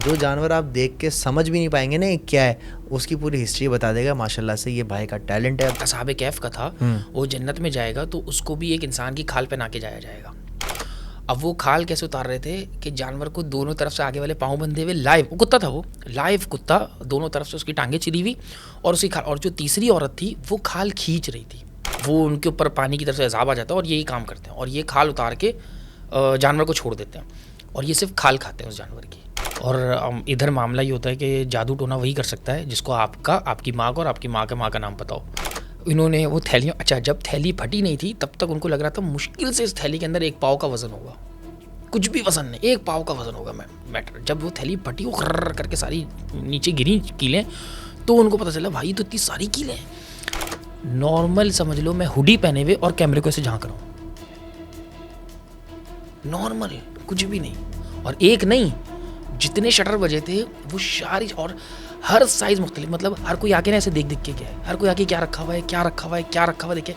जो जानवर आप देख के समझ भी नहीं पाएंगे ना ये क्या है, उसकी पूरी हिस्ट्री बता देगा। माशाल्लाह से ये भाई का टैलेंट है। असहाबे कैफ का था, वो जन्नत में जाएगा तो उसको भी एक इंसान की खाल पहना के जाया जाएगा। अब वो खाल कैसे उतार रहे थे कि जानवर को दोनों तरफ से आगे वाले पाँव बंधे हुए, लाइव कुत्ता था, वो लाइव कुत्ता, दोनों तरफ से उसकी टांगें चिरी हुई और उसकी खाल, और जो तीसरी औरत थी वो खाल खींच रही थी। वो उनके ऊपर पानी की तरफ से अजाब आ जाता है और यही काम करते हैं और ये खाल उतार के जानवर को छोड़ देते हैं और ये सिर्फ खाल खाते हैं उस जानवर की। और इधर मामला ये होता है कि जादू टोना वही कर सकता है जिसको आपकी माँ को और आपकी माँ का नाम पता हो। इन्होंने वो थैलियाँ, अच्छा जब थैली फटी नहीं थी तब तक उनको लग रहा था मुश्किल से इस थैली के अंदर 1 पाव का वज़न होगा, कुछ भी वज़न नहीं, 1 पाव का वज़न होगा मैटर। जब वो थैली फटी, वो खर्र करके सारी नीचे गिरी कीलें, तो उनको पता चला भाई तो इतनी सारी कीलें हैं। नॉर्मल समझ लो मैं हुडी पहने हुए और कैमरे को ऐसे झांक रहा हूँ, नॉर्मल कुछ भी नहीं। और एक नहीं, जितने शटर बजे थे वो सारी, और हर साइज़ मुख्तलिफ, मतलब हर कोई आके ना ऐसे देख के क्या है, हर कोई आके क्या रखा हुआ है, क्या रखा हुआ है, क्या रखा हुआ है देखे।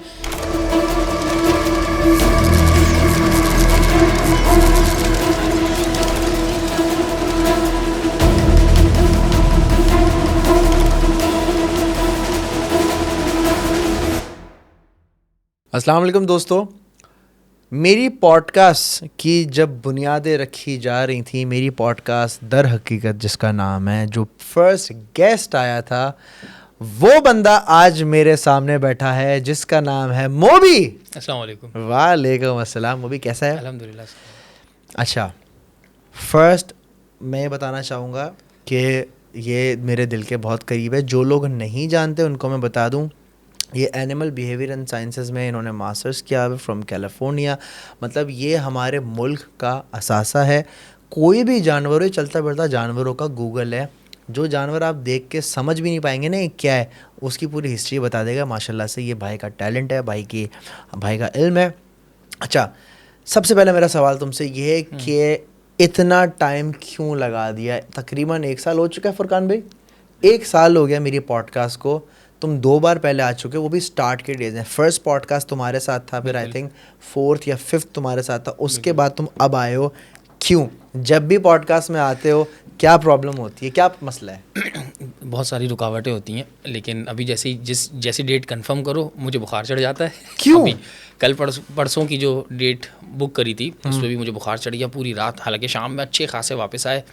अस्सलाम वालेकुम दोस्तों, मेरी पॉडकास्ट की जब बुनियादें रखी जा रही थी, मेरी पॉडकास्ट दर हकीकत जिसका नाम है, जो फर्स्ट गेस्ट आया था वो बंदा आज मेरे सामने बैठा है जिसका नाम है मोबी। अस्सलाम वालेकुम। वालेकुम अस्सलाम। मोबी कैसा है? अल्हम्दुलिल्लाह। अच्छा, फर्स्ट मैं ये बताना चाहूँगा कि ये मेरे दिल के बहुत करीब है। जो लोग नहीं जानते उनको मैं बता दूँ, ये एनिमल बिहेवियर एंड साइंसेस में इन्होंने मास्टर्स किया है फ्रॉम कैलिफोर्निया। मतलब ये हमारे मुल्क का असासा है। कोई भी जानवर, चलता फिरता जानवरों का गूगल है। जो जानवर आप देख के समझ भी नहीं पाएंगे ना ये क्या है, उसकी पूरी हिस्ट्री बता देगा। माशाल्लाह से ये भाई का टैलेंट है, भाई का इल्म है। अच्छा, सबसे पहले मेरा सवाल तुमसे ये है कि इतना टाइम क्यों लगा दिया? तकरीबन 1 साल हो चुका है फुरकान भाई, 1 साल हो गया मेरी पॉडकास्ट को। तुम 2 बार पहले आ चुके हो, वो भी स्टार्ट के डेज हैं। फर्स्ट पॉडकास्ट तुम्हारे साथ था, फिर आई थिंक 4th या 5th तुम्हारे साथ था, उसके बाद तुम अब आए हो। क्यों? जब भी पॉडकास्ट में आते हो क्या प्रॉब्लम होती है, क्या मसला है? बहुत सारी रुकावटें होती हैं, लेकिन अभी जैसी डेट कंफर्म करो मुझे बुखार चढ़ जाता है। क्यों? अभी कल परसों की जो डेट बुक करी थी उस पर भी मुझे बुखार चढ़ गया पूरी रात। हालांकि शाम में अच्छे खासे वापस आए,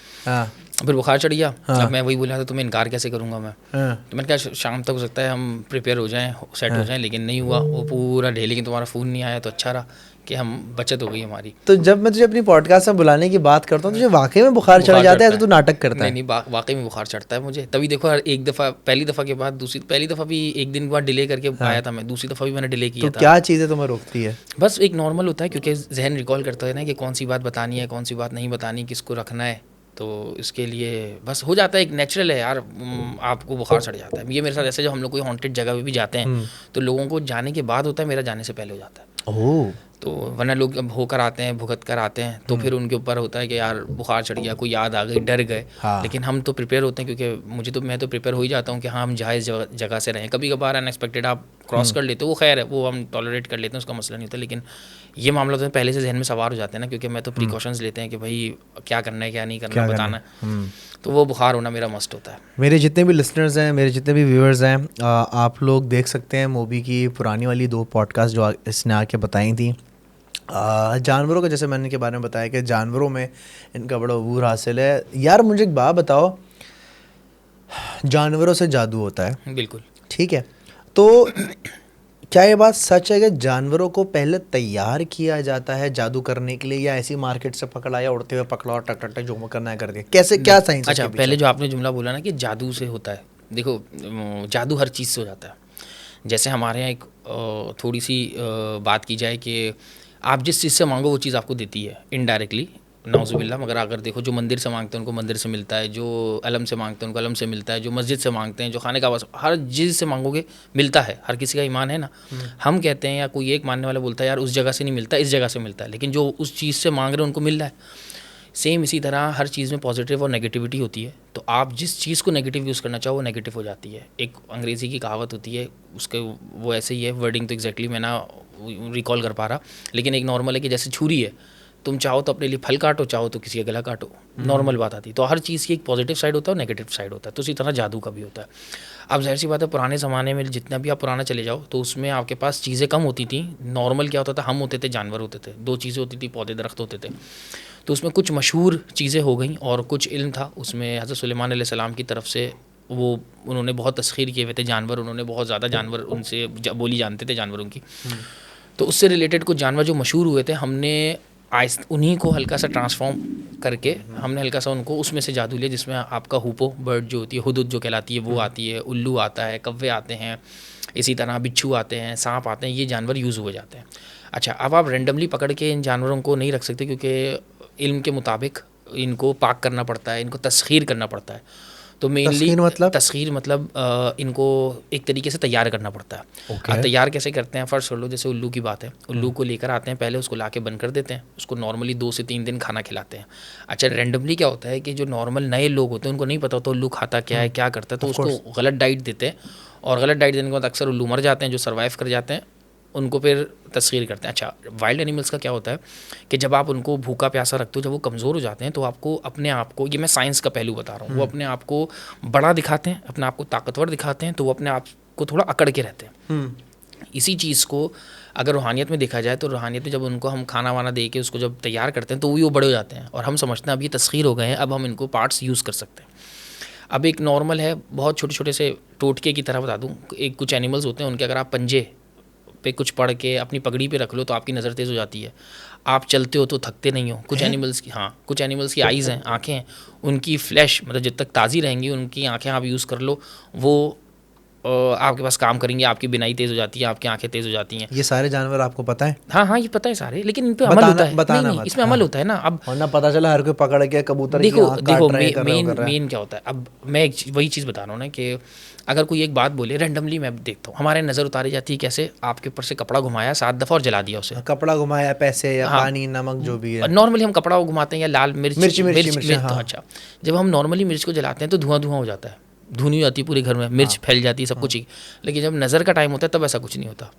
फिर बुखार चढ़ गया। अब मैं वही बोला था तुम्हें इनकार कैसे करूँगा मैं। तो मैंने कहा शाम तक हो सकता है हम प्रिपेयर हो जाएं, सेट हो जाएं, लेकिन नहीं हुआ। वो पूरा डे, लेकिन तुम्हारा फ़ोन नहीं आया तो अच्छा रहा कि हम बचत हो गई हमारी। तो जब मैं तुझे अपनी पॉडकास्ट में बुलाने की बात करता हूँ तुझे वाकई में बुखार चढ़ जाता है तो तू नाटक करता है? नहीं, वाकई में बुखार चढ़ता है मुझे। तभी देखो, एक दफ़ा, पहली दफ़ा के बाद पहली दफ़ा भी 1 दिन के बाद डिले करके आया था मैं, दूसरी दफ़ा भी मैंने डिले किया तो था। क्या चीज़ें तुम्हें रोकती है? बस एक नॉर्मल होता है, क्योंकि जहन रिकॉल करता है ना कि कौन सी बात बतानी है, कौन सी बात नहीं बतानी, किसको रखना है। तो इसके लिए बस हो जाता है, एक नेचुरल है यार। आपको बुखार चढ़ जाता है। ये मेरे साथ ऐसे, जब हम लोग कोई हॉन्टेड जगह पे भी जाते हैं तो लोगों को जाने के बाद होता है, मेरा जाने से पहले हो जाता है। ओह, तो वरना लोग अब होकर आते हैं, भुगत कर आते हैं, तो फिर उनके ऊपर होता है कि यार बुखार चढ़ गया, कोई याद आ गई, डर गए। हाँ। लेकिन हम तो प्रिपेयर होते हैं, क्योंकि मैं तो प्रिपेयर हो ही जाता हूँ कि हाँ हम जायज़ जगह से रहें। कभी कभार अनएक्सपेक्टेड आप क्रॉस कर लेते हो, वो खैर है, वो हम टॉलरेट कर लेते हैं, उसका मसला नहीं होता। लेकिन ये मामला तो पहले से जहन में सवार हो जाते हैं ना, क्योंकि मैं तो प्रिकॉशंस लेते हैं कि भाई क्या करना है क्या नहीं करना, बताना है। तो वो बुखार होना मेरा मस्ट होता है। मेरे जितने भी लिसनर्स हैं, मेरे जितने भी व्यूअर्स हैं, आप लोग देख सकते हैं मोबी की पुरानी वाली 2 पॉडकास्ट जो इसने आके बताई थी। जानवरों का, जैसे मैंने के बारे में बताया कि जानवरों में इनका बड़ा अबूर हासिल है। यार मुझे एक बात बताओ, जानवरों से जादू होता है, बिल्कुल ठीक है, तो क्या ये बात सच है कि जानवरों को पहले तैयार किया जाता है जादू करने के लिए, या ऐसी मार्केट से पकड़ा या उड़ते हुए पकड़ा और टक टक टक जो करना है करके? कैसे, क्या साइंस है? अच्छा, पहले जो आपने जुमला बोला ना कि जादू से होता है, देखो जादू हर चीज़ से हो जाता है। जैसे हमारे यहाँ एक थोड़ी सी बात की जाए कि आप जिस चीज़ से मांगो वो चीज़ आपको देती है इनडायरेक्टली, नाउज़ुबिल्लाह। मगर अगर देखो, जो मंदिर से मांगते हैं उनको मंदिर से मिलता है, जो अलम से मांगते हैं उनको अलम से मिलता है, जो मस्जिद से मांगते हैं, जो खाने का आवाज़, हर चीज़ से मांगोगे मिलता है। हर किसी का ईमान है ना। हम कहते हैं या कोई एक मानने वाला बोलता है यार उस जगह से नहीं मिलता, इस जगह से मिलता है, लेकिन जो उस चीज़ से मांग रहे हैं उनको मिल रहा है। सेम इसी तरह हर चीज़ में पॉजिटिव और नेगेटिविटी होती है। तो आप जिस चीज़ को नेगेटिव यूज़ करना चाहो वो नेगेटिव हो जाती है। एक अंग्रेज़ी की कहावत होती है, उसके वो ऐसे ही है, वर्डिंग तो एग्जैक्टली मैं ना रिकॉल कर पा रहा, लेकिन एक नॉर्मल है कि जैसे छुरी है, तुम चाहो तो अपने लिए फल काटो, चाहो तो किसी का गला काटो, नॉर्मल बात आती है। तो हर चीज़ की एक पॉजिटिव साइड होता है और नेगेटिव साइड होता है, तो उसी तरह जादू का भी होता है। अब जाहिर सी बात है, पुराने ज़माने में जितना भी आप पुराना चले जाओ तो उसमें आपके पास चीज़ें कम होती थी। नॉर्मल क्या होता था, हम होते थे, जानवर होते थे, दो चीज़ें होती थी, पौधे दरख्त होते थे। तो उसमें कुछ मशहूर चीज़ें हो गई और कुछ इल्म था उसमें। हज़रत सुलेमान अलैहिस्सलाम की तरफ से वो उन्होंने बहुत तस्खीर किए हुए थे जानवर, उन्होंने बहुत ज़्यादा जानवर उनसे बोली जानते थे जानवरों की। तो उससे रिलेटेड कुछ जानवर जो मशहूर हुए थे, हमने उन्हीं को हल्का सा ट्रांसफॉर्म करके हमने हल्का सा उनको उसमें से जादू लिया, जिसमें आपका हुपो बर्ड जो होती है, हुदुद जो कहलाती है वो आती है, उल्लू आता है, कव्वे आते हैं, इसी तरह बिच्छू आते हैं, सांप आते हैं, ये जानवर यूज़ हुए जाते हैं। अच्छा, अब आप रैंडमली पकड़ के इन जानवरों को नहीं रख सकते, क्योंकि इल्म के मुताबिक इनको पाक करना पड़ता है, इनको तस्खीर करना पड़ता है। तो मेनली तस्खीर मतलब इनको एक तरीके से तैयार करना पड़ता है। अब तैयार कैसे करते हैं, फ़र्ज़ कर लो जैसे उल्लू की बात है, उल्लू को लेकर आते हैं, पहले उसको लाके बंद कर देते हैं, उसको नॉर्मली 2 से 3 दिन खाना खिलाते हैं। अच्छा, रैंडमली क्या होता है कि जो नॉर्मल नए लोग होते हैं उनको नहीं पता होता उल्लू खाता क्या है, क्या करता है, तो उसको गलत डाइट देते हैं, और गलत डाइट देने के बाद अक्सर उल्लू मर जाते हैं। जो सर्वाइव कर जाते हैं उनको फिर तस्खीर करते हैं। अच्छा, वाइल्ड एनिमल्स का क्या होता है कि जब आप उनको भूखा प्यासा रखते हो, जब वो कमज़ोर हो जाते हैं, तो आपको अपने आप को, ये मैं साइंस का पहलू बता रहा हूँ, वो अपने आप को बड़ा दिखाते हैं, अपने आप को ताकतवर दिखाते हैं, तो वो अपने आप को थोड़ा अकड़ के रहते हैं। इसी चीज़ को अगर रूहानियत में देखा जाए तो रूहानियत में जब उनको हम खाना वाना दे के उसको जब तैयार करते हैं तो वो बड़े हो जाते हैं, और हम समझते हैं अब ये तस्खीर हो गए हैं, अब हम इनको पार्ट्स यूज़ कर सकते हैं। अब एक नॉर्मल है, बहुत छोटे छोटे से टोटके की तरह बता दूँ, एक कुछ एनिमल्स होते हैं उनके अगर आप पंजे पे कुछ पढ़ के अपनी पगड़ी पे रख लो तो आपकी नज़र तेज़ हो जाती है, आप चलते हो तो थकते नहीं हो। कुछ एनिमल्स की, हाँ, कुछ एनिमल्स की आइज़ हैं, आँखें हैं, उनकी फ्लैश मतलब जब तक ताज़ी रहेंगी उनकी आँखें आप यूज़ कर लो, वो आपके पास काम करेंगे, आपकी बिनाई तेज़ हो जाती है, आपकी आंखें तेज़ हो जाती हैं। ये सारे जानवर आपको पता है? हाँ हाँ, ये पता है सारे, लेकिन इन पे अमल होता है। नहीं, इसमें अमल होता है ना। अब और ना पता चला हर कोई पकड़ के कबूतर देखो मेन क्या होता है। अब मैं वही चीज़ बता रहा हूँ ना कि अगर कोई एक बात बोले रैंडमली, मैं देखता हूँ हमारे नज़र उतारी जाती है कैसे, आपके ऊपर से कपड़ा घुमाया 7 दफ़ा और जला दिया उसे। कपड़ा घुमाया, पैसे या पानी नमक जो भी है, नॉर्मली हम कपड़ा घुमाते हैं, या लाल मिर्च। हाँ। अच्छा, जब हम नॉर्मली मिर्च को जलाते हैं तो धुआं हो जाता है, धुनी हो जाती है पूरे घर में, मिर्च फैल जाती है, सब कुछ ही। लेकिन जब नज़र का टाइम होता है तब ऐसा कुछ नहीं होता।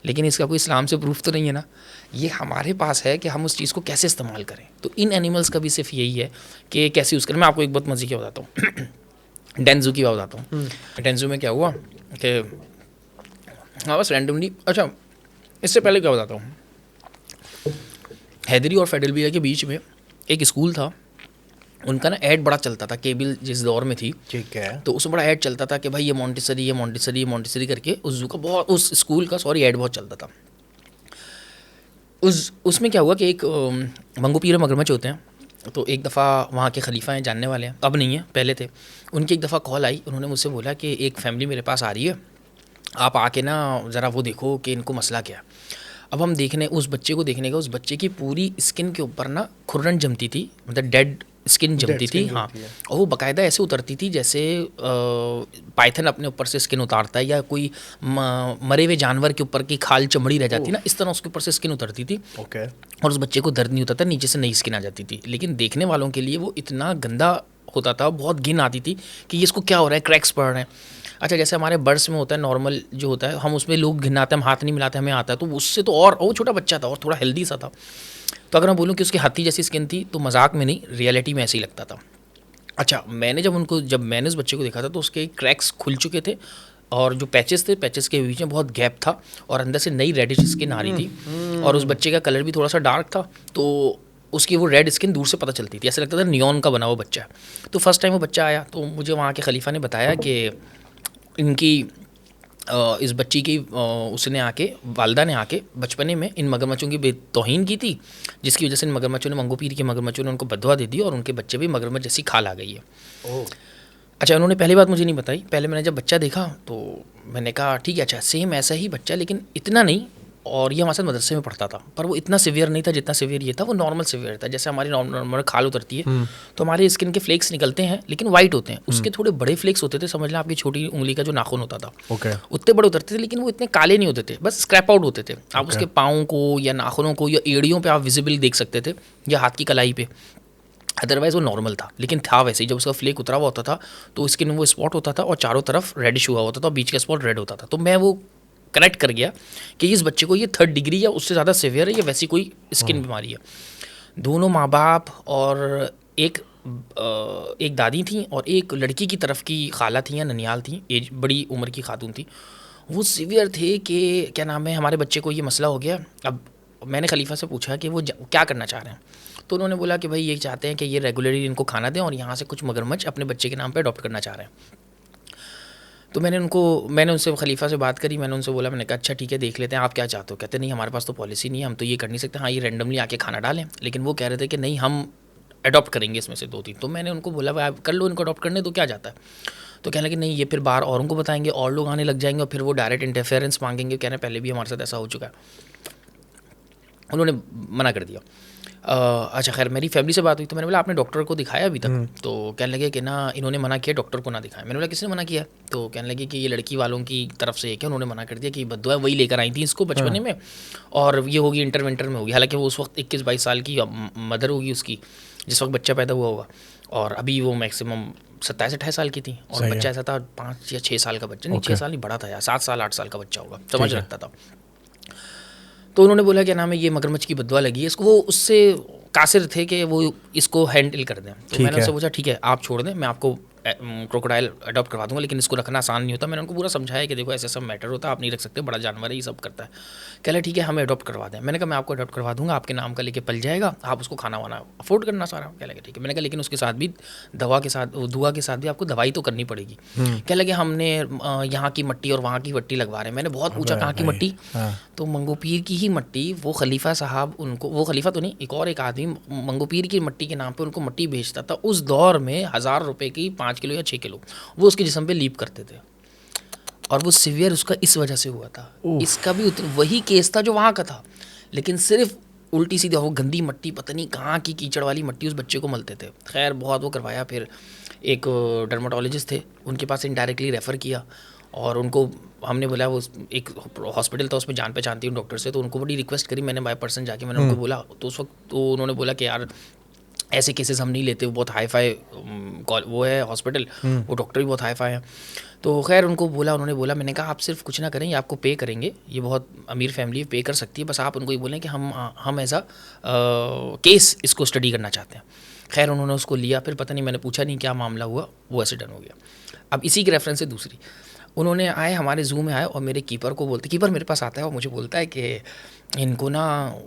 लेकिन इसका कोई इस्लाम से प्रूफ तो नहीं है ना, ये हमारे पास है कि हम उस चीज़ को कैसे इस्तेमाल करें। तो इन एनिमल्स का भी सिर्फ यही है कि कैसे यूज़ करें। मैं आपको एक बहुत मज़े की बताता हूँ डेंजू की बात बताता हूँ। डेंजू में क्या हुआ कि हाँ बस रैंडमली, अच्छा इससे पहले क्या बताता हूँ, हैदरी और फेडरलबिया के बीच में एक स्कूल था, उनका ना ऐड बड़ा चलता था, केबल जिस दौर में थी, ठीक है, तो उसमें बड़ा ऐड चलता था कि भाई ये मॉन्टेसरी करके उस जू का बहुत, उस स्कूल का ऐड बहुत चलता था। उसमें क्या हुआ कि एक मंगोपीर मगरमच्छ होते हैं, तो एक दफ़ा वहाँ के खलीफा हैं, जानने वाले हैं, अब नहीं है पहले थे, उनकी एक दफ़ा कॉल आई, उन्होंने मुझसे बोला कि एक फ़ैमिली मेरे पास आ रही है, आप आके ना ज़रा वो देखो कि इनको मसला क्या। अब हम देखने उस बच्चे को देखने का, उस बच्चे की पूरी स्किन के ऊपर ना खुरन जमती थी, मतलब डेड स्किन जमती थी, हाँ, और वो बाकायदा ऐसे उतरती थी जैसे पाइथन अपने ऊपर से स्किन उतारता है, या कोई मरे हुए जानवर के ऊपर की खाल चमड़ी रह जाती ना, इस तरह उसके ऊपर से स्किन उतरती थी। और उस बच्चे को दर्द नहीं होता था, नीचे से नई स्किन आ जाती थी, लेकिन देखने वालों के लिए वो इतना गंदा होता था, बहुत घिन आती थी कि ये इसको क्या हो रहा है, क्रैक्स पड़ रहे हैं। अच्छा, जैसे हमारे बर्ड्स में होता है, नॉर्मल जो होता है, हम उसमें लोग घिनाते हैं, हम हाथ नहीं मिलाते, हमें आता है, तो उससे तो और वो छोटा बच्चा था और थोड़ा हेल्दी सा था, तो अगर मैं बोलूँ कि उसकी हाथी जैसी स्किन थी तो मजाक में नहीं, रियलिटी में ऐसे ही लगता था। अच्छा, जब मैंने उस बच्चे को देखा था तो उसके क्रैक्स खुल चुके थे, और जो पैचेस थे, पैचेस के बीच में बहुत गैप था, और अंदर से नई रेडिश स्किन आ रही थी, और उस बच्चे का कलर भी थोड़ा सा डार्क था, तो उसकी वो रेड स्किन दूर से पता चलती थी, ऐसा लगता था नियॉन का बना हुआ बच्चा है। तो फर्स्ट टाइम वो बच्चा आया तो मुझे वहाँ के खलीफा ने बताया कि इनकी इस बच्ची की उसने आके, वालदा ने आके बचपने में इन मगरमच्छों की बेतौहीन की थी, जिसकी वजह से इन मगरमच्छों ने, मंगोपीर के मगरमच्छों ने उनको बददुआ दे दी और उनके बच्चे भी मगरमच्छ जैसी खाल आ गई है। अच्छा, उन्होंने पहली बात मुझे नहीं बताई, पहले मैंने जब बच्चा देखा तो मैंने कहा ठीक है, अच्छा सेम ऐसा ही बच्चा, लेकिन इतना नहीं, और ये हमारे साथ मदरसे में पढ़ता था, पर वो इतना सिवियर नहीं था जितना सिवियर ये था, वो नॉर्मल सिवियर था। जैसे हमारी नॉर्मल खाल उतरती है तो हमारे स्किन के फ्लेक्स निकलते हैं, लेकिन वाइट होते हैं, उसके थोड़े बड़े फ्लेक्स होते थे, समझ लें आपकी छोटी उंगली का जो नाखून होता था, उतने बड़े उतरते थे, लेकिन वो इतने काले नहीं होते थे, बस स्क्रैप आउट होते थे। आप उसके पाँव को या नाखूनों को या एड़ियों पर आप विजिबल देख सकते थे, या हाथ की कलाई पे, अदरवाइज़ वो नॉर्मल था, लेकिन था वैसे ही। जब उसका फ्लेक उतरा हुआ होता था तो स्किन में वो स्पॉट होता था, और चारों तरफ रेडिश हुआ होता था, और बीच का स्पॉट रेड होता था। तो मैं वो कनेक्ट कर गया कि इस बच्चे को ये 3rd डिग्री या उससे ज़्यादा सीवियर है, या वैसी कोई स्किन बीमारी है। दोनों माँ बाप और एक दादी थी और एक लड़की की तरफ की खाला थी या ननियाल थी, एज बड़ी उम्र की खातून थी। वो सीवियर थे कि क्या नाम है, हमारे बच्चे को ये मसला हो गया। अब मैंने खलीफा से पूछा कि वो क्या करना चाह रहे हैं, तो उन्होंने बोला कि भाई ये चाहते हैं कि ये रेगुलरली इनको खाना दें और यहाँ से कुछ मगरमच्छ अपने बच्चे के नाम पे अडॉप्ट करना चाह रहे हैं। तो मैंने उनसे खलीफा से बात करी, मैंने उनसे बोला, मैंने कहा अच्छा ठीक है देख लेते हैं, आप क्या चाहते हो। कहते नहीं हमारे पास तो पॉलिसी नहीं है, हम तो ये कर नहीं सकते, हाँ ये रैंडमली आके खाना डालें। लेकिन वो कह रहे थे कि नहीं हम अडॉप्ट करेंगे इसमें से 2-3। तो मैंने उनको बोला भाई आप कर लो, इनको अडॉप्ट करने तो क्या जाता है। तो कहने लगे नहीं ये फिर बाहर औरों को बताएंगे और लोग आने लग जाएंगे और फिर वो डायरेक्ट इंटरफेरेंस मांगेंगे। कहने पहले भी हमारे साथ ऐसा हो चुका है, उन्होंने मना कर दिया। अच्छा खैर मेरी फैमिली से बात हुई तो मैंने बोला आपने डॉक्टर को दिखाया अभी तक। तो कहने लगे कि ना इन्होंने मना किया, डॉक्टर को ना दिखाया। मैंने बोला किसने मना किया, तो कहने लगे कि ये लड़की वालों की तरफ से क्या उन्होंने मना कर दिया कि बद्दुआ वही लेकर आई थी इसको बचपने में और ये होगी इंटर विंटर में होगी। हालांकि वो उस वक्त 21-22 साल की मदर होगी उसकी जिस वक्त बच्चा पैदा हुआ होगा, और अभी वो मैक्सिमम 27-28 साल की थी और बच्चा ऐसा था 5 या 6 साल का बच्चा, नहीं 6 साल नहीं बड़ा था यार, 7 साल 8 साल का बच्चा होगा, समझ रखता था। तो उन्होंने बोला क्या नाम है ये मगरमच्छ की बद्दुआ लगी है इसको, वो उससे कासिर थे कि वो इसको हैंडल कर दें। तो मैंने उनसे पूछा ठीक है आप छोड़ दें, मैं आपको क्रोकोडाइल अडॉप्ट करवा दूंगा, लेकिन इसको रखना आसान नहीं होता। मैंने उनको पूरा समझाया कि देखो ऐसा सब मैटर होता है, आप नहीं रख सकते, बड़ा जानवर है ये सब करता है। कह रहे ठीक है हमें अडॉप्ट करवा दें। मैंने कहा मैं आपको अडॉप्ट करवा दूंगा, आपके नाम का लेके पल जाएगा, आप उसको खाना वाना अफोर्ड करना सारा। कह लगे ठीक है। मैंने कहा लेकिन उसके साथ भी दुआ के साथ भी आपको दवाई तो करनी पड़ेगी। कह लगे हमने यहाँ की मट्टी और वहाँ की मट्टी लगवा रहे हैं। मैंने बहुत पूछा कहाँ की मट्टी, तो मंगो पीर की ही मट्टी, वो खलीफा साहब उनको, वो खलीफा तो नहीं एक आदमी मंगो पीर की मट्टी के नाम पे उनको मट्टी बेचता था। उस दौर में 1000 रुपये की 5 किलो या 6 किलो वो उसके जिस्म पे लीप करते थे और वो सिवियर उसका इस वजह से हुआ था। इसका भी वही केस था जो वहाँ का था, लेकिन सिर्फ उल्टी सीधी वो गंदी मट्टी, पता नहीं कहाँ की कीचड़ वाली मट्टी उस बच्चे को मलते थे। खैर बहुत वो करवाया, फिर एक डर्माटोलॉजिस्ट थे उनके पास इनडायरेक्टली रेफ़र किया और उनको हमने बोला, वो एक हॉस्पिटल था उसमें जान पहचानती हूँ डॉक्टर से, तो उनको बड़ी रिक्वेस्ट करी मैंने बाय पर्सन जाके, मैंने उनको बोला। तो उस वक्त तो उन्होंने बोला कि यार ऐसे केसेस हम नहीं लेते, वो बहुत हाई फाई वो है हॉस्पिटल, वो डॉक्टर भी बहुत हाई फाई है। तो खैर उनको बोला, उन्होंने बोला, मैंने कहा आप सिर्फ कुछ ना करें, ये आपको पे करेंगे, ये बहुत अमीर फैमिली पे कर सकती है, बस आप उनको ये बोलें कि हम ऐसा केस इसको स्टडी करना चाहते हैं। खैर उन्होंने उसको लिया, फिर पता नहीं मैंने पूछा नहीं क्या मामला हुआ, वो ऐसे डन हो गया। अब इसी के रेफरेंस से दूसरी, उन्होंने आए हमारे जू में आए और मेरे कीपर को बोलते, कीपर मेरे पास आता है और मुझे बोलता है कि इनको ना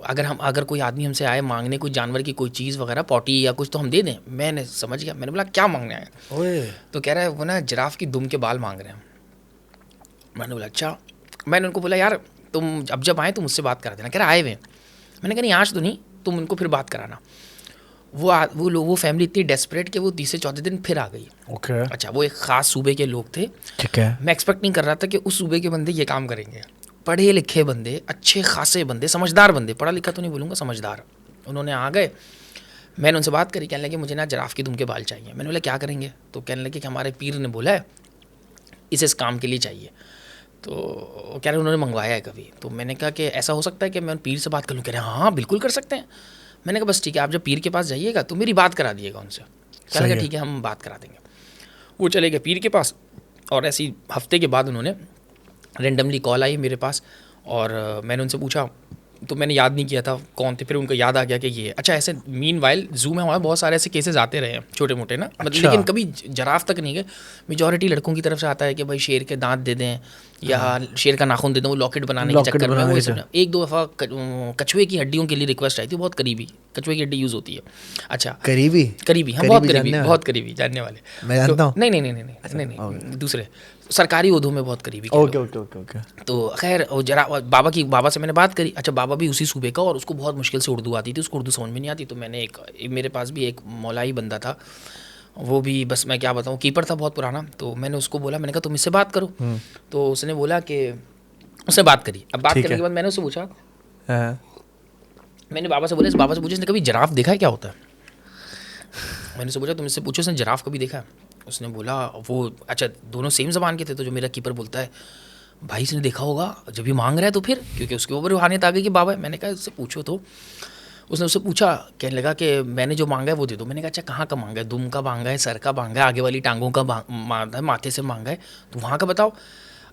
अगर कोई आदमी हमसे आए मांगने कोई जानवर की कोई चीज़ वगैरह पॉटी या कुछ तो हम दे दें। मैंने समझ गया, मैंने बोला क्या मांगना है, तो कह रहा है वो ना जिराफ की दुम के बाल मांग रहे हैं। मैंने बोला अच्छा। मैंने उनको बोला यार तुम अब जब आए तो मुझसे बात करा देना। कह रहा आए हुए। मैंने कहा नहीं आज तो नहीं, तुम उनको फिर बात कराना। वो फैमिली इतनी डेस्परेट कि वो 30 से 14 दिन फिर आ गई। अच्छा वो एक ख़ास सूबे के लोग थे, ठीक है। मैं एक्सपेक्ट नहीं कर रहा था कि उस सूबे के बंदे ये काम करेंगे, पढ़े लिखे बंदे, अच्छे खासे बंदे, समझदार बंदे, पढ़ा लिखा तो नहीं बोलूँगा, समझदार। उन्होंने आ गए, मैंने उनसे बात करी, कहने लगे मुझे ना जिराफ की दुम के बाल चाहिए। मैंने बोला क्या करेंगे, तो कहने लगे कि हमारे पीर ने बोला है इसे इस काम के लिए चाहिए। तो कह रहे उन्होंने मंगवाया है कभी। तो मैंने कहा कि ऐसा हो सकता है कि मैं पीर से बात कर लूँ। कह रहे हाँ बिल्कुल कर सकते हैं। मैंने कहा बस ठीक है, आप जब पीर के पास जाइएगा तो मेरी बात करा दिएगा उनसे। कहने लगा ठीक है हम बात करा देंगे। वो चले गए पीर के पास और ऐसी हफ्ते के बाद उन्होंने रेंडमली कॉल आई मेरे पास और मैंने उनसे पूछा, तो मैंने याद नहीं किया था कौन थे, फिर उनको याद आ गया कि ये। अच्छा ऐसे मीनवाइल जू में हमारे बहुत सारे ऐसे केसेस आते रहे हैं छोटे मोटे ना, मतलब लेकिन कभी जराफ तक नहीं गए। मेजॉरिटी लड़कों की तरफ से आता है कि भाई शेर के दांत दे दें या शेर का नाखून दे दें, वो लॉकेट बनाने के चक्कर में। वो एक दो दफ़ा कछुए की हड्डियों के लिए रिक्वेस्ट आई थी, बहुत करीबी कछुए की हड्डी यूज़ होती है। अच्छा करीबी हाँ बहुत करीबी जानने वाले मैं जानता हूँ। नहीं दूसरे सरकारी उहदों में बहुत करीबी। ओके। तो खैर जरा बाबा से मैंने बात करी। अच्छा बाबा भी उसी सूबे का और उसको बहुत मुश्किल से उर्दू आती थी, उसको उर्दू समझ में नहीं आती। तो मैंने मेरे पास भी एक मौलाई बंदा था, वो भी बस मैं क्या बताऊँ कीपर था बहुत पुराना। तो मैंने उसको बोला, मैंने कहा तुम इससे बात करो। तो उसने बोला कि उसने बात करी। अब बात करने के बाद मैंने उससे पूछा, मैंने बाबा से बोला, इस बाबा से पूछा इसने कभी जिराफ देखा है क्या होता है। मैंने उससे पूछा तुम इससे पूछो इसने जिराफ कभी देखा है। उसने बोला वो अच्छा दोनों सेम ज़बान के थे। तो जो मेरा कीपर बोलता है भाई इसने देखा होगा जब भी मांग रहा है तो फिर, क्योंकि उसके ऊपर रूहानियत आ गई कि बाबा है। मैंने कहा इससे पूछो। तो उसने उससे पूछा, कहने लगा कि मैंने जो मांगा है वो दे दो। मैंने कहा अच्छा कहाँ का मांगा है, दुम का मांगा है, सर का मांगा है, आगे वाली टांगों का मांगा है, माथे से मांगा है, तो वहाँ का बताओ।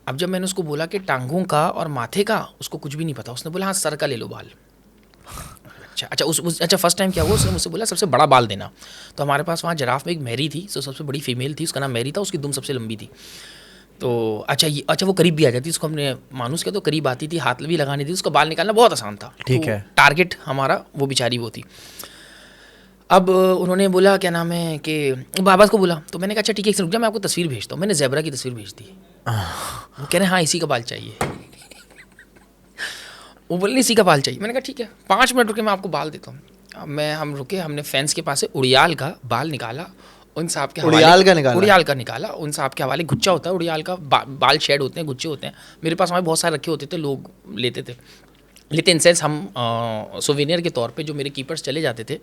अब जब मैंने उसको बोला कि टांगों का और माथे का, उसको कुछ भी नहीं पता। उसने बोला हाँ सर का ले लो बाल। अच्छा फर्स्ट टाइम क्या हुआ, उसने मुझसे बोला सबसे बड़ा बाल देना। तो हमारे पास वहाँ जराफ में एक मैरी थी, तो सबसे बड़ी फीमेल थी, उसका नाम मैरी था, उसकी दुम सबसे लंबी थी। तो अच्छा वो करीब भी आ जाती, उसको हमने मानुस किया तो करीब आती थी, हाथ भी लगानी थी, उसका बाल निकालना बहुत आसान था। ठीक तो है। टारगेट हमारा वो बेचारी वो थी। अब उन्होंने बोला क्या नाम है कि बाबा को बोला, तो मैंने कहा अच्छा ठीक है, रुक जा, मैं आपको तस्वीर भेजता हूँ। मैंने ज़ेबरा की तस्वीर भेज दी। वो कह रहे हाँ इसी का बाल चाहिए। वो बोले इसी का बाल चाहिए। मैंने कहा ठीक है 5 मिनट रुके, मैं आपको बाल देता हूँ। हम रुके, हमने फेंस के पास से उड़ियाल का बाल निकाला, उन साहब के हवाले उड़ियाल का निकाला। उन साहब के हवाले। गुच्चा होता है उड़ियाल का, बाल शेड होते हैं, गुच्चे होते हैं। मेरे पास वहाँ बहुत सारे रखे होते थे, लोग लेते थे। लेते इन सेंस हम सोवेनियर के तौर पे जो मेरे कीपर्स चले जाते थे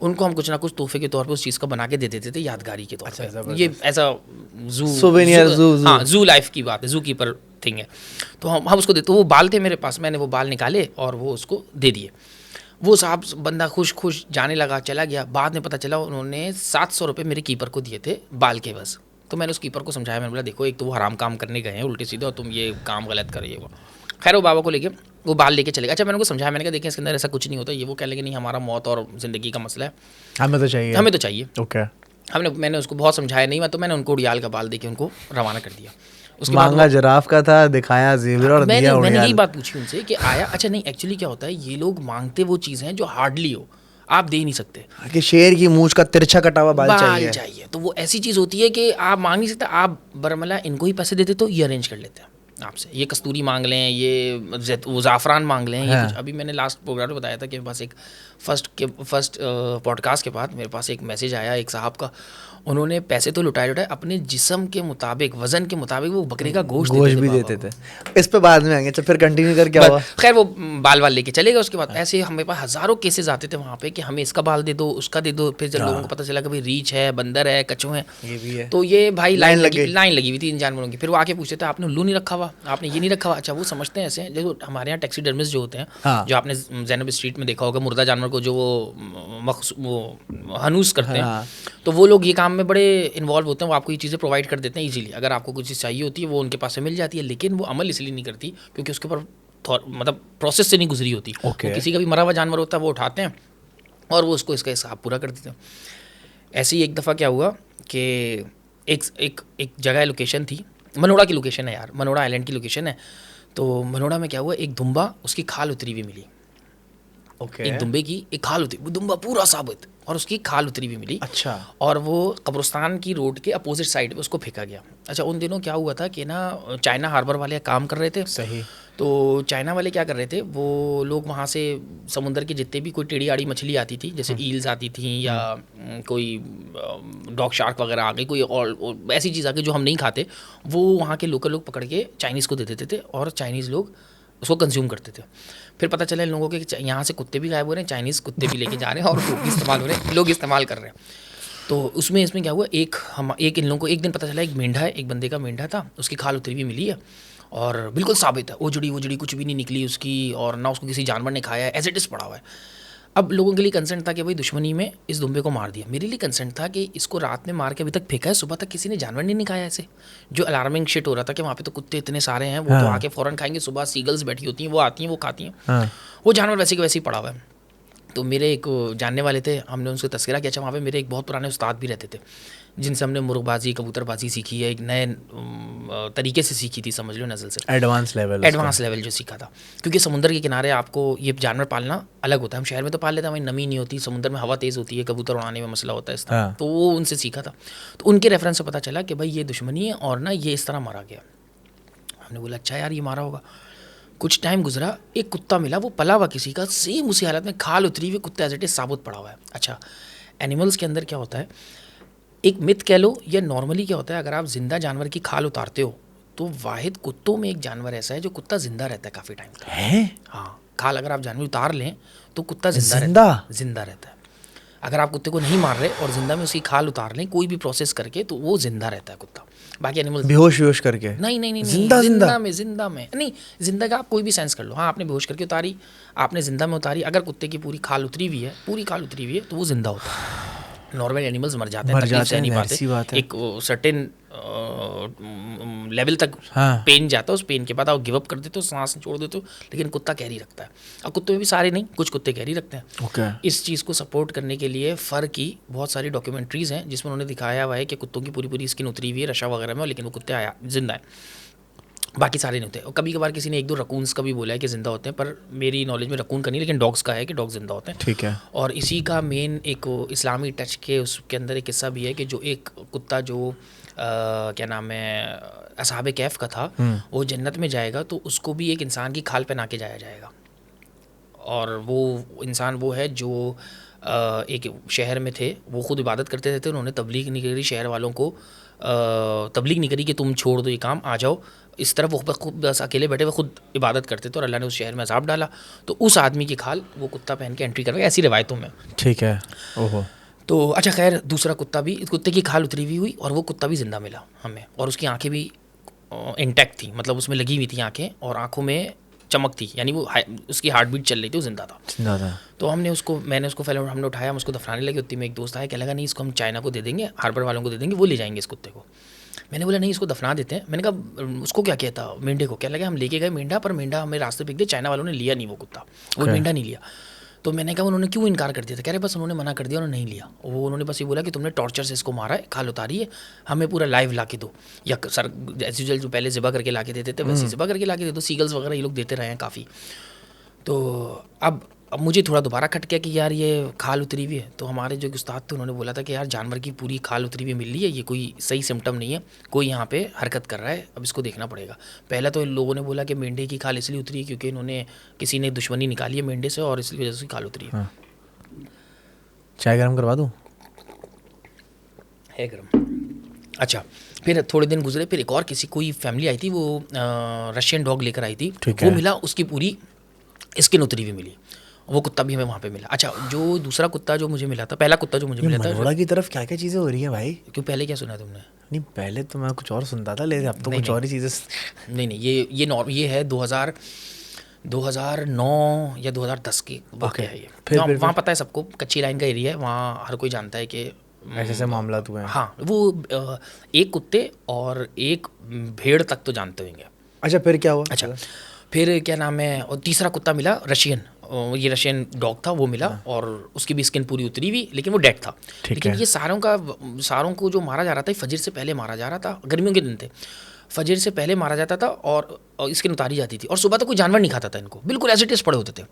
उनको हम कुछ ना कुछ तोहफे के तौर पे उस चीज़ का बना के दे देते थे, यादगारी के तौर पे। ये ऐसा जू लाइफ की बात है, जू कीपर थिंग है। तो हम उसको देते, वो बाल थे मेरे पास, मैंने वो बाल निकाले और वो उसको दे दिए। वो साहब बंदा खुश जाने लगा, चला गया। बाद में पता चला उन्होंने 700 रुपये मेरे कीपर को दिए थे बाल के बस। तो मैंने उस कीपर को समझाया, मैंने बोला देखो एक तो वो हराम काम करने गए हैं उल्टे सीधे, और तुम ये काम गलत करिए। वो खैर वो बाबा को लेके वो बाल लेके चले गए। अच्छा मैंने उनको समझाया, मैंने कहा देखिए इसके अंदर ऐसा कुछ नहीं होता। ये वो कह लगे नहीं हमारा मौत और ज़िंदगी का मसला है, हमें तो चाहिए। ओके मैंने उसको बहुत समझाया नहीं, तो मैंने उनको उड़ियाल का बाल देके उनको रवाना कर दिया। उसके मांगा जराफ का था, दिखाया ज़ेबरा और दिया उड़ियाल। मैंने यही बात पूछी उनसे कि आया। अच्छा नहीं, एक्चुअली क्या होता है, ये लोग मांगते वो चीज़ हैं जो हार्डली हो, आप दे ही नहीं सकते। कि शेर की मूंछ का तिरछा कटा हुआ बाल चाहिए। तो वो ऐसी चीज़ होती है कि आप मांग नहीं सकते। आप बरमला इनको ही पैसे देते तो ये अरेंज कर लेते हैं आपसे। ये कस्तूरी मांग लें, ये वो ज़ाफ़रान मांग लें। ये कुछ अभी मैंने लास्ट प्रोग्राम में बताया था कि मेरे पास एक फर्स्ट पॉडकास्ट के बाद मेरे पास एक मैसेज आया एक साहब का। उन्होंने पैसे तो लुटाए अपने जिस्म के मुताबिक, वजन के मुताबिक वो बकरे का गोश्त भी देते थे। इस पे बाद में आएंगे। फिर कंटिन्यू कर क्या हुआ? खैर वो बाल लेके चले गए। उसके बाद ऐसे हमें पास हज़ारों केसेस आते थे वहाँ पे कि हमें इसका बाल दे दो, उसका दे दो। फिर जब लोगों को पता चला कि भाई रीछ है, बंदर है, कछुए हैं, ये भी है, तो ये भाई लाइन लगी हुई थी इन जानवरों की। फिर वो आके पूछते थे आपने उल्लू नहीं रखा हुआ, आपने ये नहीं रखा हुआ। अच्छा वो समझते हैं ऐसे, जो हमारे यहाँ टैक्सीडर्मिस्ट जो होते हैं, जो आपने ज़ैनब स्ट्रीट में देखा होगा, मुर्दा जानवर को जो वो हनूस करते हैं, तो वो लोग ये काम में बड़े इन्वॉल्व होते हैं। वो आपको ये चीज़ें प्रोवाइड कर देते हैं इजीली। अगर आपको कुछ चीज़ चाहिए होती है वो उनके पास से मिल जाती है, लेकिन वो अमल इसलिए नहीं करती क्योंकि उसके ऊपर मतलब प्रोसेस से नहीं गुजरी होती। वो किसी का भी मरा हुआ जानवर होता है वो उठाते हैं और वो उसको इसका हिसाब पूरा कर देते हैं। ऐसे ही एक दफ़ा क्या हुआ कि एक जगह लोकेशन थी, मनोड़ा की लोकेशन है यार, मनोड़ा आइलैंड की लोकेशन है। तो मनोड़ा में क्या हुआ, एक दुम्बा उसकी खाल उतरी हुई मिली। एक दुम्बे की एक खाल उतरी, वो दुम्बा पूरा साबित और उसकी खाल उतरी हुई मिली। अच्छा। और वो कब्रिस्तान की रोड के अपोजिट साइड पे उसको फेंका गया। अच्छा उन दिनों क्या हुआ था कि ना चाइना हार्बर वाले काम कर रहे थे। सही। तो चाइना वाले क्या कर रहे थे, वो लोग वहाँ से समुंदर के जितने भी कोई टेढ़ी आड़ी मछली आती थी, जैसे ईल्स आती थी या कोई डॉग शार्क वगैरह आ गई, कोई और ऐसी चीज़ आ गई जो हम नहीं खाते, वो वहाँ के लोकल लोग पकड़ के चाइनीज़ को दे देते थे और चाइनीज़ लोग उसको कंज्यूम करते थे। फिर पता चला इन लोगों के यहाँ से कुत्ते भी गायब हो रहे हैं, चाइनीज़ कुत्ते भी लेके जा रहे हैं और वो भी इस्तेमाल हो रहे हैं, लोग इस्तेमाल कर रहे हैं। तो इसमें क्या हुआ, एक इन लोगों को एक दिन पता चला एक मेंढा है, एक बंदे का मेंढा था, उसकी खाल उतरी हुई मिली है और बिल्कुल साबित है, ओजड़ी कुछ भी नहीं निकली उसकी और ना उसको किसी जानवर ने खाया है, एज इट इज़ पड़ा हुआ है। अब लोगों के लिए कंसर्न था कि भाई दुश्मनी में इस दुम्बे को मार दिया। मेरे लिए कंसर्न था कि इसको रात में मार के अभी तक फेंका है, सुबह तक किसी ने जानवर नहीं खाया ऐसे। जो अलार्मिंग शिट हो रहा था कि वहाँ पे तो कुत्ते इतने सारे हैं, वो तो आके फ़ौरन खाएंगे। सुबह सीगल्स बैठी होती हैं, वो आती हैं, वो खाती हैं। वो जानवर वैसे के वैसे ही पड़ा हुआ है। तो मेरे एक जानने वाले थे, हमने उनसे तस्करा किया। अच्छा वहाँ पे मेरे एक बहुत पुराने उस्ताद भी रहते थे जिनसे हमने मुर्गबाजी, कबूतरबाजी सीखी है, एक नए तरीके से सीखी थी, समझ लो नज़ल से, एडवांस लेवल जो सीखा था। क्योंकि समुंदर के किनारे आपको ये जानवर पालना अलग होता है। हम शहर में तो पाल लेते हैं, वहीं नमी नहीं होती, समुंदर में हवा तेज़ होती है, कबूतर उड़ाने में मसला होता है इस तरह। तो वो उनसे सीखा था। तो उनके रेफरेंस से पता चला कि भाई ये दुश्मनी है और ना ये इस तरह मारा गया। हमने बोला अच्छा यार ये मारा होगा। कुछ टाइम गुजरा, एक कुत्ता मिला, वो पला हुआ किसी का, सेम उसी हालत में खाल उतरी हुई, कुत्ता एज इट इज साबुत पड़ा हुआ है। अच्छा एनिमल्स के अंदर क्या होता है, एक मिथ कह लो या नॉर्मली क्या होता है, अगर आप जिंदा जानवर की खाल उतारते हो तो वाहिद कुत्तों में एक जानवर ऐसा है जो कुत्ता जिंदा रहता है काफ़ी टाइम तक। है? हाँ, खाल अगर आप जानवर उतार लें तो कुत्ता जिंदा रहता है। अगर आप कुत्ते को नहीं मार रहे और जिंदा में उसकी खाल उतार लें कोई भी प्रोसेस करके तो वो जिंदा रहता है कुत्ता। बाकी एनिमल बेहोश करके नहीं जिंदा में नहीं, जिंदा का आप कोई भी सेंस कर लो। हाँ आपने बेहोश करके उतारी, आपने जिंदा में उतारी, अगर कुत्ते की पूरी खाल उतरी हुई है तो वो जिंदा होता है। नॉर्मल एनिमल्स मर जाते हैं, तकलीफ सह नहीं ऐसी बात पाते, है। एक सर्टेन लेवल तक हाँ। पेन जाता है, उस पेन के बाद आप गिव अप कर देते हो, सांस छोड़ देते हो, लेकिन कुत्ता कैरी रखता है। अब कुत्ते में भी सारे नहीं, कुछ कुत्ते कैरी रखते हैं। ओके। इस चीज़ को सपोर्ट करने के लिए फर की बहुत सारी डॉक्यूमेंट्रीज़ हैं जिसमें उन्होंने दिखाया हुआ है कि कुत्तों की पूरी पूरी स्किन उतरी हुई है रशा वगैरह में, लेकिन वो कुत्ते आया जिंदा है, बाकी सारे नहीं होते। और कभी कभार किसी ने एक दो रकून्स का भी बोला है कि ज़िंदा होते हैं, पर मेरी नॉलेज में रकून का नहीं, लेकिन डॉग्स का है कि डॉग ज़िंदा होते हैं। ठीक है। और इसी का मेन एक इस्लामी टच के उसके अंदर एक किस्सा भी है कि जो एक कुत्ता जो क्या नाम है असहाबे कैफ का था, वो जन्नत में जाएगा तो उसको भी एक इंसान की खाल पहना के जाया जाएगा। और वो इंसान वो है जो एक शहर में थे, वो खुद इबादत करते थे, उन्होंने तबलीग नहीं करी शहर वालों को, तबलीग नहीं करी कि तुम छोड़ दो ये काम, आ जाओ इस तरफ। वो खुद बस अकेले बैठे हुए खुद इबादत करते थे और अल्लाह ने उस शहर में अजाब डाला, तो उस आदमी की खाल वो कुत्ता पहन के एंट्री करवाएगा, ऐसी रिवायतों में। ठीक है। ओहो। तो अच्छा खैर, दूसरा कुत्ता भी, कुत्ते की खाल उतरी हुई हुई और वो कुत्ता भी ज़िंदा मिला हमें, और उसकी आंखें भी इंटैक्ट थी, मतलब उसमें लगी हुई थी आंखें और आंखों में चमक थी, यानी वो उसकी हार्ट बीट चल रही थी, वो जिंदा था। तो मैंने उसको पहले हमने उठाया, हम उसको दफनाने लगे, उतनी में एक दोस्त आया, कह लगा नहीं इसको हम चाइना को दे देंगे, हार्बर वालों को दे देंगे, वो ले जाएंगे इस कुत्ते को। मैंने बोला नहीं इसको दफना देते हैं। मैंने कहा उसको क्या कहता, मेंढे को, क्या लगा हम लेके गए मेंढा, पर मेंढा हमें रास्ते पे दिया, चाइना वालों ने लिया नहीं वो कुत्ता, वो मेंढा नहीं लिया। तो मैंने कहा उन्होंने क्यों इनकार कर दिया था, कह रहे बस उन्होंने मना कर दिया, उन्होंने नहीं लिया। वो उन्होंने बस ये बोला कि तुमने टॉर्चर से इसको मारा है, खाल उतारी है, हमें पूरा लाइव ला के दो, या सर एज यूजुअल जो पहले ज़िबा करके ला के देते थे वैसे ज़िबा करके ला के दे दो। सीगल्स वगैरह ये लोग देते रहे हैं काफ़ी। तो अब मुझे थोड़ा दोबारा खट गया कि यार ये खाल उतरी हुई है। तो हमारे जो उस्ताद थे उन्होंने बोला था कि यार जानवर की पूरी खाल उतरी हुई मिल रही है, ये कोई सही सिम्टम नहीं है, कोई यहाँ पे हरकत कर रहा है, अब इसको देखना पड़ेगा। पहला तो इन लोगों ने बोला कि मेंढे की खाल इसलिए उतरी है क्योंकि इन्होंने किसी ने दुश्मनी निकाली है मेंढे से और इसलिए वजह से खाल उतरी है। चाय गर्म करवा दूँ? है गर्म। अच्छा, फिर थोड़े दिन गुजरे, फिर एक और किसी कोई फैमिली आई थी, वो रशियन डॉग लेकर आई थी, वो मिला, उसकी पूरी स्किन उतरी हुई मिली, वो कुत्ता भी हमें वहाँ पे मिला। अच्छा, जो दूसरा कुत्ता जो मुझे मिला था, पहला कुत्ता जो मुझे मिला था, मनोड़ा की तरफ क्या क्या चीज़ें हो रही हैं भाई? क्यों पहले क्या सुना तुमने? नहीं पहले तो मैं कुछ और सुनता था, लेकिन अब तो कुछ और ही चीज़ें। नहीं, ये है 2009 या 2010 की वाक़या है ये। फिर वहाँ पता है सबको, कच्ची लाइन का एरिया है, वहाँ हर कोई जानता है कि ऐसे मामला हुए हैं। हाँ, वो एक कुत्ते और एक भेड़ तक तो जानते होंगे। अच्छा, फिर क्या हुआ? अच्छा, फिर क्या नाम है, और तीसरा कुत्ता मिला रशियन, ये रशियन डॉग था, वो मिला और उसकी भी स्किन पूरी उतरी हुई, लेकिन वो डेड था। लेकिन ये सारों को जो मारा जा रहा था फजर से पहले मारा जा रहा था, गर्मियों के दिन थे, फजर से पहले मारा जाता था और स्किन उतारी जाती थी, और सुबह तक कोई जानवर नहीं खाता था इनको, बिल्कुल एज इट इज़ पड़े होते थे।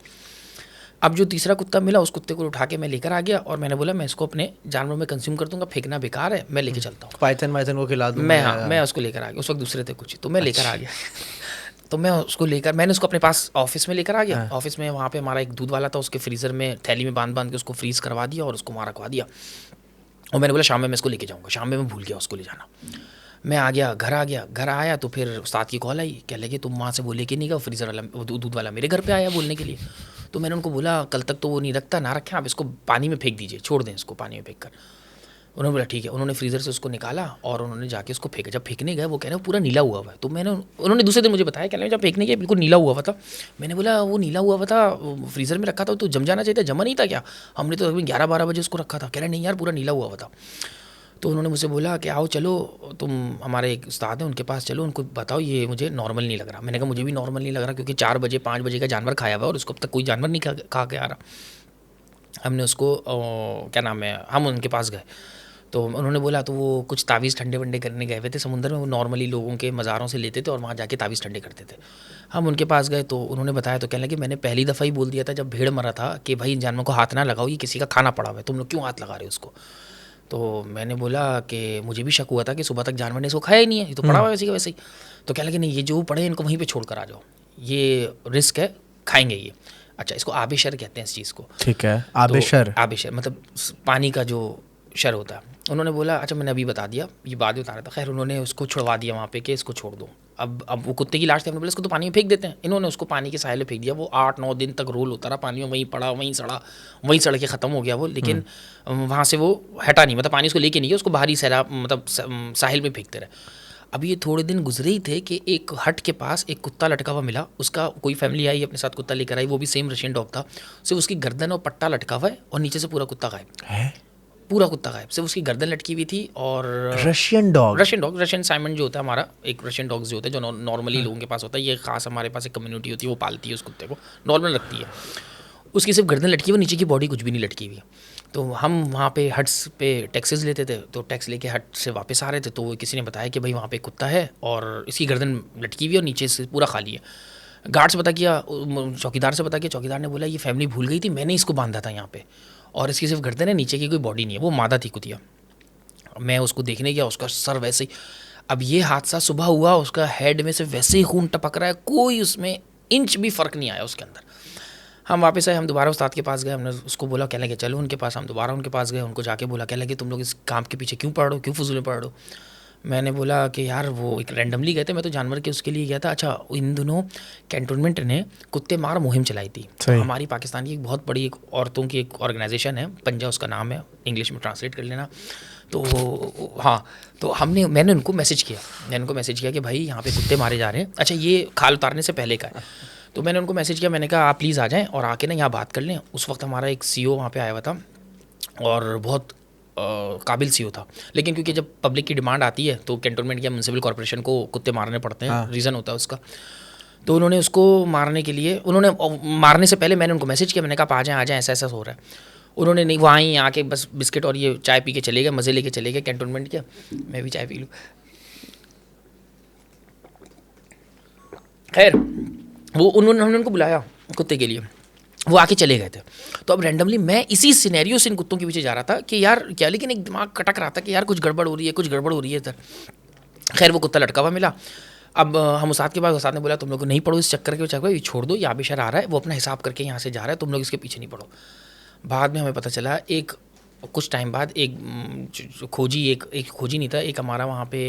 अब जो तीसरा कुत्ता मिला, उस कुत्ते को उठा के मैं लेकर आ गया और मैंने बोला मैं इसको अपने जानवरों में कंज्यूम कर दूंगा, फेंकना बेकार है, मैं लेके चलता हूँ। पाइथन को खिला दूँगा। मैं उसको लेकर आ गया, उस वक्त दूसरे थे कुछ, तो मैं लेकर आ गया। तो मैंने उसको अपने पास ऑफिस में लेकर आ गया। ऑफिस में वहाँ पे हमारा एक दूध वाला था, उसके फ्रीज़र में थैली में बांध के उसको फ्रीज़ करवा दिया और उसको वहाँ रखवा दिया। और मैंने बोला शाम में मैं इसको लेके जाऊँगा। शाम में मैं भूल गया उसको ले जाना। मैं आ गया, घर आया तो फिर उस्ताद की कॉल आई, कह लगे तुम वहाँ से वो लेके नहीं गए, फ्रीज़र वाला दूध वाला मेरे घर पे आया बोलने के लिए। तो मैंने उनको बोला कल तक तो वो नहीं रखता, ना रखें आप, इसको पानी में फेंक दीजिए, छोड़ दें इसको पानी में फेंक कर। उन्होंने बोला ठीक है। उन्होंने फ्रीज़र से उसको निकाला और उन्होंने जाके उसको फेंका। जब फेंकने गए वो कह रहे हैं पूरा नीला हुआ है। तो उन्होंने दूसरे दिन मुझे बताया, कह रहे हैं जब फेंकने गए बिल्कुल नीला हुआ हुआ था। मैंने बोला वो नीला हुआ हुआ था, फ्रीज़र में रखा था तो जम जाना चाहिए था, जमा नहीं था क्या? हमने तो अभी 11-12 बजे उसको रखा था। कह रहे नहीं यार पूरा नीला हुआ हुआ था। तो उन्होंने मुझसे बोला कि आओ चलो, तुम हमारे एक उस्ताद हैं उनके पास चलो, उनको बताओ ये मुझे नॉर्मल नहीं लग रहा। मैंने कहा मुझे भी नॉर्मल नहीं लग रहा, क्योंकि 4 बजे 5 बजे का जानवर खाया हुआ है और उसको अब तक कोई जानवर नहीं खा के आ रहा। हमने उसको क्या नाम है, हम उनके पास गए तो उन्होंने बोला, तो वो कुछ तावीज़ ठंडे वंडे करने गए हुए थे समुंदर में, वो नॉर्मली लोगों के मज़ारों से लेते थे और वहाँ जाके तावीज़ ठंडे करते थे। हम उनके पास गए तो उन्होंने बताया, तो कहने लगे मैंने पहली दफ़ा ही बोल दिया था जब भेड़ मरा था कि भाई इन जानवरों को हाथ ना लगाओ, ये किसी का खाना पड़ा हुआ है, तुम लोग क्यों हाथ लगा रहे हो उसको। तो मैंने बोला कि मुझे भी शक हुआ था कि सुबह तक जानवर ने इसको खाया ही नहीं है, ये तो पड़ा हुआ है वैसे का वैसे ही। तो कहने लगे नहीं, ये जो पड़े इनको वहीं पे छोड़ कर आ जाओ, ये रिस्क है, खाएंगे ये। अच्छा, इसको आबेशर कहते हैं इस चीज़ को। ठीक है, आबेशर मतलब पानी का जो शर होता है। उन्होंने बोला अच्छा मैंने अभी बता दिया, ये बाद में बता रहा था। खैर उन्होंने उसको छुड़वा दिया वहाँ पे कि इसको छोड़ दो। अब वो कुत्ते की लाश थी, हमने बोला इसको तो पानी में फेंक देते हैं। इन्होंने उसको पानी के साहिल में फेंक दिया। वो 8-9 दिन तक रोल होता रहा पानी में, वहीं पड़ा, वहीं सड़ा, वहीं सड़ के ख़त्म हो गया वो। लेकिन वहाँ से वो हटा नहीं, मतलब पानी उसको लेके नहीं गया, उसको बाहरी सैलाब मतलब साहिल में फेंकते रहे। अब ये थोड़े दिन गुजरे ही थे कि एक हट के पास एक कुत्ता लटका हुआ मिला। उसका कोई फैमिली आई अपने साथ, कुत्ता लेकर आई, वो भी सेम रशियन डॉग था। सिर्फ उसकी गर्दन और पट्टा लटका हुआ है और नीचे से पूरा कुत्ता गायब है। पूरा कुत्ता गायब, सिर्फ उसकी गर्दन लटकी हुई थी। और रशियन डॉग रशियन साइमन जो होता है हमारा, एक रशियन डॉग्स जो होता है जो नॉर्मली लोगों के पास होता है, ये खास हमारे पास एक कम्युनिटी होती है वो पालती है उस कुत्ते को, नॉर्मल रखती है। उसकी सिर्फ गर्दन लटकी हुई, नीचे की बॉडी कुछ भी नहीं लटकी हुई। तो हम वहाँ पे हट्स पे टैक्सेस लेते थे, तो टैक्स लेके हट से वापस आ रहे थे, तो किसी ने बताया कि भाई वहाँ पे कुत्ता है और इसकी गर्दन लटकी हुई है और नीचे से पूरा खाली है। गार्ड से पता किया, चौकीदार से पता किया, चौकीदार ने बोला ये फैमिली भूल गई थी, मैंने इसको बांधा था यहाँ पे, और इसकी सिर्फ गर्दन है, नीचे की कोई बॉडी नहीं है। वो मादा थी कुतिया। मैं उसको देखने गया, उसका सर वैसे ही, अब ये हादसा सुबह हुआ, उसका हेड में से वैसे ही खून टपक रहा है, कोई उसमें इंच भी फ़र्क नहीं आया उसके अंदर। हम वापस आए, हम दोबारा उस्ताद के पास गए, हमने उसको बोला, कहने लगे चलो उनके पास। हम दोबारा उनके पास गए, उनको जाके बोला, कहने लगे तुम लोग इस काम के पीछे क्यों पड़ रहे हो, क्यों फजूल में पड़ रहे हो। मैंने बोला कि यार वो एक रैंडमली गए थे, मैं तो जानवर के उसके लिए गया था। अच्छा, इन दिनों कैंटोनमेंट ने कुत्ते मार मुहिम चलाई थी। हमारी पाकिस्तान की एक बहुत बड़ी एक औरतों की एक ऑर्गेनाइजेशन है, पंजा उसका नाम है, इंग्लिश में ट्रांसलेट कर लेना। तो हाँ, तो मैंने उनको मैसेज किया कि भाई यहाँ पे कुत्ते मारे जा रहे हैं। अच्छा, ये खाल उतारने से पहले का है। तो मैंने उनको मैसेज किया, मैंने कहा आप प्लीज़ आ जाएं और आके ना यहाँ बात कर लें। उस वक्त हमारा एक CEO वहाँ पे आया हुआ था और बहुत काबिल CEO था, लेकिन क्योंकि जब पब्लिक की डिमांड आती है तो कैंटोनमेंट या म्यूनसिपल कॉर्पोरेशन को कुत्ते मारने पड़ते हैं, रीज़न होता है उसका। तो उन्होंने उसको मारने के लिए, मारने से पहले मैंने उनको मैसेज किया, मैंने कहा आ जाएँ, ऐसा ऐसा हो रहा है। उन्होंने नहीं, वहाँ ही आके बस बिस्किट और ये चाय पी के चले गए, मज़े लेके चले गए कैंटोनमेंट के। मैं भी चाय पी लूँ। खैर, हमने उनको बुलाया कुत्ते के लिए, वो आके चले गए थे। तो अब रैंडमली मैं इसी सिनेरियो से इन कुत्तों के पीछे जा रहा था कि यार क्या, लेकिन एक दिमाग कटक रहा था कि यार कुछ गड़बड़ हो रही है इधर। खैर वो कुत्ता लटका हुआ मिला। अब हम उस्ताद के पास, उस्ताद ने बोला तुम लोग नहीं पढ़ो इस चक्कर के, ये छोड़ दो, ये आबिशर आ रहा है, वो अपना हिसाब करके यहाँ से जा रहा है, तुम लोग इसके पीछे नहीं पढ़ो। बाद में हमें पता चला, कुछ टाइम बाद एक खोजी नहीं था, एक हमारा वहाँ पे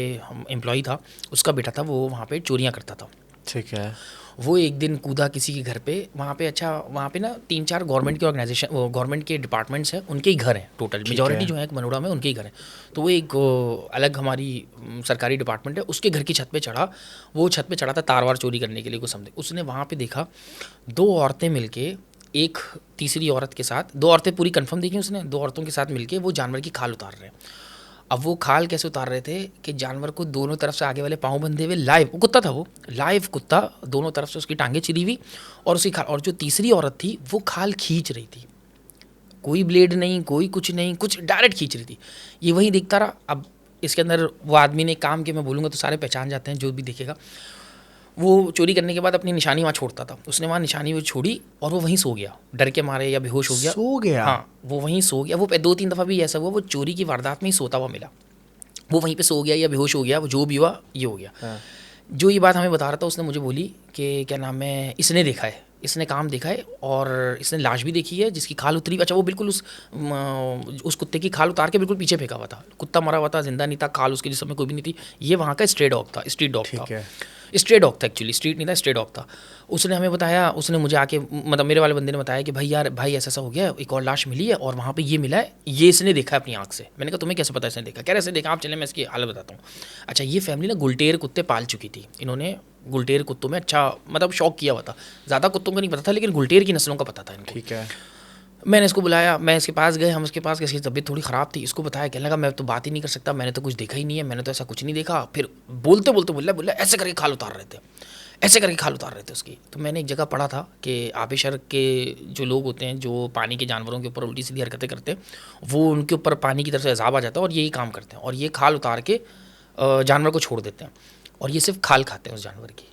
एम्प्लॉई था, उसका बेटा था, वो वहाँ पे चोरियाँ करता था। ठीक है। वो एक दिन कूदा किसी के घर पे, वहाँ पे। अच्छा, वहाँ पे ना 3-4 गवर्नमेंट के ऑर्गेनाइजेशन, गवर्नमेंट के डिपार्टमेंट्स हैं, उनके ही घर हैं टोटल, मेजॉरिटी जो है मनोड़ा में उनके ही घर हैं। तो वो एक अलग हमारी सरकारी डिपार्टमेंट है, उसके घर की छत पे चढ़ा। वो छत पे चढ़ा था तार वार चोरी करने के लिए कुछ समझे। उसने वहाँ पे देखा 2 औरतें मिलके, एक तीसरी औरत के साथ, 2 औरतें पूरी कंफर्म देखी उसने, 2 औरतों के साथ मिलके वो जानवर की खाल उतार रहे हैं। अब वो खाल कैसे उतार रहे थे कि जानवर को दोनों तरफ से आगे वाले पाँव बंधे हुए, लाइव कुत्ता था वो, लाइव कुत्ता, दोनों तरफ से उसकी टांगें चिरी हुई और उसकी खाल, और जो तीसरी औरत थी वो खाल खींच रही थी, कोई ब्लेड नहीं, कोई कुछ नहीं, कुछ डायरेक्ट खींच रही थी। ये वही देखता रहा। अब इसके अंदर वो आदमी ने काम के, मैं बोलूँगा तो सारे पहचान जाते हैं जो भी देखेगा। वो चोरी करने के बाद अपनी निशानी वहाँ छोड़ता था, उसने वहाँ निशानी वो छोड़ी और वो वहीं सो गया, डर के मारे या बेहोश हो गया, सो गया। हाँ, वो वहीं सो गया। वो 2-3 दफ़ा भी ऐसा हुआ, वो चोरी की वारदात में ही सोता हुआ मिला, वो वहीं पे सो गया या बेहोश हो गया, वो जो भी हुआ ये हो गया। हाँ। जो ये बात हमें बता रहा था उसने मुझे बोली कि क्या नाम है, इसने देखा है, इसने काम देखा है और इसने लाश भी देखी है जिसकी खाल उतरी। अच्छा, वो बिल्कुल उस कुत्ते की खाल उतार के बिल्कुल पीछे फेंका हुआ था, कुत्ता मरा हुआ था, जिंदा नहीं था, खाल उसके जिसमें कोई भी नहीं थी। ये वहाँ का स्ट्रीट डॉग था, स्ट्रे डॉग था एक्चुअली, स्ट्रीट नहीं था, स्ट्रे डॉग था। उसने हमें बताया, उसने मुझे आके, मतलब मेरे वाले बंदे ने बताया कि भाई ऐसा ऐसा हो गया, एक और लाश मिली है और वहाँ पे ये मिला है, ये इसने देखा है अपनी आँख से। मैंने कहा तुम्हें कैसे पता इसने देखा? कह रहे ऐसे देखा, आप चले मैं इसकी हालत बताता हूँ। अच्छा, ये फैमिली ना गुलटेर कुत्ते पाल चुकी थी, इन्होंने गुलटेर कुत्तों में अच्छा मतलब शौक किया हुआ था। ज़्यादा कुत्तों का नहीं पता था, लेकिन गुलटेर की नस्लों का पता था इनको। ठीक है। मैंने इसको बुलाया, मैं इसके पास गए, हम उसके पास गए, इसकी तबीयत थोड़ी ख़राब थी, इसको बताया, कहने लगा मैं तो बात ही नहीं कर सकता, मैंने तो कुछ देखा ही नहीं है, मैंने तो ऐसा कुछ नहीं देखा। फिर बोलते बोलते बोला ऐसे करके खाल उतार रहे थे, ऐसे करके खाल उतार रहे थे उसकी। तो मैंने एक जगह पढ़ा था कि आबिशर के जो लोग होते हैं, जो पानी के जानवरों के ऊपर उल्टी सीधी हरकतें करते हैं, वो उनके ऊपर पानी की तरफ से अजाब आ जाता है और यही काम करते हैं, और ये खाल उतार के जानवर को छोड़ देते हैं, और ये सिर्फ खाल खाते हैं उस जानवर की,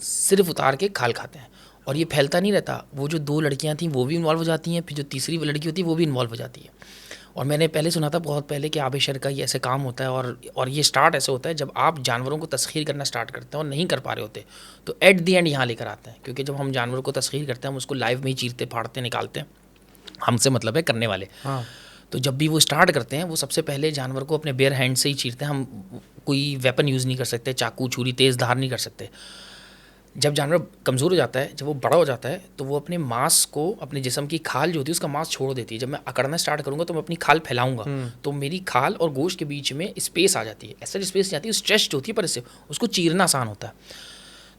सिर्फ उतार के खाल खाते हैं, और ये फैलता नहीं रहता। वो जो 2 लड़कियां थी वो भी इन्वॉल्व हो जाती हैं, फिर जो तीसरी लड़की होती है वो भी इन्वॉल्व हो जाती है। और मैंने पहले सुना था बहुत पहले कि आबिशर का ये ऐसे काम होता है, और ये स्टार्ट ऐसे होता है जब आप जानवरों को तस्खीर करना स्टार्ट करते हैं और नहीं कर पा रहे होते, तो एट दी एंड यहाँ लेकर आते हैं। क्योंकि जब हम जानवरों को तस्खीर करते हैं, हम उसको लाइव में ही चीरते, फाड़ते, निकालते हैं, हमसे मतलब है करने वाले। हाँ। तो जब भी वो स्टार्ट करते हैं, वो सबसे पहले जानवर को अपने बेयर हैंड से ही चीरते हैं। हम कोई वेपन यूज़ नहीं कर सकते, चाकू, छुरी, तेज़ धार नहीं कर सकते। जब जानवर कमज़ोर हो जाता है, जब वो बड़ा हो जाता है, तो वो अपने मांस को, अपने जिस्म की खाल जो होती है उसका मांस छोड़ देती है। जब मैं अकड़ना स्टार्ट करूँगा तो मैं अपनी खाल फैलाऊंगा, तो मेरी खाल और गोश्त के बीच में स्पेस आ जाती है, ऐसा स्पेस जाती है, स्ट्रेच होती है, पर इससे उसको चीरना आसान होता है।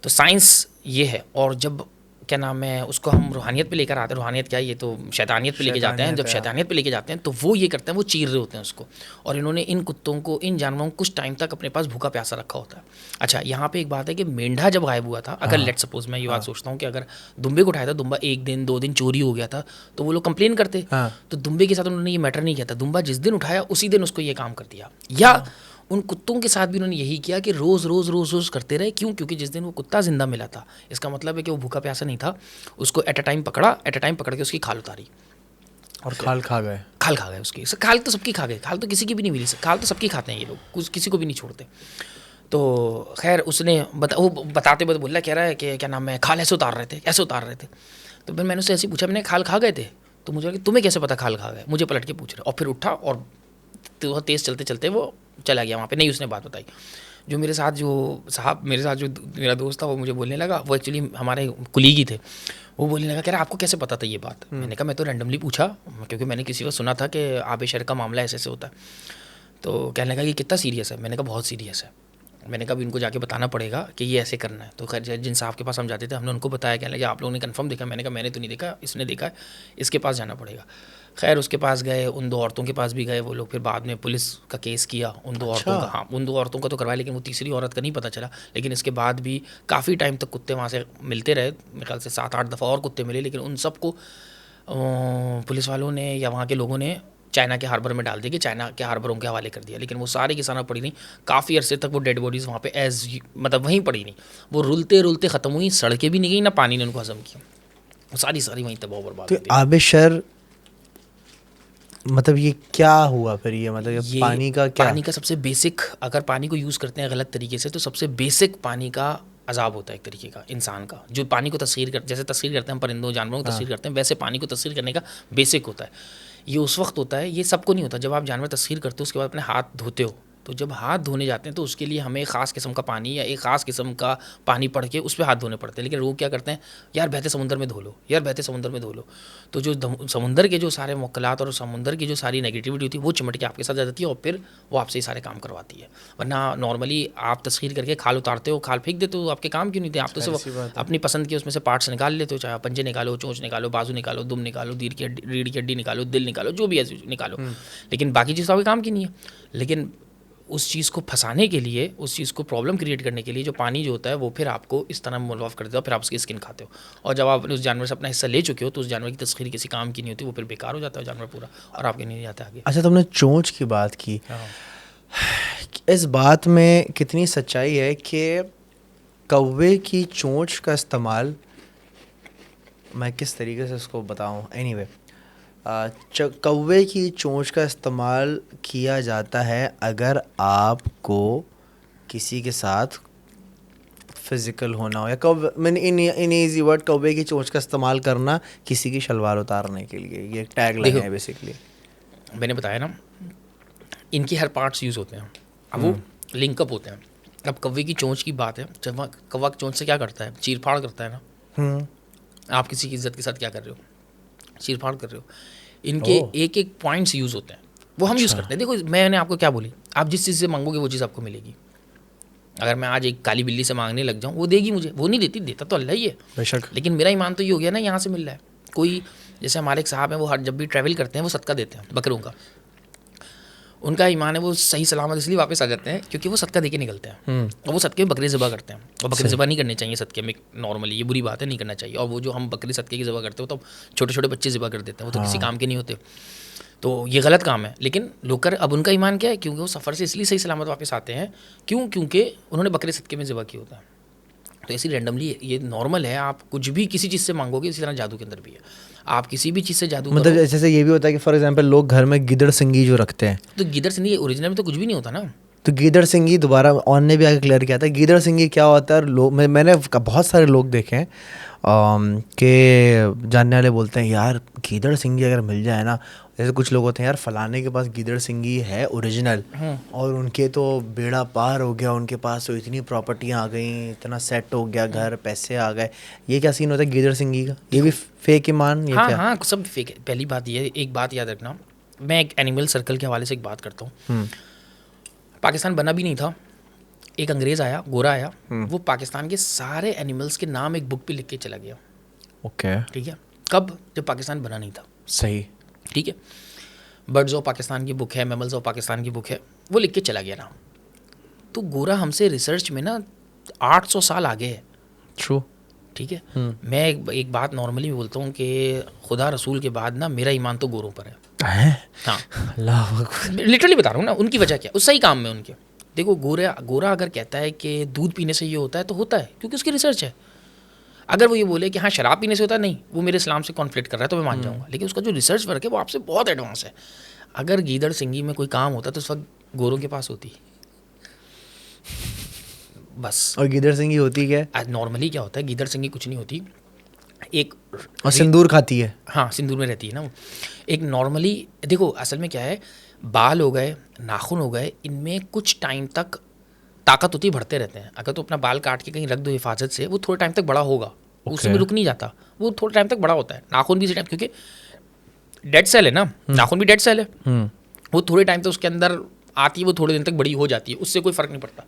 तो साइंस ये है। और जब क्या नाम है उसको हम रूहानियत पे लेकर आते हैं, रूहानियत क्या है, ये तो शैतानियत पे लेके जाते हैं। जब शैतानियत पे लेके जाते हैं तो वो ये करते हैं, वो चीर रहे होते हैं उसको, और इन्होंने इन कुत्तों को, इन जानवरों को कुछ टाइम तक अपने पास भूखा प्यासा रखा होता है। अच्छा, यहाँ पे एक बात है कि मेंढा जब गायब हुआ था, अगर लेट सपोज मैं ये बात सोचता हूँ कि अगर दुम्बे को उठाया था, दुम्बा 1 दिन 2 दिन चोरी हो गया था, तो वो लोग कंप्लेन करते, तो दुम्बे के साथ उन्होंने ये मैटर नहीं किया था। दुम्बा जिस दिन उठाया उसी दिन उसको ये काम कर दिया। या उन कुत्तों के साथ भी उन्होंने यही किया कि रोज़ रोज़ रोज़ रोज़ करते रहे। क्यों? क्योंकि जिस दिन वो कुत्ता जिंदा मिला था, इसका मतलब है कि वो भूखा प्यासा नहीं था, उसको एट अ टाइम पकड़ के उसकी खाल उतारी और खाल खा गए उसकी। खाल तो सबकी खा गए, खाल तो किसी की भी नहीं मिली, खाल तो सबकी खाते हैं ये लोग, कुछ किसी को भी नहीं छोड़ते। तो खैर उसने वो बताते बोला, कह रहा है कि क्या नाम है, खाल ऐसे उतार रहे थे। तो फिर मैंने उससे ऐसे पूछा, मैंने खाल खा गए थे? तो मुझे लगा तुम्हें कैसे पता खाल खा गए, मुझे पलट के पूछ रहे। और फिर उठा और तो तेज़ चलते चलते वो चला गया वहाँ पे। नहीं, उसने बात बताई। जो मेरे साथ जो मेरा दोस्त था, वो मुझे बोलने लगा, वो एक्चुअली हमारे कुलीग ही थे, वो बोलने लगा, कह रहा आपको कैसे पता था ये बात? मैंने कहा मैं तो रैंडमली पूछा, क्योंकि मैंने किसी को सुना था कि आबेशर का मामला ऐसे होता है। तो कहने लगा कि कितना सीरियस है? मैंने कहा बहुत सीरियस है। मैंने कहा इनको जाके बताना पड़ेगा कि ये ऐसे करना है। तो खैर जिन साहब के पास हम जाते थे, हमने उनको बताया, कहने लगे आप लोगों ने कंफर्म देखा? मैंने कहा मैंने तो नहीं देखा, इसने देखा है, इसके पास जाना पड़ेगा। खैर उसके पास गए, उन 2 औरतों के पास भी गए वो लोग, फिर बाद में पुलिस का केस किया उन 2 औरतों का। हाँ, उन 2 औरतों का तो करवाया, लेकिन वो तीसरी औरत का नहीं पता चला। लेकिन इसके बाद भी काफ़ी टाइम तक कुत्ते वहाँ से मिलते रहे, मेरे ख्याल से 7-8 दफ़ा और कुत्ते मिले, लेकिन उन सबको पुलिस वालों ने या वहाँ के लोगों ने चाइना के हार्बर में डाल दिया, कि चाइना के हार्बरों के हवाले कर दिया। लेकिन वो सारे की सारा पड़ी नहीं, काफ़ी अरसे तक वो डेड बॉडीज़ वहाँ पे मतलब वहीं पड़ी नहीं, वो रुलते रुलते ख़त्म हुई, सड़कें भी नहीं गई, ना पानी ने उनको हज़म किया, वो सारी वहीं तबाह बर्बाद। तो आबेशर मतलब ये क्या हुआ फिर? ये मतलब ये पानी का क्या? पानी का सबसे बेसिक, अगर पानी को यूज़ करते हैं गलत तरीके से, तो सबसे बेसिक पानी का अजाब होता है एक तरीके का इंसान का, जो पानी को जैसे तस्वीर करते हैं हम परिंदों जानवरों को तस्वीर करते हैं, वैसे पानी को तस्वीर करने का बेसिक होता है। ये उस वक्त होता है, ये सबको नहीं होता, जब आप जानवर तस्वीर करते हो उसके बाद अपने हाथ धोते हो, तो जब हाथ धोने जाते हैं तो उसके लिए हमें ख़ास किस्म का पानी या एक ख़ास किस्म का पानी पड़ के उस पर हाथ धोने पड़ते हैं। लेकिन लोग क्या करते हैं, यार बहते समुंदर में धो लो, तो जो समुंदर के जो सारे मुक्कलात और समुंदर की जो सारी नेगेटिविटी होती है वो चिमट के आपके साथ जाती है और फिर वो आपसे ये सारे काम करवाती है। वरना नॉर्मली आप तस्खीर करके खाल उतारते हो, खाल फेंक देते हो, आपके काम क्यों नहीं थे? आप तो सिर्फ अपनी पसंद के उसमें से पार्ट्स निकाल लेते हो, चाहे पंजे निकालो, चोंच निकालो, बाजू निकालो, दुम निकालो, रीढ़ की हड्डी निकालो, दिल निकालो, जो भी है निकालो, लेकिन बाकी चीज़ तो आपके काम की नहीं है। लेकिन उस चीज़ को फंसाने के लिए, उस चीज़ को प्रॉब्लम क्रिएट करने के लिए जो पानी जो होता है वो फिर आपको इस तरह मुलवाफ कर देता है, फिर आप उसकी स्किन खाते हो, और जब आप उस जानवर से अपना हिस्सा ले चुके हो तो उस जानवर की तस्खीर किसी काम की नहीं होती, वो फिर बेकार हो जाता है जानवर पूरा, और आपके नहीं जाता आगे। अच्छा, तुमने चोंच की बात की, इस बात में कितनी सच्चाई है कि कौवे की चोंच का इस्तेमाल, मैं किस तरीके से उसको बताऊँ, एनीवे कौवे की चोंच का इस्तेमाल किया जाता है अगर आपको किसी के साथ फिज़िकल होना हो, या कौवे, मैंने इन ईजी वर्ड, कौवे की चोंच का इस्तेमाल करना किसी की शलवार उतारने के लिए, ये टैग लाइन है बेसिकली। मैंने बताया ना, इनके हर पार्ट्स यूज़ होते हैं, अब वो लिंकअप होते हैं। अब कौवे की चोंच की बात है, जब कौवा चोंच से क्या करता है, चीर फाड़ करता है ना। आप किसी की इज्जत के साथ क्या कर रहे हो, चीर फाड़ कर रहे हो। इनके एक एक पॉइंट्स यूज़ होते हैं, वो हम यूज़ करते हैं। देखो मैंने आपको क्या बोली, आप जिस चीज़ से मांगोगे वो चीज़ आपको मिलेगी। अगर मैं आज एक काली बिल्ली से मांगने लग जाऊँ, वो देगी मुझे, वो नहीं देती, देता तो अल्लाह ही है बेशक, लेकिन मेरा ईमान तो ये हो गया ना, यहाँ से मिल रहा है। कोई जैसे हमारे एक साहब हैं, वो हर जब भी ट्रैवल करते हैं वो सदका देते हैं बकरों का, उनका ईमान है वो सही सलामत इसलिए वापस आ जाते हैं क्योंकि वो सदका दे के निकलते हैं, और वो सदके में बकरे ज़िबा करते हैं, और बकरे ज़िबा नहीं करने चाहिए सदके में नॉर्मली, ये बुरी बात है, नहीं करना चाहिए। और वो जो हम बकरे सदके की ज़िबा करते हो तो छोटे छोटे बच्चे ज़िबा कर देते हैं, वो तो किसी काम के नहीं होते, तो ये गलत काम है। लेकिन लोग कर, अब उनका ईमान क्या है, क्योंकि वो सफ़र से इसलिए सही सलामत वापस आते हैं, क्योंकि उन्होंने बकरे सदके में ज़िबा किया होता है। तो ऐसी रैंडमली ये नॉर्मल है, आप कुछ भी किसी चीज़ से मांगोगे, इसी तरह जादू के अंदर भी है, आप किसी भी चीज़ से जादू मतलब जैसे ये भी होता है कि फॉर एग्जांपल लोग घर में गिदड़ सिंगी जो रखते हैं, तो गिदड़ सिंगी ओरिजिनल में तो कुछ भी नहीं होता ना। तो गिदड़ सिंगी, दोबारा ऑन ने भी आगे क्लियर किया था, गिदड़ सिंगी क्या होता है। लोग, मैंने बहुत सारे लोग देखे हैं कि जानने वाले बोलते हैं यार गिदड़ सिंगी अगर मिल जाए ना, जैसे कुछ लोग होते हैं यार फलाने के पास गिदड़ सिंगी है ओरिजिनल, और उनके तो बेड़ा पार हो गया, उनके पास तो इतनी प्रॉपर्टियाँ आ गई, इतना सेट हो गया घर, पैसे आ गए। ये क्या सीन होता है गिदड़ सिंगी का? ये भी फेक ईमान? ये क्या? हाँ, सब फेक है। पहली बात ये, एक बात याद रखना, मैं एक एनिमल सर्कल के हवाले से एक बात करता हूँ। पाकिस्तान बना भी नहीं था, एक अंग्रेज़ आया, गोरा आया, वो पाकिस्तान के सारे एनिमल्स के नाम एक बुक पे लिख के चला गया। ओके, ठीक है, कब? जब पाकिस्तान बना नहीं था। सही, ठीक है, बर्ड्स ऑफ पाकिस्तान की बुक है, मैमल्स ऑफ पाकिस्तान की बुक है, वो लिख के चला गया ना। तो गोरा हमसे रिसर्च में ना 800 साल आगे है। ट्रू। ठीक है, मैं एक बात नॉर्मली बोलता हूँ कि खुदा रसूल के बाद ना मेरा ईमान तो गोरों पर है। हाँ, अल्लाह अकबर। लिटरली बता रहा हूँ ना, उनकी वजह क्या, उस सही काम में उनके। देखो, गोरा अगर कहता है कि दूध पीने से ये होता है तो होता है, क्योंकि उसकी रिसर्च है। अगर वो ये बोले कि हाँ शराब पीने से होता है, नहीं, वो मेरे इस्लाम से कॉन्फ्लिक्ट कर रहा है, तो मैं मान जाऊँगा। लेकिन उसका जो रिसर्च वर्क है वो आपसे बहुत एडवांस है। अगर गीदड़ सिंगी में कोई काम होता तो उस वक्त गोरों के पास होती, बस। और गिदड़ सिंगी होती क्या है? नॉर्मली क्या होता है, गीदड़ सिंगी कुछ नहीं होती, एक और सिंदूर खाती है। हाँ, सिंदूर में रहती है ना वो। एक नॉर्मली देखो, असल में क्या है, बाल हो गए, नाखून हो गए, इनमें कुछ टाइम तक ताकत होती है, बढ़ते रहते हैं। अगर तो अपना बाल काट के कहीं रख दो हिफाजत से, वो थोड़े टाइम तक बड़ा होगा, उसमें रुक नहीं जाता, वो थोड़े टाइम तक बड़ा होता है। नाखून भी इसी टाइम, क्योंकि डेड सेल है ना, नाखून भी डेड सेल है, वो थोड़े टाइम तक उसके अंदर आती है, वो थोड़े दिन तक बड़ी हो जाती है, उससे कोई फ़र्क नहीं पड़ता।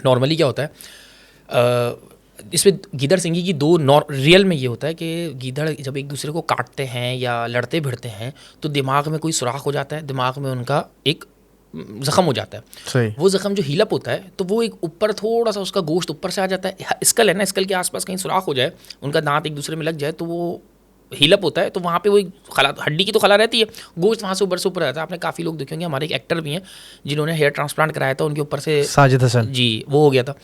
नॉर्मली क्या होता है, इसमें गीदड़ सिंगी की दो रियल में ये होता है कि गीदड़ जब एक दूसरे को काटते हैं या लड़ते भिड़ते हैं तो दिमाग में कोई सुराख हो जाता है, दिमाग में उनका एक ज़ख़म हो जाता है। सही। वो ज़ख़म जो हील अप होता है तो वो एक ऊपर थोड़ा सा उसका गोश्त ऊपर से आ जाता है। स्कल है ना, स्कल के आसपास कहीं सुराख हो जाए, उनका दांत एक दूसरे में लग जाए तो वो हील अप होता है, तो वहाँ पे वो एक खला, हड्डी की तो खला रहती है, गोश्त वहाँ से ऊपर से ऊपर रहता है। आपने काफ़ी लोग देखे होंगे, हमारे एक एक्टर भी हैं जिन्होंने हेयर ट्रांसप्लांट कराया था, उनके ऊपर से साजिद हसन जी वो हो गया था,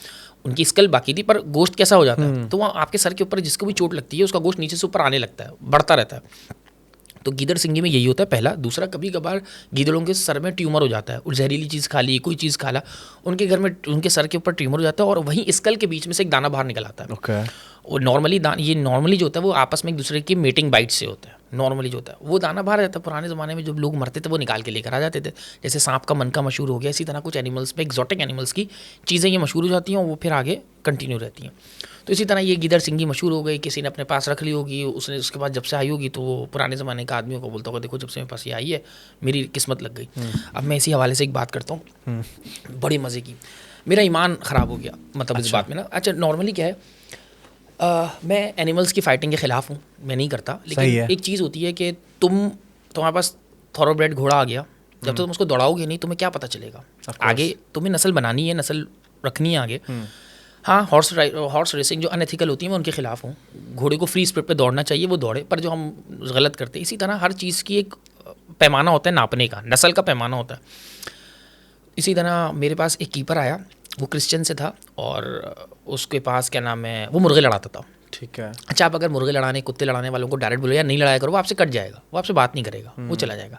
उनकी स्कल बाकी थी पर गोश्त कैसा हो जाता है, तो वहाँ आपके सर के ऊपर जिसको भी चोट लगती है उसका गोश्त नीचे से ऊपर आने लगता है, बढ़ता रहता है। तो गीदड़ सिंगी में यही होता है, पहला। दूसरा, कभी कभार गीदड़ों के सर में ट्यूमर हो जाता है, और जहरीली चीज़ खा ली, कोई चीज़ खा ला, उनके घर में उनके सर के ऊपर ट्यूमर हो जाता है और वहीं स्कल के बीच में से एक दाना बाहर निकल आता है। और नॉर्मली ये नॉर्मली जो होता है वो आपस में एक दूसरे की मेटिंग बाइट से होता है। नॉर्मली जो होता है वो दाना बाहर रहता है। पुराने ज़माने में जब लोग मरते थे वो निकाल के लेकर आ जाते थे, जैसे सांप का मन का मशहूर हो गया, इसी तरह कुछ एनिमल्स में, एक्जॉटिक एनिमल्स की चीज़ें ये मशहूर हो जाती हैं और वो फिर आगे कंटिन्यू रहती हैं। तो इसी तरह ये गीदड़ सिंगी मशहूर हो गई, किसी ने अपने पास रख ली होगी, उसने उसके बाद जब से आई होगी तो वो पुराने ज़माने का आदमियों को बोलता होगा, देखो जब से मेरे पास ये आई है मेरी किस्मत लग गई। अब मैं इसी हवाले से एक बात करता हूँ, बड़ी मज़े की, मेरा ईमान ख़राब हो गया मतलब इस बात में ना। अच्छा, नॉर्मली क्या है, मैं एनिमल्स की फ़ाइटिंग के ख़िलाफ़ हूँ, मैं नहीं करता, लेकिन एक चीज़ होती है कि तुम्हारे पास थॉरोब्रेड घोड़ा आ गया, जब तक तुम उसको दौड़ाओगे नहीं तुम्हें क्या पता चलेगा आगे, तुम्हें नस्ल बनानी है, नस्ल रखनी है आगे। हाँ, हॉर्स रेसिंग जो अनएथिकल होती है मैं उनके खिलाफ हूँ, घोड़े को फ्री स्पीड पे दौड़ना चाहिए, वो दौड़े, पर जो हम गलत करते हैं, इसी तरह हर चीज़ की एक पैमाना होता है नापने का, नस्ल का पैमाना होता है। इसी तरह मेरे पास एक कीपर आया, वो क्रिश्चियन से था और उसके पास क्या नाम है, वो मुर्गे लड़ाता था। ठीक है। अच्छा, आप अगर मुर्गे लड़ाने, कुत्ते लड़ाने वालों को डायरेक्ट बोलो यार नहीं लड़ाया करो, वो आपसे कट जाएगा, वो आपसे बात नहीं करेगा, वो चला जाएगा।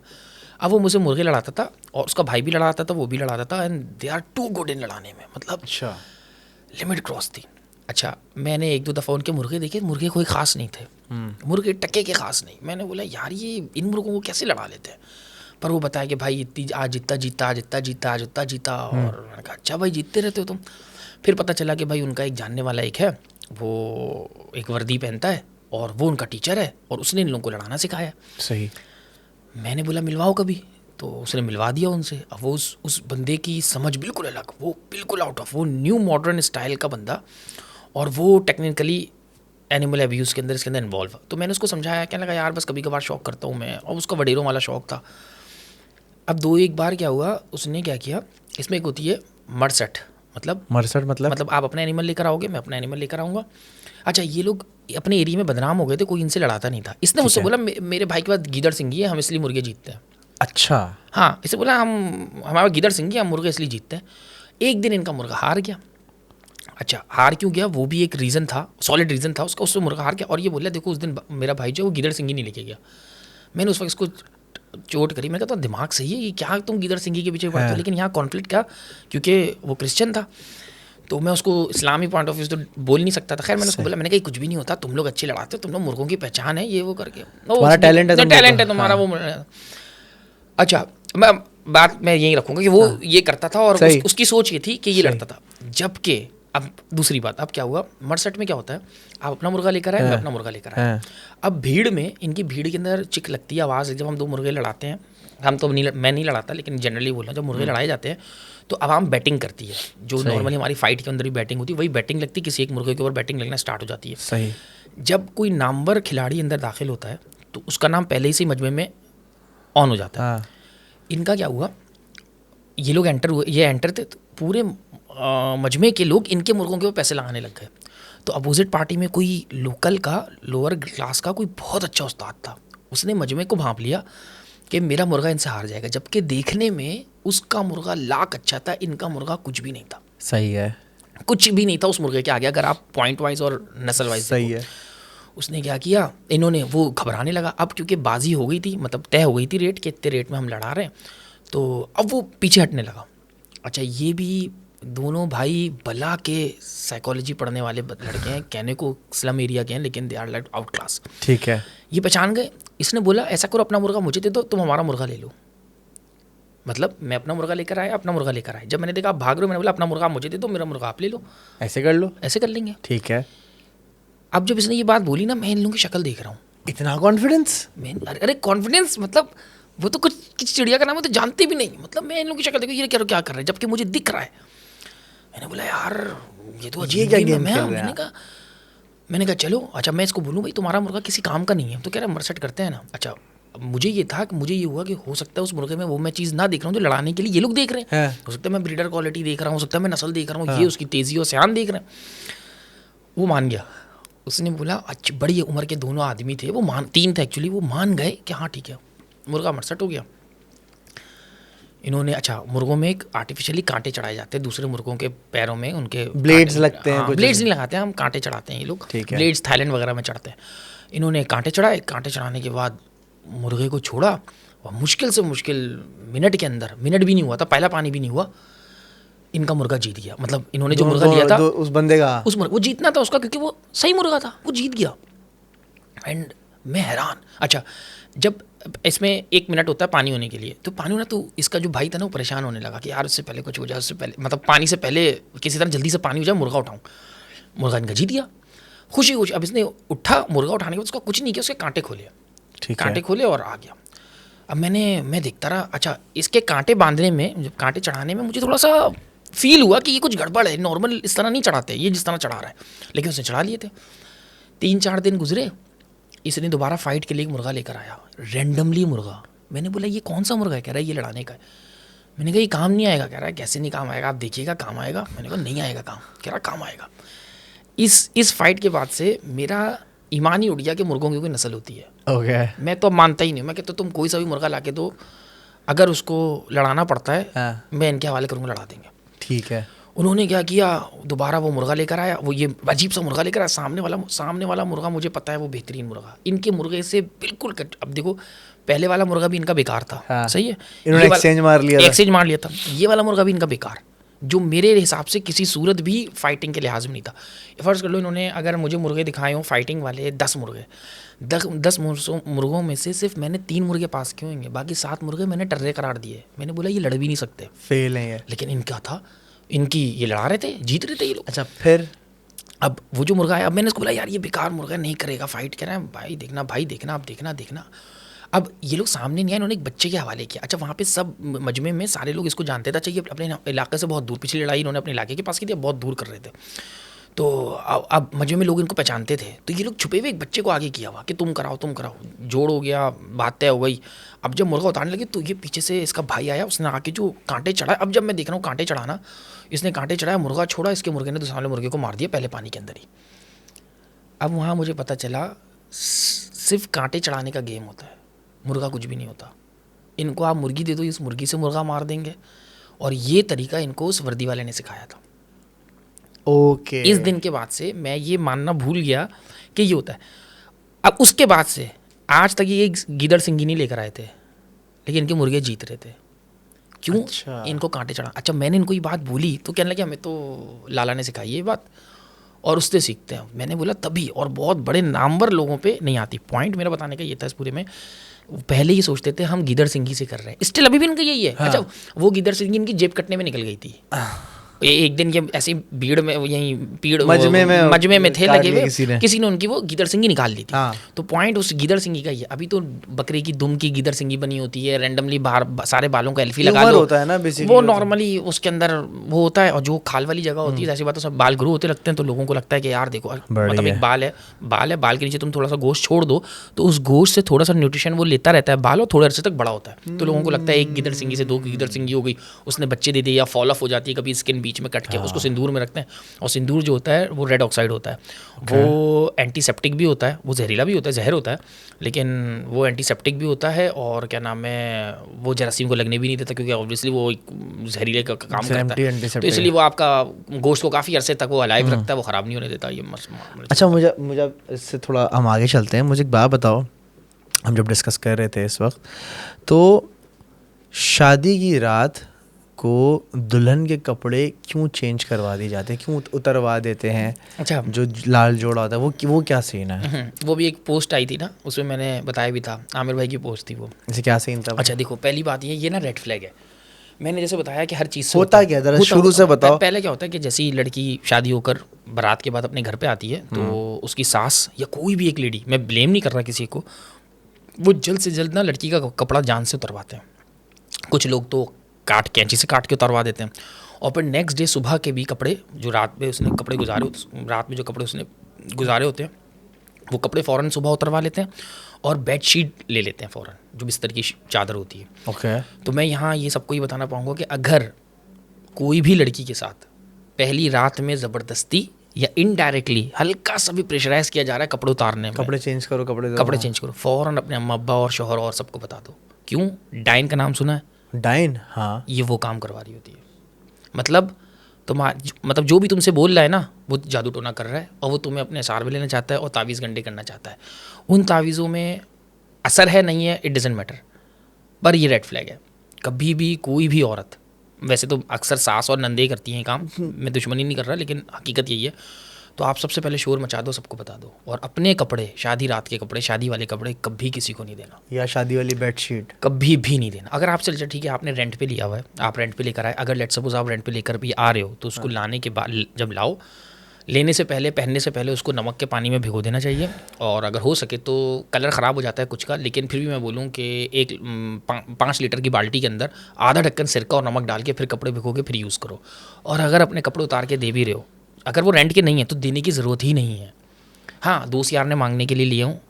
अब वो मुझसे मुर्गे लड़ाता था और उसका भाई भी लड़ाता था, वो भी लड़ाता था, and they are too good in लड़ाने में, मतलब अच्छा लिमिट क्रॉस थी। अच्छा, मैंने एक दो दफ़ा उनके मुर्गे देखे, मुर्गे कोई ख़ास नहीं थे, मुर्गे टके के ख़ास नहीं। मैंने बोला यार ये इन मुर्गों को कैसे लड़ा लेते हैं, पर वो बताया कि भाई इतनी आज इतना जीता, आज इतना जीता, आज उतना जीता। और मैंने कहा अच्छा भाई जीतते रहते हो तुम। फिर पता चला कि भाई उनका एक जानने वाला एक है, वो एक वर्दी पहनता है और वो उनका टीचर है और उसने इन लोगों को लड़ाना सिखाया। सही। मैंने बोला मिलवाओ कभी, तो उसने मिलवा दिया उनसे। अब वो उस बंदे की समझ बिल्कुल अलग, वो बिल्कुल आउट ऑफ, वो न्यू मॉडर्न स्टाइल का बंदा, और वो टेक्निकली एनिमल अब्यूज़ के अंदर इसके अंदर इन्वॉल्व। तो मैंने उसको समझाया, कहने लगा यार बस कभी कभार शौक करता हूँ मैं, और उसका वडेरों वाला शौक था। अब दो एक बार क्या हुआ, उसने क्या किया, इसमें एक होती है मरसट, मतलब आप अपना एनिमल लेकर आओगे, मैं अपना एनिमल लेकर आऊँगा। अच्छा, ये लोग अपने एरिया में बदनाम हो गए थे, कोई इनसे लड़ाता नहीं था। इसने मुझसे बोला मेरे भाई के बाद गीदड़ सिंगी है, हम इसलिए मुर्गे जीतते हैं। अच्छा, हाँ, इसे बोला हमारा गीदड़ सिंगी, हम मुर्गे इसलिए जीतते हैं। एक दिन इनका मुर्गा हार गया। अच्छा, हार क्यों गया, वो भी एक रीज़न था, सॉलिड रीज़न था उसका, उससे मुर्गा हार गया। और ये बोला देखो उस दिन मेरा भाई जो वो गीदड़ सिंगी नहीं लेके गया। मैंने उस वक्त इसको चोट करी, मैंने कहा तो दिमाग सही है, ये क्या तुम गीदड़ सिंगी के पीछे पड़ते हो। लेकिन यहाँ कॉन्फ्लिक्ट क्या, क्योंकि वो क्रिश्चियन था तो मैं उसको इस्लामी पॉइंट ऑफ व्यू से तो बोल नहीं सकता था। खैर मैंने उसको बोला, मैंने कहा कुछ भी नहीं होता, तुम लोग अच्छे लड़ाते हो, तुम लोग मुर्गों की पहचान है, ये वो करके तुम्हारा टैलेंट है तुम्हारा वो। अच्छा, मैं यही रखूँगा कि वो ये करता था और उसकी सोच ये थी कि ये लड़ता था। जबकि अब दूसरी बात, अब क्या हुआ, मरसट में क्या होता है, आप अपना मुर्गा लेकर आए, मैं अपना मुर्गा लेकर आया। अब भीड़ में, इनकी भीड़ के अंदर चिक लगती है, आवाज़ है, जब हम दो मुर्गे लड़ाते हैं, हम तो नहीं, मैं नहीं लड़ाता, लेकिन जनरली बोल रहा हूँ, जब मुर्गे लड़ाए जाते हैं तो आवाम बैटिंग करती है, जो नॉर्मली हमारी फाइट के अंदर भी बैटिंग होती है, वही बैटिंग लगती है, किसी एक मुर्गे के ऊपर बैटिंग लगना स्टार्ट हो जाती है। सही। जब कोई नामवर खिलाड़ी अंदर दाखिल होता है तो उसका नाम पहले ही से मजमे में ऑन हो जाता है। हाँ। इनका क्या हुआ, ये लोग एंटर हुए, ये एंटर थे तो पूरे मजमे के लोग इनके मुर्गों के ऊपर पैसे लगाने लग गए। तो अपोजिट पार्टी में कोई लोकल का, लोअर क्लास का कोई बहुत अच्छा उस्ताद था, उसने मजमे को भांप लिया कि मेरा मुर्गा इनसे हार जाएगा, जबकि देखने में उसका मुर्गा लाख अच्छा था, इनका मुर्गा कुछ भी नहीं था। सही है। कुछ भी नहीं था उस मुर्गे के आगे, अगर आप पॉइंट वाइज और नस्ल वाइज। सही है। उसने क्या किया, इन्होंने, वो घबराने लगा अब, क्योंकि बाजी हो गई थी, मतलब तय हो गई थी रेट के, इतने रेट में हम लड़ा रहे हैं, तो अब वो पीछे हटने लगा। अच्छा, ये भी दोनों भाई बला के साइकोलॉजी पढ़ने वाले लड़के हैं, कहने को स्लम एरिया के हैं, लेकिन they are like out class. ठीक है। ये पहचान गए। इसने बोला ऐसा करो, अपना मुर्गा मुझे दे दो, तुम हमारा मुर्गा ले लो। मतलब मैं अपना मुर्गा लेकर आया, अपना मुर्गा लेकर आया। जब मैंने देखा आप भाग रहे हो, मैंने बोला अपना मुर्गा मुझे दे दो, मेरा मुर्गा आप ले लो। ऐसे कर लो। ऐसे कर लेंगे। ठीक है। अब जब इसने ये बात बोली ना, मैं इन लोगों की शक्ल देख रहा हूँ, इतना कॉन्फिडेंस। मैं, अरे कॉन्फिडेंस मतलब वो तो कुछ चिड़िया का नाम है तो जानते भी नहीं, मतलब मैं इन लोगों की शक्ल देखो, ये क्या कर रहे हैं, जबकि मुझे दिख रहा है। मैंने बोला यार ये तो अजीब क्या गेम गेम है। खेल रहे हैं? मैंने कहा चलो, अच्छा मैं इसको बोलूँ भाई तुम्हारा मुर्गा किसी काम का नहीं है, तो कह रहा है मरसट करते हैं ना। अच्छा, मुझे ये था कि मुझे ये हुआ कि हो सकता है उस मुर्गे में वो मैं चीज़ ना देख रहा हूँ जो लड़ाने के लिए ये लोग देख रहे हैं। हो सकता है मैं ब्रीडर क्वालिटी देख रहा हूँ, हो सकता है मैं नस्ल देख रहा हूँ, ये उसकी तेज़ी और सयान देख रहे हैं। वो मान गया। उसने बोला अच्छा, बड़ी उम्र के दोनों आदमी थे, वो तीन थे एक्चुअली, वो मान गए कि हाँ ठीक है, मुर्गा मरसट हो गया। इन्होंने, अच्छा मुर्गों में एक आर्टिफिशियली कांटे चढ़ाए जाते हैं दूसरे मुर्गों के पैरों में, उनके ब्लेड्स लगते हैं। हाँ, ब्लेड्स नहीं लगाते हैं हम, कांटे चढ़ाते हैं ये लोग। ब्लेड्स थाईलैंड वगैरह में चढ़ते हैं। इन्होंने कांटे चढ़ाए, कांटे चढ़ाने के बाद मुर्गे को छोड़ा और मुश्किल से मुश्किल मिनट के अंदर, मिनट भी नहीं हुआ था, पहला पानी भी नहीं हुआ, इनका मुर्गा जीत गया। मतलब इन्होंने जो मुर्गा लिया था उस बंदे का, उस मुर्गा वो जीतना था उसका, क्योंकि वो सही मुर्गा था, वो जीत गया। एंड मैं हैरान। अच्छा, जब इसमें 1 मिनट होता है पानी होने के लिए, तो पानी होना, तो इसका जो भाई था ना वो परेशान होने लगा कि यार उससे पहले कुछ हो जाए, उससे पहले मतलब पानी से पहले किसी तरह जल्दी से पानी हो जाए, मुर्गा उठाऊँ। मुर्गा इनका जीत गया, खुशी खुशी। अब इसने उठा, मुर्गा उठाने के बाद उसका कुछ नहीं किया, उसके कांटे खोले, कांटे खोले और आ गया। अब मैं देखता रहा। अच्छा, इसके कांटे बांधने में, जब कांटे चढ़ाने में मुझे थोड़ा सा फील हुआ कि ये कुछ गड़बड़ है, नॉर्मल इस तरह नहीं चढ़ाते ये जिस तरह चढ़ा रहा है, लेकिन उसने चढ़ा लिए थे। 3-4 दिन गुजरे, इसने दोबारा फाइट के लिए एक मुर्गा लेकर आया, रैंडमली मुर्गा। मैंने बोला ये कौन सा मुर्गा है? कह रहा है ये लड़ाने का है। मैंने कहा ये काम नहीं आएगा। कह रहा है कैसे नहीं काम आएगा, आप देखिएगा काम आएगा। मैंने कहा नहीं आएगा काम। कह रहा काम आएगा। इस फाइट के बाद से मेरा ईमान ही उठ गया कि मुर्गों की कोई नस्ल होती है। ओके। मैं तो अब मानता ही नहीं। मैं कहता तुम कोई सा भी मुर्गा ला के दो, अगर उसको लड़ाना पड़ता है मैं इनके हवाले करूँगा, लड़ा देंगे। ठीक है। उन्होंने क्या किया, दोबारा वो मुर्गा लेकर आया, वो ये अजीब सा मुर्गा लेकर आया। सामने वाला मुर्गा मुझे पता है वो बेहतरीन मुर्गा, इनके मुर्गे से बिल्कुल अब देखो पहले वाला मुर्गा भी इनका बेकार था। हाँ। सही है, इन्होंने एक्सचेंज मार लिया था। ये वाला मुर्गा भी इनका बेकार, जो मेरे हिसाब से किसी सूरत भी फाइटिंग के लिहाज में नहीं था। फर्ज कर लो इन्होंने अगर मुझे मुर्गे दिखाए हों फाइटिंग वाले 10 मुर्गे, 10 मुर्गों में से सिर्फ मैंने 3 मुर्गे पास किए होंगे, बाकी 7 मुर्गे मैंने टर्रे करार दिए। मैंने बोला ये लड़ भी नहीं सकते, फेल है ये। लेकिन इनका था, इनकी ये लड़ा रहे थे, जीत रहे थे ये लोग। अच्छा, फिर अब वो जो मुर्गा है, अब मैंने उसको बोला यार ये बेकार मुर्गा नहीं करेगा फाइट। कह रहा है भाई देखना आप देखना। अब ये लोग सामने नहीं आए, इन्होंने एक बच्चे के हवाले किया। अच्छा, वहाँ पे सब मजमे में सारे लोग इसको जानते थे। चाहिए अपने इलाके से बहुत दूर, पिछली लड़ाई इन्होंने अपने इलाके के पास की थी, बहुत दूर कर रहे थे। तो अब मजमे में लोग इनको पहचानते थे, तो ये लोग छुपे हुए एक बच्चे को आगे किया हुआ कि तुम कराओ। जोड़ हो गया, बात तय हो गई। अब जब मुर्गा उतारने लगे तो ये पीछे से इसका भाई आया, उसने आके जो कांटे चढ़ाए। अब जब मैं देख रहा हूँ कांटे चढ़ाना, इसने कांटे चढ़ाया, मुर्गा छोड़ा, इसके मुर्गे ने दूसरे वाले मुर्गे को मार दिया पहले पानी के अंदर ही। अब वहाँ मुझे पता चला सिर्फ कांटे चढ़ाने का गेम होता है, मुर्गा कुछ भी नहीं होता। इनको आप मुर्गी दे दो, इस मुर्गी से मुर्गा मार देंगे। और ये तरीका इनको उस वर्दी वाले ने सिखाया था। ओके। इस दिन के बाद से मैं ये मानना भूल गया कि ये होता है। अब उसके बाद से आज तक ये गीदड़ सिंगी नहीं लेकर आए थे, लेकिन इनके मुर्गे जीत रहे थे। क्यों? अच्छा। इनको कांटे चढ़ा। अच्छा, मैंने इनको ये बात बोली तो कहने लगे हमें तो लाला ने सिखाई ये बात और उससे सीखते हैं। मैंने बोला तभी, और बहुत बड़े नामवर लोगों पे नहीं आती। पॉइंट मेरा बताने का ये था इस पूरे में, पहले ये सोचते थे हम गीदड़ सिंगी से कर रहे हैं, स्टिल अभी भी इनका यही है। हाँ। अच्छा, वो गीदड़ सिंगी इनकी जेब कटने में निकल गई थी। एक दिन ये ऐसी भीड़ में यहीं मजमे में थे काट लगे ली हुए, किसी ने उनकी वो गीदड़ सिंगी निकाल दी थी। हाँ। तो पॉइंट उस गीदड़ सिंगी का ही है। अभी तो बकरे की दुम की गीदड़ सिंगी बनी होती है, रैंडमली बाहर सारे बालों का एल्फी लगा लो, होता है ना वो नॉर्मली उसके अंदर वो होता है। और जो खाल वाली जगह होती है ऐसी बात तो सब बाल ग्रो होते लगते हैं, तो लोगों को लगता है कि यार देखो मतलब एक बाल है, बाल के नीचे तुम थोड़ा सा गोश्त छोड़ दो तो उस गोश्त से थोड़ा सा न्यूट्रिशन वो लेता रहता है बाल, और थोड़े अरसे तक बड़ा होता है। तो लोगों को लगता है एक गिदड़ सिंगी से 2 गिदड़ सिंगी हो गई, उसने बच्चे दे दिए, या फॉल ऑफ हो जाती है कभी स्किन बीच में कट के, उसको सिंदूर में रखते हैं। और सिंदूर जो होता है वो रेड ऑक्साइड होता है, वो एंटीसेप्टिक भी होता है, वो जहरीला भी होता है, जहर होता है, लेकिन वो एंटीसेप्टिक भी होता है। और क्या नाम है, वो जरासीम को लगने भी नहीं देता, क्योंकि ऑब्वियसली वो जहरीले का काम करता है, तो इसलिए वो आपका गोश्त को काफ़ी अरसे तक वो अलाइव रखता है, वो ख़राब नहीं होने देता। ये अच्छा, मुझे इससे थोड़ा हम आगे चलते हैं। मुझे एक बात बताओ, हम जब डिस्कस कर रहे थे इस वक्त, तो शादी की रात को दुल्हन के कपड़े क्यों चेंज करवा दिए जाते हैं, क्यों उतरवा देते हैं? अच्छा, जो लाल जोड़ा होता है वो क्या सीन है? वो भी एक पोस्ट आई थी ना, उसमें मैंने बताया भी था, आमिर भाई की पोस्ट थी वो। इसे क्या सीन था? अच्छा देखो, पहली बात ये ना रेड फ्लैग है। मैंने जैसे बताया कि हर चीज़ से होता क्या, जरा शुरू से बताओ। पहले क्या होता है कि जैसी लड़की शादी होकर बारात के बाद अपने घर पे आती है, तो उसकी सास या कोई भी एक लेडी, मैं ब्लेम नहीं कर रहा किसी को, वो जल्द से जल्द ना लड़की का कपड़ा जान से उतरवाते हैं। कुछ लोग तो कैंची से काट के उतरवा देते हैं, और फिर नेक्स्ट डे सुबह के भी कपड़े जो रात में उसने कपड़े गुजारे, रात में जो कपड़े उसने गुजारे होते हैं वो कपड़े फ़ौरन सुबह उतरवा लेते हैं, और बेडशीट ले लेते हैं फ़ौरन, जो बिस्तर की चादर होती है। ओके। तो मैं यहाँ ये सबको ये बताना पाऊँगा कि अगर कोई भी लड़की के साथ पहली रात में ज़बरदस्ती या इनडायरेक्टली हल्का सा भी प्रेशराइज किया जा रहा है कपड़े उतारने में, कपड़े चेंज करो, कपड़े चेंज करो, फ़ौरन अपने अम्मा अब्बा और शौहर और सबको बता दो। क्यों? डाइन का नाम सुना है? डाइन, हाँ। ये वो काम करवा रही होती है। मतलब मतलब जो भी तुमसे बोल रहा है ना, वो जादू टोना कर रहा है, और वो तुम्हें अपने असार में लेना चाहता है और तावीज़ गंडे करना चाहता है। उन तावीज़ों में असर है नहीं है, इट डजंट मैटर, पर ये रेड फ्लैग है। कभी भी कोई भी औरत, वैसे तो अक्सर सास और नंदे करती हैं काम, मैं दुश्मनी नहीं कर रहा, लेकिन हकीकत यही है। तो आप सबसे पहले शोर मचा दो, सबको बता दो, और अपने कपड़े, शादी रात के कपड़े, शादी वाले कपड़े कभी किसी को नहीं देना, या शादी वाली बेडशीट कभी भी नहीं देना। अगर आपसे चल ठीक है, आपने रेंट पे लिया हुआ है, आप रेंट पे लेकर आए, अगर लेट सपोज आप रेंट पे लेकर भी आ रहे हो, तो उसको लाने के बाद, जब लाओ, लेने से पहले, पहनने से पहले उसको नमक के पानी में भिगो देना चाहिए। और अगर हो सके तो कलर ख़राब हो जाता है कुछ का, लेकिन फिर भी मैं बोलूँ कि 5 लीटर की बाल्टी के अंदर आधा ढक्कन सिरका और नमक डाल के फिर कपड़े भिगो के फिर यूज़ करो। और अगर अपने कपड़े उतार के दे भी रहे हो, अगर वो रेंट के नहीं है तो देने की ज़रूरत ही नहीं है। हाँ, दोस्त यार ने मांगने के लिए लिए हूँ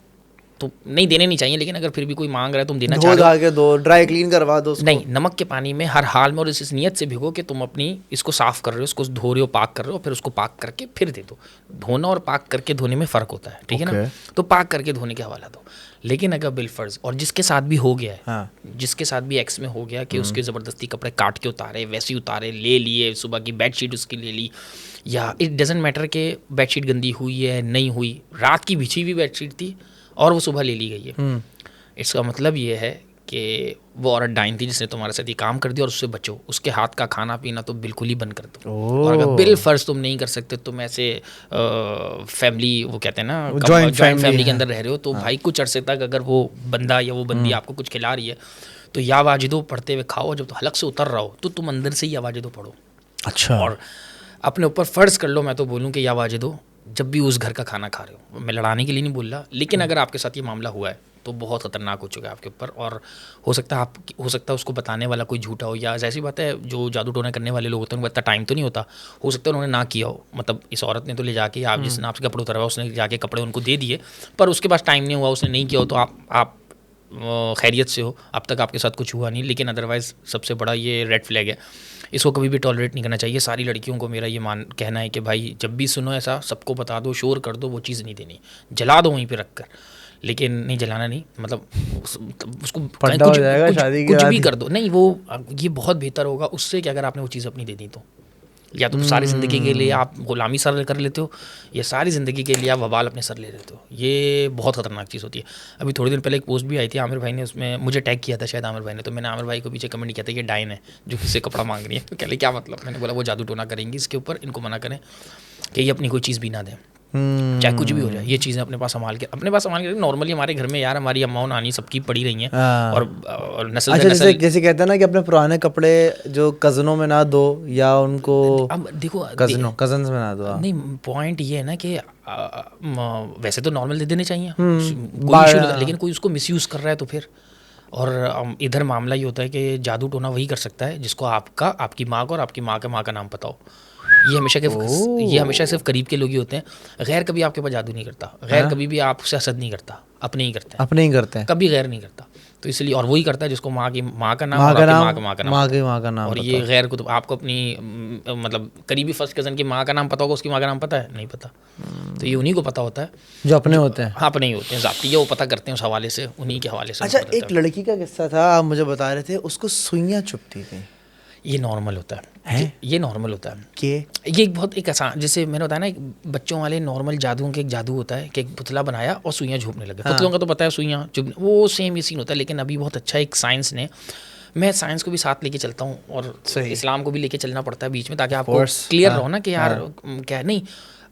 तो नहीं देने नहीं चाहिए, लेकिन अगर फिर भी कोई मांग रहा है, तुम देना चाह रहे हो, दो, ड्राई क्लीन करवा दो उसको। नहीं, नमक के पानी में हर हाल में, और इस नीयत से भिगो कि तुम अपनी इसको साफ़ कर रहे हो, इसको धो रहे हो, पाक कर रहे हो, फिर उसको पाक करके फिर दे दो। धोना और पाक करके धोने में फ़र्क होता है, ठीक है ना? तो पाक करके धोने के हवाला दो। लेकिन अगर बिलफर्ज, और जिसके साथ भी हो गया है, हाँ। जिसके साथ भी एक्स में हो गया कि उसके ज़बरदस्ती कपड़े काट के उतारे, वैसे ही उतारे, ले लिए, सुबह की बेडशीट उसकी ले ली, या इट डजंट मैटर कि बेडशीट गंदी हुई है नहीं हुई, रात की बिछी हुई बेडशीट थी और वो सुबह ले ली गई है, इसका मतलब ये है कि वो औरत डाइन थी जिसने तुम्हारे साथ ये काम कर दिया, और उससे बचो। उसके हाथ का खाना पीना तो बिल्कुल ही बंद कर दो। और अगर बिल फर्ज तुम नहीं कर सकते, तुम ऐसे फैमिली, वो कहते हैं ना, जॉइंट फैमिली के अंदर रह रहे हो, तो भाई कुछ अरसे तक अगर वो बंदा या वो बंदी आपको कुछ खिला रही है, तो या वाजिदो पढ़ते हुए खाओ, जब तो हलक से उतर रहा हो तो तुम अंदर से ही वाजिदो पढ़ो। अच्छा। और अपने ऊपर फ़र्ज़ कर लो, मैं तो बोलूँ कि या वाजिदो जब भी उस घर का खाना खा रहे हो, मैं लड़ाने के लिए नहीं बोल रहा, लेकिन अगर आपके साथ ये मामला हुआ है तो बहुत ख़तरनाक हो चुका है आपके ऊपर, और हो सकता है उसको बताने वाला कोई झूठा हो, या ऐसी बात है जो जादू टोना करने वाले लोग होते हैं उनको इतना टाइम तो नहीं होता, हो सकता है उन्होंने ना किया हो, मतलब इस औरत ने तो ले जाके, आप जिसने आपसे कपड़े उतरवा उसने जाके कपड़े उनको दे दिए, पर उसके पास टाइम नहीं हुआ, उसने नहीं किया हो, तो आप खैरियत से हो, अब तक आपके साथ कुछ हुआ नहीं। लेकिन अदरवाइज़ सबसे बड़ा ये रेड फ्लैग है, इसको कभी भी टॉलरेट नहीं करना चाहिए। सारी लड़कियों को मेरा ये कहना है कि भाई जब भी सुनो ऐसा, सबको बता दो, शोर कर दो, वो चीज़ नहीं देनी, जला दो वहीं पे रख कर, लेकिन नहीं जलाना नहीं, मतलब उसको कुछ भी कर दो, नहीं वो ये बहुत बेहतर होगा उससे कि अगर आपने वो चीज़ अपनी दे दी, तो या तो सारी ज़िंदगी के लिए आप गुलामी सर कर लेते हो, या सारी ज़िंदगी के लिए आप वबाल अपने सर ले लेते हो। ये बहुत ख़तरनाक चीज़ होती है। अभी थोड़ी दिन पहले एक पोस्ट भी आई थी, आमिर भाई ने उसमें मुझे टैग किया था शायद आमिर भाई ने, तो मैंने आमिर भाई को पीछे कमेंट किया था कि डाइन है जो किससे कपड़ा मांग रही है, तो कह ले क्या मतलब, मैंने बोला वो जादू टोना करेंगी इसके ऊपर, इनको मना करें कि ये अपनी कोई चीज़ भी ना दें। चाहे कुछ भी हो जाए, ये चीज़ें अपने पास संभाल के नॉर्मली हमारे घर में यार हमारी अम्माओं नानी सबकी पड़ी रही हैं और नस्ल अच्छा, दर नस्ल। जैसे कहते हैं ना कि अपने पुराने कपड़े जो कज़नों में ना दो या उनको अब देखो कज़न्स में ना दो। नहीं, पॉइंट ये है ना कि वैसे तो नॉर्मल दे देने चाहिए, कोई इशू नहीं, लेकिन कोई उसको मिसयूज़ कर रहा है तो फिर। और इधर मामला ये होता है कि जादू टोना वही कर सकता है जिसको आपकी माँ को और आपकी माँ का नाम पता हो। ये हमेशा सिर्फ करीब के लोग ही होते हैं। गैर कभी आपके पास जादू नहीं करता, गैर कभी भी आपसे हसद नहीं करता, अपने ही करते हैं, कभी गैर नहीं करता। तो इसलिए, और वही करता है जिसको माँ का नाम और आपकी माँ का नाम। और ये गैर को तो आपको अपनी मतलब करीबी फर्स्ट कज़न की माँ का नाम पता होगा, उसकी माँ का नाम पता है? नहीं पता। तो ये उन्हीं को पता होता है जो अपने होते हैं। हाँ, अपने ही होते हैं, ज़ाती वो पता करते हैं उस हवाले से, उन्हीं के हवाले से। अच्छा, एक लड़की का किस्सा था, आप मुझे बता रहे थे, उसको सुइयाँ चुभती थी। ये नॉर्मल होता है, ये नॉर्मल होता है कि ये एक आसान, जैसे मैंने बताया ना, एक बच्चों वाले नॉर्मल जादुओं के एक जादू होता है कि एक पुतला बनाया और सुइयाँ झोंकने लगे। पुतलों का तो पता है सुइयाँ चुभने, वो सेम ये सीन होता है। लेकिन अभी बहुत अच्छा एक साइंस ने, मैं साइंस को भी साथ लेके चलता हूँ और इस्लाम को भी लेके चलना पड़ता है बीच में, ताकि आपको क्लियर रहो ना कि यार क्या नहीं।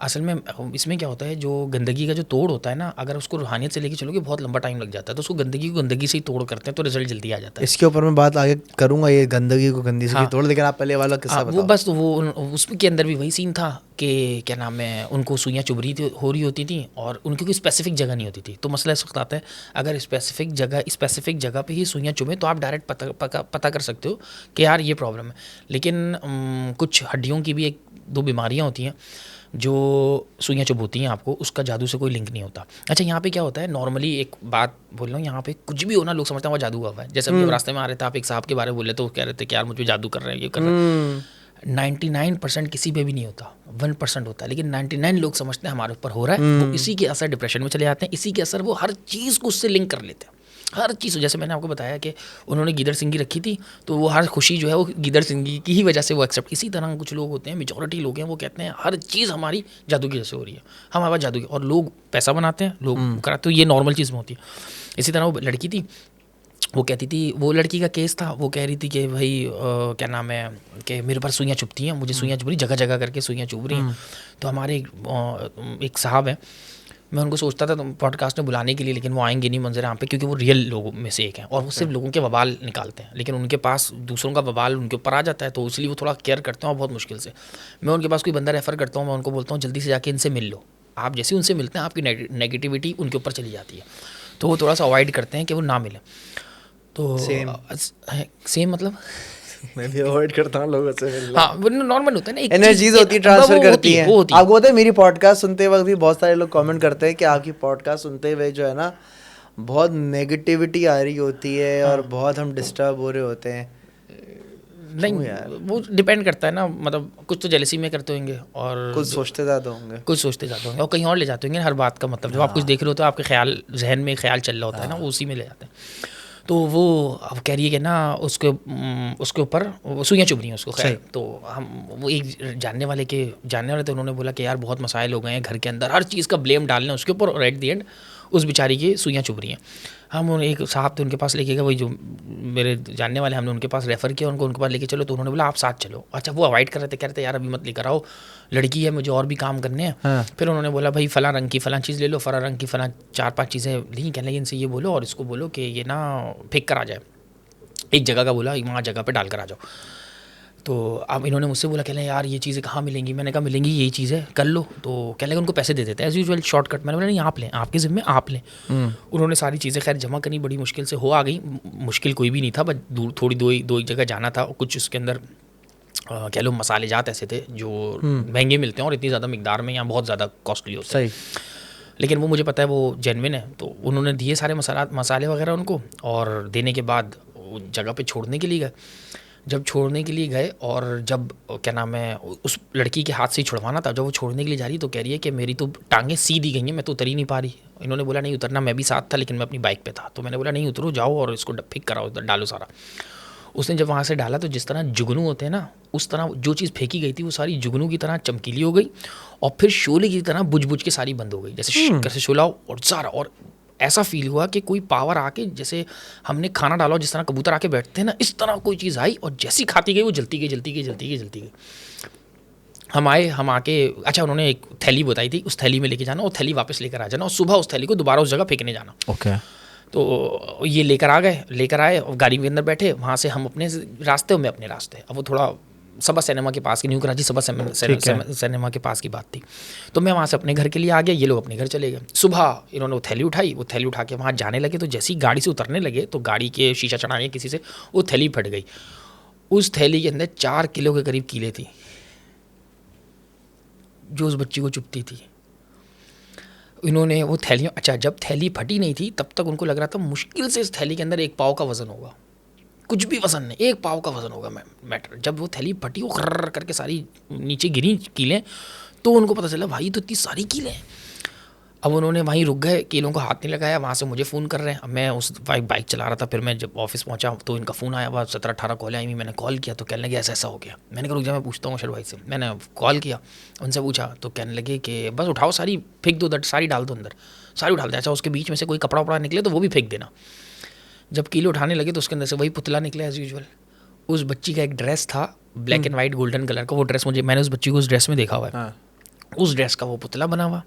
असल में इसमें क्या होता है, जो गंदगी का जो तोड़ होता है ना, अगर उसको रूहानियत से लेके चलोगे बहुत लंबा टाइम लग जाता है। तो उसको गंदगी से ही तोड़ करते हैं तो रिजल्ट जल्दी आ जाता है। इसके ऊपर मैं बात आगे करूंगा, ये गंदगी को गंदगी से तोड़, लेकिन आप पहले वाला किस्सा बताओ। वो बस वो उसके अंदर भी वही सीन था कि क्या नाम है, उनको सुइयाँ चुभ हो रही होती थी और उनकी कोई स्पेसिफिक जगह नहीं होती थी। तो मसला इस वक्त आता है, अगर स्पेसिफिक जगह पे ही सुइयाँ चुभें तो आप डायरेक्ट पता कर सकते हो कि यार ये प्रॉब्लम है। लेकिन कुछ हड्डियों की भी 1-2 बीमारियाँ होती हैं जो सुइयाँ चुभती हैं आपको, उसका जादू से कोई लिंक नहीं होता। अच्छा, यहाँ पे क्या होता है, नॉर्मली एक बात बोल रहा हूँ, यहाँ पे कुछ भी होना लोग समझते हैं वो जादू हुआ है। जैसे अभी रास्ते में आ रहे थे, आप एक साहब के बारे में बोले तो कह रहे थे कि यार मुझे जादू कर रहे हैं, ये कर रहे हैं। 99% किसी पे भी नहीं होता, 1% होता है। लेकिन 99 लोग समझते हैं हमारे ऊपर हो रहा है, वो इसी के असर डिप्रेशन में चले जाते हैं, इसी के असर वो हर चीज़ को उससे लिंक कर लेते हैं, हर चीज़। जैसे मैंने आपको बताया कि उन्होंने गीदड़ सिंगी रखी थी, तो वो हर खुशी जो है वो गीदड़ सिंगी की ही वजह से वो एक्सेप्ट। इसी तरह कुछ लोग होते हैं, मेजॉरिटी लोग हैं, वो कहते हैं हर चीज़ हमारी जादू की वजह से हो रही है, हमारे पास जादू की, और लोग पैसा बनाते हैं, लोग कराते, तो ये नॉर्मल चीज़ में होती है। इसी तरह वो लड़की थी, वो कहती थी, वो लड़की का केस था, वो कह रही थी कि भाई क्या नाम है कि मेरे पास सुइयाँ चुभती हैं, मुझे सुइयाँ चुभ रही, जगह जगह करके सुइयाँ चुभ रही हैं। तो हमारे एक साहब हैं, मैं उनको सोचता था पॉडकास्ट में बुलाने के लिए, लेकिन वो आएंगे नहीं मंजर यहाँ पे, क्योंकि वो रियल लोगों में से एक हैं और वो सिर्फ लोगों के वबाल निकालते हैं, लेकिन उनके पास दूसरों का वबाल उनके ऊपर आ जाता है, तो इसलिए वो थोड़ा केयर करते हैं और बहुत मुश्किल से। मैं उनके पास कोई बंदा रेफ़र करता हूँ, मैं उनको बोलता हूँ जल्दी से जाके इनसे मिल लो। आप जैसे उनसे मिलते हैं आपकी नेगेटिविटी उनके ऊपर चली जाती है, तो वो थोड़ा सा अवॉइड करते हैं कि वो ना मिले। तो सेम मतलब मैं भी अवॉइड करता हूँ लोगों से मिलना। हाँ, वो नॉर्मल होता है ना, एक एनर्जीज होती है, ट्रांसफर करती है। आपको पता है मेरी पॉडकास्ट सुनते वक्त भी बहुत सारे लोग कमेंट करते हैं कि आपकी पॉडकास्ट सुनते हुए जो है ना बहुत नेगेटिविटी आ रही होती है और बहुत हम डिस्टर्ब हो रहे होते हैं। नहीं यार, वो डिपेंड करता है ना, मतलब कुछ तो जेलसी में करते होंगे और कुछ सोचते ज़्यादा होंगे और कहीं और ले जाते होंगे हर बात का मतलब। जब आप कुछ देख रहे होते हो, आपके ख्याल जहन में ख्याल चल रहा होता है ना, वो उसी में ले जाते हैं। तो वो अब कह रही है कि ना उसके ऊपर सुइयाँ चुभ रही हैं उसको। खैर, तो हम वो एक जानने वाले थे, उन्होंने बोला कि यार बहुत मसाइल हो गए हैं घर के अंदर, हर चीज़ का ब्लेम डालना उसके ऊपर, और एट द एंड उस बेचारी की सुइयाँ चुभ रही हैं। हम एक साहब थे उनके पास लेके गए, वही जो मेरे जानने वाले, हमने उनके पास रेफ़र किया, उनके पास लेके चलो, तो उन्होंने बोला आप साथ चलो। अच्छा, वो अवॉइड कर रहे थे, कह रहे थे यार अभी मत लेकर आओ, लड़की है, मुझे और भी काम करने हैं। हाँ। फिर उन्होंने बोला भाई फ़लाँ रंग की फ़लाँ चीज़ ले लो, फ़लाँ रंग की फ़लाँ 4-5 चीज़ें ली, कहने लगे इनसे ये बोलो और इसको बोलो कि ये ना फेंक कर आ जाए, एक जगह का बोला, वहाँ जगह पे डाल कर आ जाओ। तो अब इन्होंने मुझसे बोला, कह लें यार ये चीज़ें कहाँ मिलेंगी? मैंने कहा मिलेंगी, यही चीज़ है, कर लो। तो कह लगे उनको पैसे दे देते हैं एज़ यूजुअल, शॉर्टकट। मैंने बोला नहीं, आप लें, आपके ज़िम्मे आप लें। उन्होंने सारी चीज़ें खैर जमा करनी बड़ी मुश्किल से हो आ गई। मुश्किल कोई भी नहीं था, बस दूर थोड़ी दो एक जगह जाना था, कुछ उसके अंदर कह लो मसाले जात ऐसे थे जो महंगे मिलते हैं और इतनी ज़्यादा मिकदार में यहाँ बहुत ज़्यादा कॉस्टली होता है। लेकिन वो मुझे पता है वो जेन्युइन है, तो उन्होंने दिए सारे मसाले वगैरह उनको, और देने के बाद जगह पे छोड़ने के लिए गए। जब छोड़ने के लिए गए और जब क्या नाम है उस लड़की के हाथ से ही छुड़वाना था, जब वो छोड़ने के लिए जा रही तो कह रही है कि मेरी तो टांगें सीधी गई हैं, मैं तो उतर ही नहीं पा रही। इन्होंने बोला नहीं उतरना, मैं भी साथ था लेकिन मैं अपनी बाइक पे था। तो मैंने बोला नहीं उतरो, जाओ और इसको फेंक कराओ, डालो सारा। उसने जब वहाँ से डाला तो जिस तरह जुगनू होते हैं ना, उस तरह जो चीज़ फेंकी गई थी वो सारी जुगनू की तरह चमकीली हो गई और फिर शोले की तरह बुझ के सारी बंद हो गई, जैसे शोला और सारा। और ऐसा फील हुआ कि कोई पावर आके, जैसे हमने खाना डाला जिस तरह कबूतर आके बैठते हैं ना, इस तरह कोई चीज़ आई और जैसी खाती गई वो जलती गई। हम आके अच्छा उन्होंने एक थैली बताई थी, उस थैली में लेके जाना और थैली वापस लेकर आ जाना और सुबह उस थैली को दोबारा उस जगह फेंकने जाना। ओके। तो ये लेकर आए और गाड़ी के अंदर बैठे, वहाँ से हम अपने रास्ते में अपने रास्ते। अब वो थोड़ा सबा सिनेमा के पास की, न्यू कराची सबा सिनेमा के पास की बात थी। तो मैं वहाँ से अपने घर के लिए आ गया, ये लोग अपने घर चले गए। सुबह इन्होंने वो थैली उठाई, वो थैली उठा के वहाँ जाने लगे, तो जैसे ही गाड़ी से उतरने लगे तो गाड़ी के शीशा चढ़ाए किसी से, वो थैली फट गई। उस थैली के अंदर 4 किलो के करीब कीले थी जो उस बच्ची को चुभती थी। इन्होंने वो थैलियाँ, अच्छा जब थैली फटी नहीं थी तब तक उनको लग रहा था मुश्किल से इस थैली के अंदर 1 पाव का वज़न होगा, कुछ भी वज़न नहीं, 1 पाव का वज़न होगा मैटर। जब वो थैली फटी, वो खर्र करके सारी नीचे गिरी कीलें, तो उनको पता चला भाई तो इतनी सारी कीलें हैं। अब उन्होंने वहीं रुक गए, कीलों का हाथ नहीं लगाया। वहाँ से मुझे फ़ोन कर रहे हैं, अब मैं उस बाइक चला रहा था। फिर मैं जब ऑफिस पहुँचा तो इनका फ़ोन आया, वह 17-18 कॉल आई हुई। मैंने कॉल किया तो कहने लगे ऐसा ऐसा हो गया। मैंने कहा रुक जा, मैं पूछता हूँ अशर भाई से। मैंने कॉल किया, उनसे पूछा तो कहने लगे कि बस उठाओ, सारी फेंक दो उधर, सारी डाल दो अंदर, सारी उठा दे। अच्छा उसके बीच में से कोई कपड़ा वपड़ा निकले तो वो भी फेंक देना। जब कीले उठाने लगे तो उसके अंदर से वही पुतला निकला एज़ यूजुअल। उस बच्ची का एक ड्रेस था black and white golden colour का, वो ड्रेस मैंने उस बच्ची को उस ड्रेस में देखा हुआ है। उस ड्रेस का वो पुतला बना हुआ,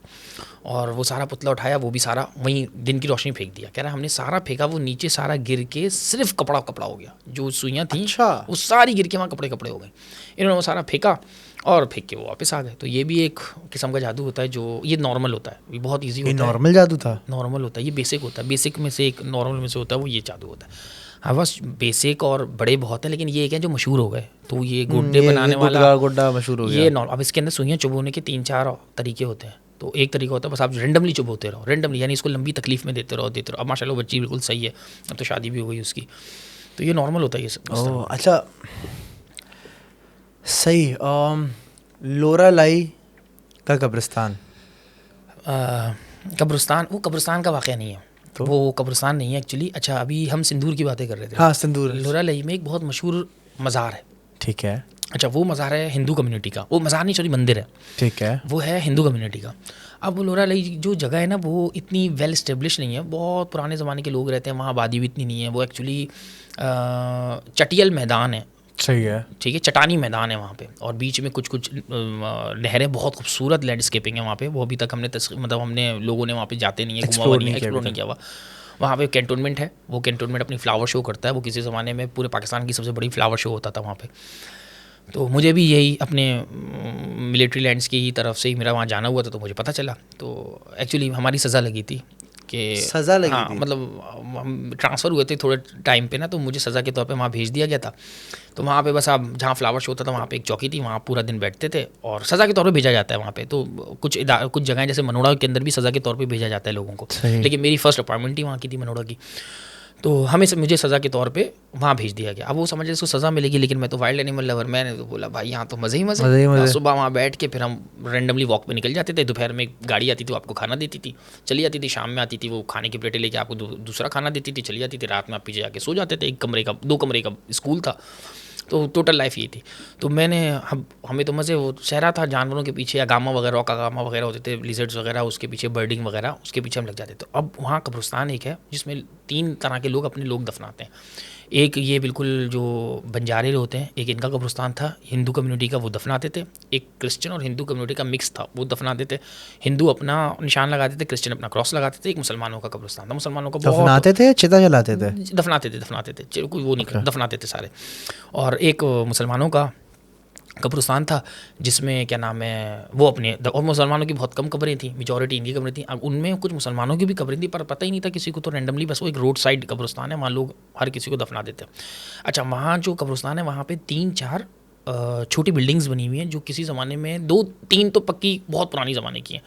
और वो सारा पुतला उठाया, वो भी सारा वहीं दिन की रोशनी फेंक दिया। कह रहा हमने सारा फेंका, वो नीचे सारा गिर के सिर्फ कपड़ा हो गया, जो सुइयाँ थी वो सारी गिर के वहाँ कपड़े हो गए। इन्होंने वो सारा फेंका और फेंक के वो वापस आ गए। तो ये भी एक किस्म का जादू होता है, जो ये नॉर्मल होता है, ये बहुत ईजी होता है। नॉर्मल जादू था, नॉर्मल होता है, ये बेसिक होता है, बेसिक में से एक नॉर्मल में से होता है, वो ये जादू होता है। हाँ बस बेसिक और बड़े बहुत हैं, लेकिन ये एक है जो मशहूर हो गए। तो ये गुड्डे बनाने वाला गुड्डा मशहूर हो गया। ये अब इसके अंदर सुइयाँ चुभोने के 3-4 तरीके होते हैं। तो एक तरीका होता है बस आप रेंडमली चुभोते रहो, रेंडमली यानी इसको लंबी तकलीफ में देते रहो। अब माशाल्लाह बच्ची बिल्कुल सही है, अब तो शादी भी हो गई उसकी। तो ये नॉर्मल होता है ये सब। अच्छा सही। लोरालाई का कब्रिस्तान, कब्रिस्तान, वो कब्रिस्तान का वाक़या नहीं है, तो वो कब्रिस्तान नहीं है एक्चुअली। अच्छा अभी हम सिंदूर की बातें कर रहे थे। हाँ सिंदूर। लोरालाई में एक बहुत मशहूर मज़ार है। ठीक है। अच्छा वो मज़ार है हिंदू कम्युनिटी का, वो मज़ार नहीं सॉरी मंदिर है। ठीक है। वो है हिंदू कम्युनिटी का। अब लोरालाई जो जगह है ना, वो इतनी वेल इस्टेब्लिश नहीं है, बहुत पुराने ज़माने के लोग रहते हैं वहाँ, आबादी भी इतनी नहीं है। वो एक्चुअली चटियल मैदान है। सही है। ठीक है, चटानी मैदान है वहाँ पे, और बीच में कुछ नहरें, बहुत खूबसूरत लैंडस्केपिंग है वहाँ पे। वो अभी तक हमने लोगों ने वहाँ पे जाते नहीं है, एक्सप्लोर नहीं किया हुआ। वहाँ पे कैंटोनमेंट है, वो कैंटोनमेंट अपनी फ्लावर शो करता है। वो किसी ज़माने में पूरे पाकिस्तान की सबसे बड़ी फ्लावर शो होता था वहाँ पे। तो मुझे भी यही अपने मिलिट्री लैंड्स की तरफ से ही मेरा वहाँ जाना हुआ था, तो मुझे पता चला। तो एक्चुअली हमारी सज़ा लगी थी कि सज़ा लगी हाँ, थी। मतलब हम ट्रांसफ़र हुए थे थोड़े टाइम पे ना, तो मुझे सज़ा के तौर पे वहाँ भेज दिया गया था। तो वहाँ पे बस आप जहाँ फ्लावर शो होता था वहाँ पे एक चौकी थी, वहाँ पूरा दिन बैठते थे और सज़ा के तौर पे भेजा जाता है वहाँ पे। तो कुछ जगहें जैसे मनोड़ा के अंदर भी सज़ा के तौर पे भेजा जाता है लोगों को, लेकिन मेरी फर्स्ट अपॉइंटमेंट ही वहाँ की थी मनोड़ा की। तो मुझे सज़ा के तौर पे वहाँ भेज दिया गया। अब वो समझ रहे इसको सज़ा मिलेगी, लेकिन मैं तो वाइल्ड एनिमल लवर, मैंने तो बोला भाई यहाँ तो मज़े ही मज़े। सुबह वहाँ बैठ के फिर हम रेंडमली वॉक पे निकल जाते थे। दोपहर में गाड़ी आती थी, वो आपको खाना देती थी, चली जाती थी। शाम में आती थी, वो खाने की प्लेटें लेके आपको दूसरा खाना देती थी, चली जाती थी। रात में आप पीछे जाके सो जाते थे। 2 कमरे का स्कूल था, तो टोटल लाइफ ये थी। तो हमें तो मज़े, वो शहरा था जानवरों के पीछे, अगामा वगैरह, अगामा वगैरह होते थे, लिजर्ड्स वगैरह, उसके पीछे बर्डिंग वगैरह, उसके पीछे हम लग जाते थे। अब वहाँ कब्रिस्तान एक है जिसमें 3 तरह के लोग अपने लोग दफनाते हैं। एक ये बिल्कुल जो बंजारे होते हैं, एक इनका कब्रिस्तान था हिंदू कम्युनिटी का, वो दफनाते थे। एक क्रिश्चियन और हिंदू कम्युनिटी का मिक्स था, वो दफनाते थे। हिंदू अपना निशान लगाते थे, क्रिश्चियन अपना क्रॉस लगाते थे। एक मुसलमानों का कब्रिस्तान था, मुसलमानों को दफनाते थे, चिता जलाते थे, दफनाते थे कोई वो नहीं, दफनाते थे सारे। और एक मुसलमानों का कब्रिस्तान था जिसमें क्या नाम है वो अपने, और मुसलमानों की बहुत कम कब्रें थी, मेजॉरिटी इनकी कब्रें थी। अब उनमें कुछ मुसलमानों की भी कब्रें थी, पर पता ही नहीं था किसी को, तो रैंडमली बस वो एक रोड साइड कब्रिस्तान है, वहाँ लोग हर किसी को दफना देते हैं। अच्छा वहाँ जो कब्रिस्तान है वहाँ पे 3-4 छोटी बिल्डिंग्स बनी हुई हैं, जो किसी ज़माने में 2-3 तो पक्की बहुत पुरानी ज़माने की हैं।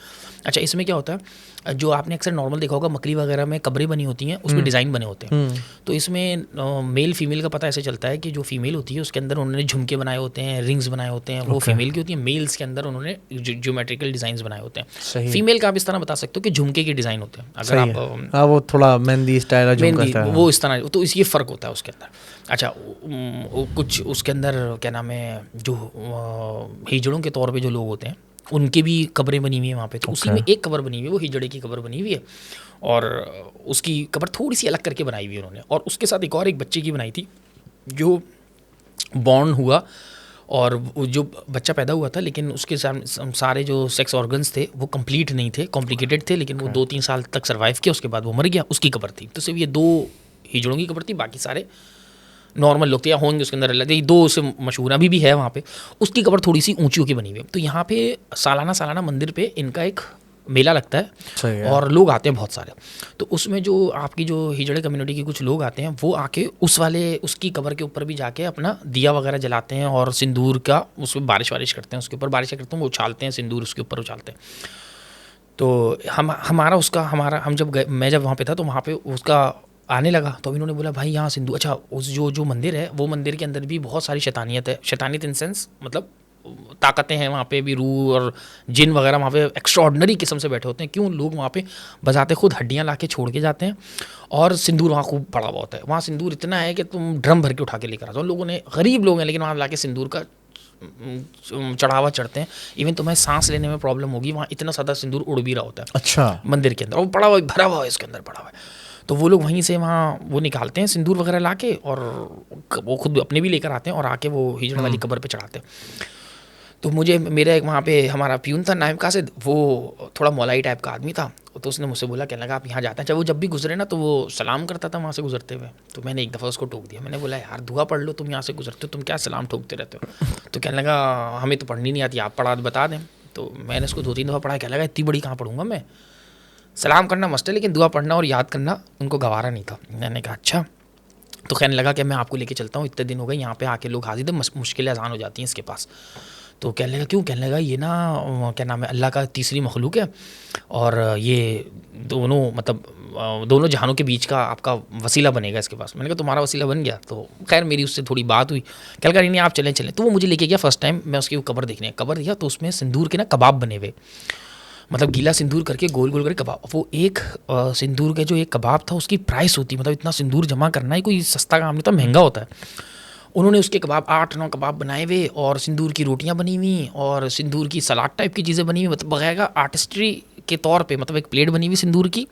अच्छा इसमें क्या होता है, जो आपने अक्सर नॉर्मल देखा होगा मकरी वगैरह में कब्रें बनी होती हैं, उसमें डिज़ाइन बने होते हैं। तो इसमें मेल फीमेल का पता ऐसे चलता है कि जो फीमेल होती है उसके अंदर उन्होंने झुमके बनाए होते हैं, रिंग्स बनाए होते हैं, वो फीमेल की होती है। मेल्स के अंदर उन्होंने ज्योमेट्रिकल डिज़ाइंस बनाए होते हैं। फीमेल का आप इस तरह बता सकते हो कि झुमके के डिज़ाइन होते हैं। अगर आप वो थोड़ा मेहंदी स्टाइल, वो इस तरह, तो इसलिए फ़र्क होता है उसके अंदर। अच्छा कुछ उसके अंदर क्या नाम है, जो हिजड़ों के तौर पे जो लोग होते हैं उनकी भी कब्रें बनी हुई हैं वहाँ पे। तो उसी में एक कब्र बनी हुई है, वो हिजड़े की कब्र बनी हुई है, और उसकी कब्र थोड़ी सी अलग करके बनाई हुई है उन्होंने। और उसके साथ एक बच्चे की बनाई थी जो बॉर्न हुआ और वो जो बच्चा पैदा हुआ था, लेकिन उसके सारे जो सेक्स ऑर्गन्स थे वो कंप्लीट नहीं थे, कॉम्प्लिकेटेड थे, लेकिन वो 2-3 साल तक सर्वाइव किया, उसके बाद वो मर गया। उसकी कब्र थी, तो सिर्फ ये 2 हिजड़ों की कब्र थी, बाकी सारे नॉर्मल लोग थे या होंगे उसके अंदर, अलग 2 से मशहूर अभी भी है वहाँ पे। उसकी कब्र थोड़ी सी ऊंची होकर बनी हुई है। तो यहाँ पे सालाना मंदिर पे इनका एक मेला लगता है और लोग आते हैं बहुत सारे। तो उसमें जो आपकी जो हिजड़े कम्युनिटी के कुछ लोग आते हैं, वो आके उसकी कब्र के ऊपर भी जाके अपना दिया वगैरह जलाते हैं और सिंदूर का उसमें बारिश करते हैं, उसके ऊपर बारिश करते हैं, वो उछालते हैं सिंदूर, उसके ऊपर उछालते हैं। तो हम जब गए, मैं जब वहाँ पे था तो वहाँ पे उसका आने लगा, तो इन्होंने बोला भाई यहाँ सिंदूर, अच्छा उस जो मंदिर है वो मंदिर के अंदर भी बहुत सारी शैतानियत है। शैतानियत इन सेंस मतलब ताकतें हैं वहाँ पे भी, रूह और जिन वगैरह वहाँ पे एक्स्ट्रॉर्डनरी किस्म से बैठे होते हैं। क्यों? लोग वहाँ पे बजाते खुद हड्डियाँ ला के छोड़ के जाते हैं और सिंदूर वहाँ खूब पड़ा हुआ होता है। वहाँ सिंदूर इतना है कि तुम ड्रम भर के उठा के लेकर आ जाओ। लोगों ने, गरीब लोग हैं लेकिन वहाँ ला के सिंदूर का चढ़ावा चढ़ते हैं। इवन तुम्हें सांस लेने में प्रॉब्लम होगी, वहाँ इतना सादा सिंदूर उड़ भी रहा होता है। अच्छा, मंदिर के अंदर वो पड़ा हुआ, भरा हुआ है, इसके अंदर पड़ा हुआ है। तो वो लोग वहीं से वहाँ वो निकालते हैं सिंदूर वगैरह लाके, और वो खुद अपने भी लेकर आते हैं और आके वो हिजड़ा वाली कब्र पे चढ़ाते हैं। तो मेरा एक वहाँ पे हमारा प्यून था नाइम कासिद, वो थोड़ा मौलाई टाइप का आदमी था। तो उसने मुझसे बोला, कहने लगा आप यहाँ जाते हैं, चाहे वो जब भी गुजरे ना तो वो सलाम करता था वहाँ से गुजरते हुए। तो मैंने एक दफ़ा उसको टोक दिया, मैंने बोला यार दुआ पढ़ लो, तुम यहाँ से गुजरते हो, तुम क्या सलाम ठोकते रहते हो। तो कहने लगा हमें तो पढ़नी नहीं आती, आप पढ़ा बता दें। तो मैंने उसको 2-3 दफ़ा पढ़ा, कहने लगा इतनी बड़ी कहाँ पढ़ूंगा मैं, सलाम करना मस्त है लेकिन दुआ पढ़ना और याद करना उनको गवारा नहीं था। मैंने कहा अच्छा। तो कहने लगा कि मैं आपको लेके चलता हूँ, इतने दिन हो गए यहाँ पे आके लोग हाजिर थे, मुश्किलें आसान हो जाती हैं इसके पास। तो कहने लगा क्यों? कहने लगा ये ना क्या नाम है, अल्लाह का तीसरी मखलूक है और ये दोनों जहानों के बीच का आपका वसीला बनेगा इसके पास। मैंने कहा तुम्हारा वसीला बन गया? तो खैर मेरी उससे थोड़ी बात हुई। कहने लगा नहीं आप चलें। तो वो मुझे लेके गया फर्स्ट टाइम, मैं उसकी कब्र देखने, कब्र दिया तो उसमें सिंदूर के ना कबाब बने हुए, मतलब गीला सिंदूर करके गोल गोल करके कबाब। वो एक सिंदूर का जो एक कबाब था उसकी प्राइस होती, मतलब इतना सिंदूर जमा करना ही कोई सस्ता काम नहीं था, महंगा होता है। उन्होंने उसके कबाब 8-9 कबाब बनाए हुए और सिंदूर की रोटियां बनी हुई और सिंदूर की सलाद टाइप की चीज़ें बनी हुई, मतलब बगैर आर्टिस्ट्री के तौर पे, मतलब एक प्लेट बनी हुई सिंदूर की,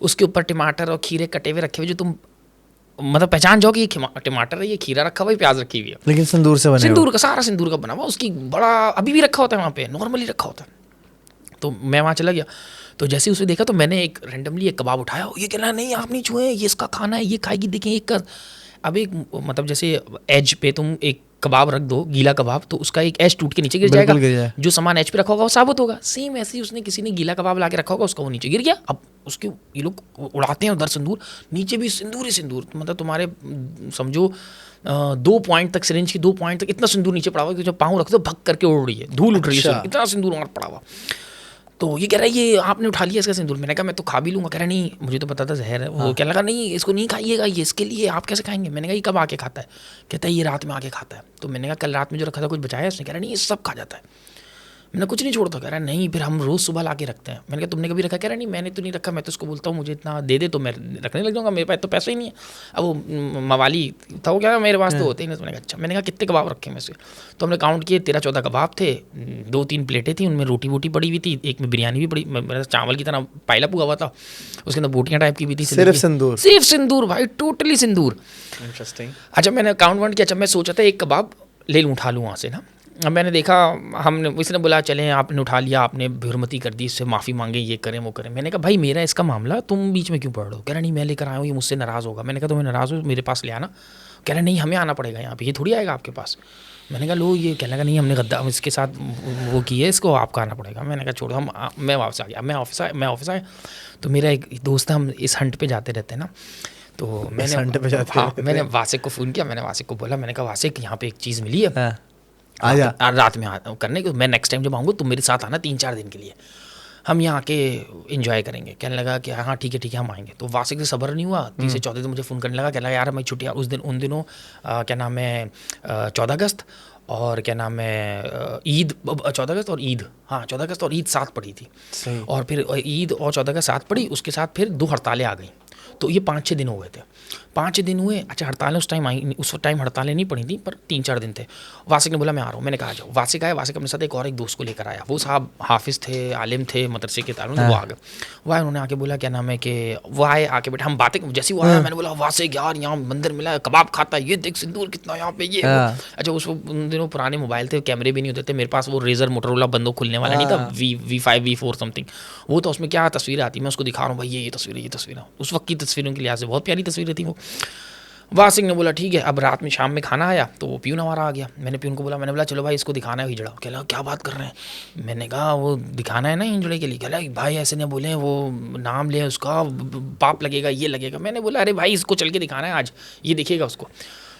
उसके ऊपर टमाटर और खीरे कटे हुए रखे हुए, जो तुम मतलब पहचान जाओ कि ये टमाटर है, ये खीरा रखा हुआ है, प्याज रखी हुई है, लेकिन सिंदूर से बने, सिंदूर का सारा सिंदूर का बना हुआ। उसकी बड़ा अभी भी रखा होता है वहाँ पे, नॉर्मली रखा होता है। तो मैं वहाँ चला गया, तो जैसे ही उसे देखा तो मैंने एक रैंडमली एक कबाब उठाया। ये कहना नहीं आप नहीं छुए, ये इसका खाना है, ये खाएगी, देखें एक का। अब एक मतलब जैसे एज पे तुम एक कबाब रख दो, गीला कबाब, तो उसका एक एज टूट के नीचे गिर जाएगा, जो सामान एज पे रखा होगा वो साबुत होगा। सेम ऐसे ही उसने किसी ने गीला कबाब ला के रखा होगा, उसका वो नीचे गिर गया। अब उसके ये लोग उड़ाते हैं उधर सिंदूर, नीचे भी सिंदूर ही सिंदूर, मतलब तुम्हारे समझो 2 पॉइंट तक, सिरिंज की 2 पॉइंट तक इतना सिंदूर नीचे पड़ा हुआ कि जब पाँव रख दो भग करके उड़ रही है, धूल उठ रही है, इतना सिंदूर वहाँ पड़ा हुआ। तो ये कह रहा है ये आपने उठा लिया इसका सिंदूर? मैंने कहा मैं तो खा भी लूँगा। कह रहा नहीं मुझे तो पता था जहर है। वो क्या लगा नहीं इसको नहीं खाइएगा, ये इसके लिए, आप कैसे खाएंगे? मैंने कहा ये कब आके खाता है? कहता है ये रात में आके खाता है। तो मैंने कहा कल रात में जो रखा था कुछ बचाया? उसने कह रहा नहीं ये सब खा जाता है। मैंने कुछ नहीं छोड़ता। कह रहा नहीं फिर हम रोज़ सुबह ला के रखते हैं। मैंने कहा तुमने कभी रखा? कह रहा नहीं मैंने तो नहीं रखा, मैं तो उसको बोलता हूँ मुझे इतना दे दे तो मैं रखने लग जाऊँगा, मेरे पास तो पैसा ही नहीं है। अब वो मवाली था, वो क्या मेरे पास तो होते ही नहीं। मैंने कहा अच्छा। मैंने कहा कितने कबाब रखे में से? तो हमने काउंट किए 13-14 कबाब थे, 2-3 प्लेटें थी, उनमें रोटी वोटी पड़ी हुई थी, एक में बिरयानी भी पड़ी, मेरा चावल की तरह पाइला हुआ था, उसके अंदर बोटियाँ टाइप की भी थी। सिर्फ सिंदूर भाई, टोटली सिंदूर। इंटरेस्टिंग। अच्छा मैंने काउंट वाउंट किया। अच्छा मैं सोचा था एक कबाब ले लूँ, उठा लूँ वहाँ से ना। अब मैंने देखा, हमने इसने बोला चलें, आपने उठा लिया, आपने बेहुरमती कर दी, इससे माफ़ी मांगे, ये करें वो करें। मैंने कहा भाई मेरा इसका मामला, तुम बीच में क्यों पढ़ रहे हो? कह रहा नहीं मैं लेकर आया हूँ, ये मुझसे नाराज़ होगा। मैंने कहा तुम्हें नाराज़ हो मेरे पास ले आना। कह रहा नहीं हमें आना पड़ेगा यहाँ पे, ये थोड़ी आएगा आपके पास। मैंने कहा लो, ये कहने लगा नहीं हमने गद्दा इसके साथ वो की है, इसको आपका आना पड़ेगा। मैंने कहा छोड़ो, मैं वापस आ गया। मैं ऑफिस आया तो मेरा एक दोस्त है, हम इस हंट पे जाते रहते हैं ना, तो मैंने वासिक को फ़ोन किया। मैंने वासिक को बोला, मैंने कहा वासिक यहाँ पे एक चीज़ मिली है, आजा रात में करने को, मैं नेक्स्ट टाइम जब आऊँगा तुम मेरे साथ आना 3-4 दिन के लिए, हम यहाँ आके एंजॉय करेंगे। कहने लगा कि हाँ ठीक है हम आएंगे। तो वासिक से सब्र नहीं हुआ, 3 से 4 दिन मुझे फ़ोन करने लगा। कहने लगा यार मैं छुट्टियाँ उन दिनों क्या नाम है 14 अगस्त और क्या नाम है ईद, 14 अगस्त और ईद, हाँ 14 अगस्त और ईद साथ पड़ी थी। और फिर ईद और 14 अगस्त साथ पड़ी, उसके साथ फिर 2 हड़तालें आ गई। तो ये 5-6 दिन हो गए थे। 5-6 दिन हुए, अच्छा हड़तालें उस टाइम आई, उस टाइम हड़तालें नहीं पड़ी थी, पर 3-4 दिन थे। वासिक ने बोला मैं आ रहा हूँ, मैंने कहा आ जाओ। वासिक आया, वासिक अपने साथ एक और एक दोस्त को लेकर आया। वो साहब हाफिज़ थे, आलिम थे, मदरसे के तारुन, वो आ गए। वो आए, उन्होंने आके बोला क्या नाम है कि वो आए, आके बैठे, हम बातें, जैसे वो आया मैंने बोला वासिक यार यहाँ मंदिर मिला है, कबाब खाता है, ये देख सिंदूर कितना यहाँ पे, ये अच्छा उस उन दिनों पुराने मोबाइल थे, कैमरे भी नहीं होते थे मेरे पास, वो रेजर मोटरोला बंदूक खुलने वाला नहीं था, V5 V4 समथिंग, वो तो उसमें क्या तस्वीरें आती, मैं उसको दिखा रहा हूँ भाई ये तस्वीरें, ये तस्वीरें, उस वक्त की तस्वीरों के लिहाज से बहुत प्यारी तस्वीरें थी वो। वासिक ने बोला ठीक है। अब रात में शाम में खाना आया तो वो प्यून हमारा आ गया। मैंने प्यून को बोला, मैंने बोला चलो भाई इसको दिखाना है हिजड़ा। कह लगा क्या बात कर रहे हैं। मैंने कहा वो दिखाना है ना हिजड़े के लिए। कह लगा भाई ऐसे नहीं बोले, वो नाम ले उसका, पाप लगेगा, ये लगेगा। मैंने बोला अरे भाई इसको चल के दिखाना है आज, ये दिखेगा उसको।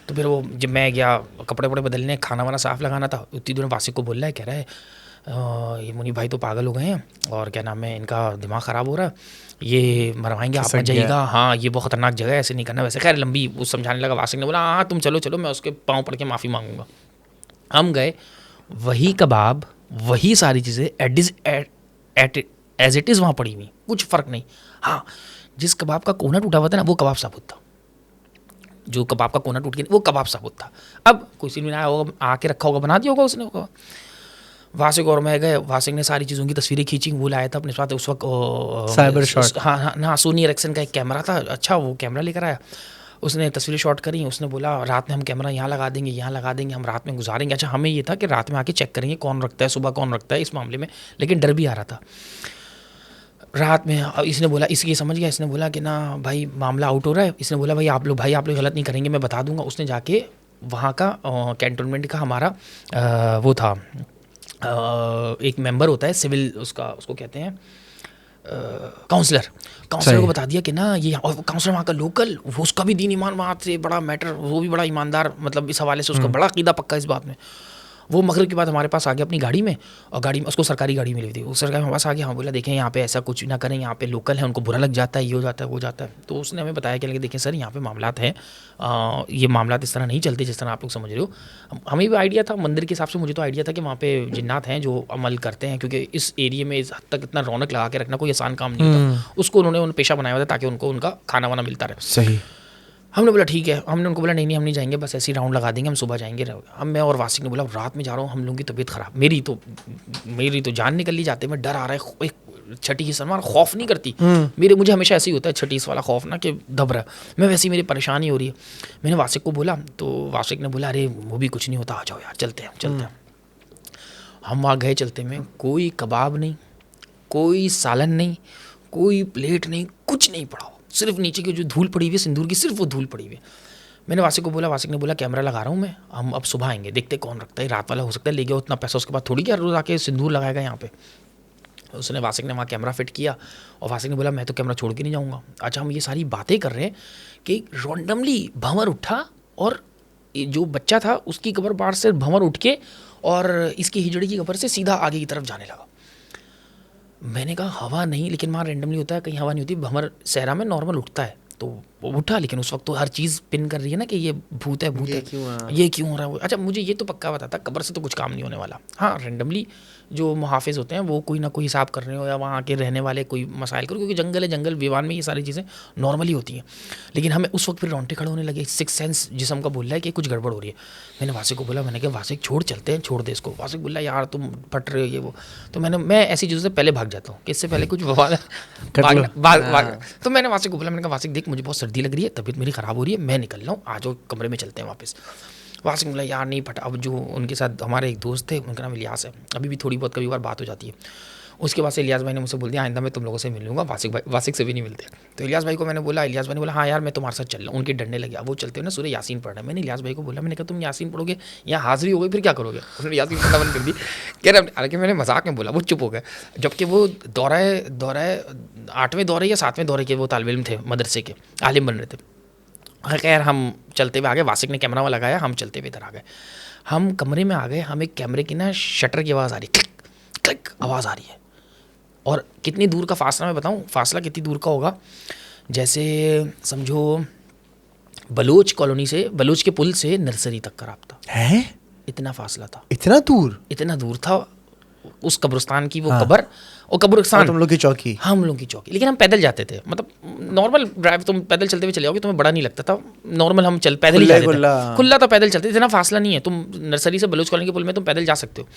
तो फिर वो जब मैं गया कपड़े वपड़े बदलने, खाना वाना साफ़ लगाना था, उतनी देर में वासिक को बोल रहा है, कह रहा है ये मुनी भाई तो पागल हो गए हैं और क्या नाम है इनका दिमाग ख़राब हो रहा है, ये मरवाएंगे, आप मत जाइएगा, हाँ ये बहुत खतरनाक जगह है, ऐसे नहीं करना। वैसे खैर लंबी वो समझाने लगा। वासिक ने बोला हाँ तुम चलो चलो, मैं उसके पाँव पड़ के माफ़ी मांगूंगा। हम गए, वही कबाब, वही सारी चीज़ें एज इट इज़ वहाँ पड़ी हुई, कुछ फ़र्क नहीं। हाँ जिस कबाब का कोना टूटा हुआ था ना, वो कबाब साबुत था। जो कबाब का कोना टूट गया वो कबाब साबुत था। अब कोई सीन में आया होगा, आके रखा होगा, बना दिया होगा उसने होगा। वासिक और मैं गए, वासिक ने सारी चीज़ों की तस्वीरें खींची, वो लाया था अपने साथ उस वक्त साइबर शॉट, हाँ ना, सोनी एरिक्सन का एक कैमरा था, अच्छा वो कैमरा लेकर आया, उसने तस्वीरें शॉट करी। उसने बोला रात में हम कैमरा यहाँ लगा देंगे, यहाँ लगा देंगे, हम रात में गुजारेंगे। अच्छा हमें ये था कि रात में आके चेक करेंगे कौन रखता है, सुबह कौन रखता है, इस मामले में लेकिन डर भी आ रहा था रात में। इसने बोला, इसकी समझ गया, इसने बोला कि ना भाई मामला आउट हो रहा है। इसने बोला भाई आप लोग गलत नहीं करेंगे, मैं बता दूंगा। उसने जाके वहाँ का कैंटोनमेंट का हमारा वो था, एक मेंबर होता है सिविल, उसको कहते हैं काउंसलर को बता दिया कि ना ये, और काउंसलर वहाँ का लोकल, वो उसका भी दीन ईमान वहाँ से बड़ा मैटर, वो भी बड़ा ईमानदार, मतलब इस हवाले से उसका बड़ा अकीदा पक्का इस बात में। वो मगरिब के बाद हमारे पास आ गया अपनी गाड़ी में, और गाड़ी में उसको सरकारी गाड़ी मिली थी, उस सरकारी में पास आ गया। हाँ बोला देखें यहाँ पे ऐसा कुछ ना करें, यहाँ पे लोकल है, उनको बुरा लग जाता है, ये हो जाता है, वो जाता है। तो उसने हमें बताया कि देखें सर यहाँ पे मामलात हैं, ये मामलात इस तरह नहीं चलते जिस तरह आप लोग समझ रहे हो। हमें भी आइडिया था मंदिर के हिसाब से, मुझे तो आइडिया था कि वहाँ पे जिन्नात हैं जो अमल करते हैं, क्योंकि इस एरिया में इस हद तक इतना रौनक लगा के रखना कोई आसान काम नहीं होता। उसको उन्होंने पेशा बनाया हुआ था ताकि उनको उनका खाना वाना मिलता रहे। सही। हमने बोला ठीक है, हमने उनको बोला नहीं हम नहीं जाएंगे, बस ऐसे ही राउंड लगा देंगे, हम सुबह जाएंगे। हम मैं और वासिक ने बोला रात में जा रहा हूँ, हम लोगों की तबीयत ख़राब, मेरी तो जान निकल ली जाते में, डर आ रहा है। एक छठी हिस्सा हमारा खौफ नहीं करती मुझे हमेशा ऐसे ही होता है, छठी हिस्स वाला खौफ ना, कि दब रहा है मैं, वैसे ही मेरी परेशानी हो रही है। मैंने वासिक को बोला, तो वासिक ने बोला अरे वो भी कुछ नहीं होता, आ जाओ यार चलते हैं। हम वहाँ गए, चलते में कोई कबाब नहीं, कोई सालन नहीं, कोई प्लेट नहीं, कुछ नहीं पड़ा, सिर्फ नीचे की जो धूल पड़ी हुई है सिंदूर की, सिर्फ वो धूल पड़ी हुई है। मैंने वासिक को बोला, वासिक ने बोला कैमरा लगा रहा हूँ मैं, हम अब सुबह आएंगे, देखते कौन रखता है, रात वाला हो सकता है ले गया उतना पैसा, उसके बाद थोड़ी क्या रोज़ आके सिंदूर लगाएगा यहाँ पे। उसने वासिक ने वहाँ कैमरा फिट किया, और वासिक ने बोला मैं तो कैमरा छोड़ के नहीं जाऊँगा। अच्छा हम ये सारी बातें कर रहे हैं कि रैंडमली भंवर उठा, और जो बच्चा था उसकी कब्र बाहर से भंवर उठ के और इसकी हिजड़ी की कब्र से सीधा आगे की तरफ जाने लगा। मैंने कहा हवा नहीं, लेकिन वहाँ रैंडमली होता है, कहीं हवा नहीं होती, भंवर सहरा में नॉर्मल उठता है, तो वो उठा, लेकिन उस वक्त तो हर चीज़ पिन कर रही है ना कि ये भूत है, ये क्यों हो रहा है। अच्छा मुझे ये तो पक्का पता था कब्र से तो कुछ काम नहीं होने वाला। हाँ रैंडमली जो मुहाफिज होते हैं वो कोई ना कोई हिसाब कर रहे हो, या वहाँ के रहने वाले कोई मसाइल करो, क्योंकि जंगल है, जंगल विवान में ये सारी चीज़ें नॉर्मली होती हैं। लेकिन हमें उस वक्त फिर रोंगटे खड़े होने लगे, सिक्स सेंस जिसम का बोल रहा है कि कुछ गड़बड़ हो रही है। मैंने वासिक को बोला, मैंने कहा वासिक छोड़ चलते हैं, छोड़ दे इसको। वासिक बोला यार तुम फट रहे हो ये वो। तो मैं ऐसी चीज़ों से पहले भाग जाता हूँ कि इससे पहले कुछ भाग। तो मैंने वासिक को बोला, मैंने कहा वासिक देख मुझे बहुत सर्दी लग रही है, तबीयत मेरी ख़राब हो रही है, मैं निकल रहा हूँ, आ जाओ कमरे में चलते हैं वापस। वासिक बोला यार नहीं फटा। अब जो उनके साथ हमारे एक दोस्त थे, उनका नाम इलियास है, अभी भी थोड़ी बहुत कभी बार बात हो जाती है। उसके बाद से इलियास भाई ने मुझसे बोल दिया आइंदा मैं तुम लोगों से मिल लूँगा, वासिक से भी नहीं मिलते। तो इलियास भाई को मैंने बोला, इलियास भाई ने बोला हाँ यार मैं तुम्हारे साथ चल रहा हूँ। उनके डरने लगे, वो चलते हुए ना सूरह यासीन पढ़ रहे हैं। मैंने इलियास भाई को बोला, मैंने कहा तुम यासीन पढ़ोगे, यहाँ हाजिरी हो गई फिर क्या करोगे। उन्होंने यासीन पढ़ना बंद कर दी, कह रहे हालांकि मैंने मजाक में बोला, वो चुप हो गए, जबकि वो दौरा 8वें दौरे या 7वें दौरे के वो तालिब इल्म थे, मदरसे के आलिम बन रहे थे। खैर हम चलते हुए आ गए, वासिक ने कैमरा वाला लगाया, हम चलते हुए इधर आ गए। हम कमरे में आ गए, हमें कैमरे की ना शटर की आवाज़ आ रही, क्लिक क्लिक आवाज़ आ रही है। और कितनी दूर का फासला मैं बताऊं, फासला कितनी दूर का होगा, जैसे समझो बलोच कॉलोनी से, बलोच के पुल से नर्सरी तक का रास्ता है, इतना फासला था। इतना दूर था। उस कब्रिस्तान की वो कब्र और कब्रिस्तान तुम लोग की चौकी, हम लोग की चौकी। लेकिन हम पैदल जाते थे, मतलब नॉर्मल ड्राइव, तुम पैदल चलते हुए चले जाओगे, तुम्हें बड़ा नहीं लगता था, नॉर्मल हम पैदल ही जाते थे, खुला था, पैदल चलते थे, इतना फासला नहीं है, तुम नर्सरी से बलूच कॉलोनी के पुल में तुम पैदल जा सकते हो।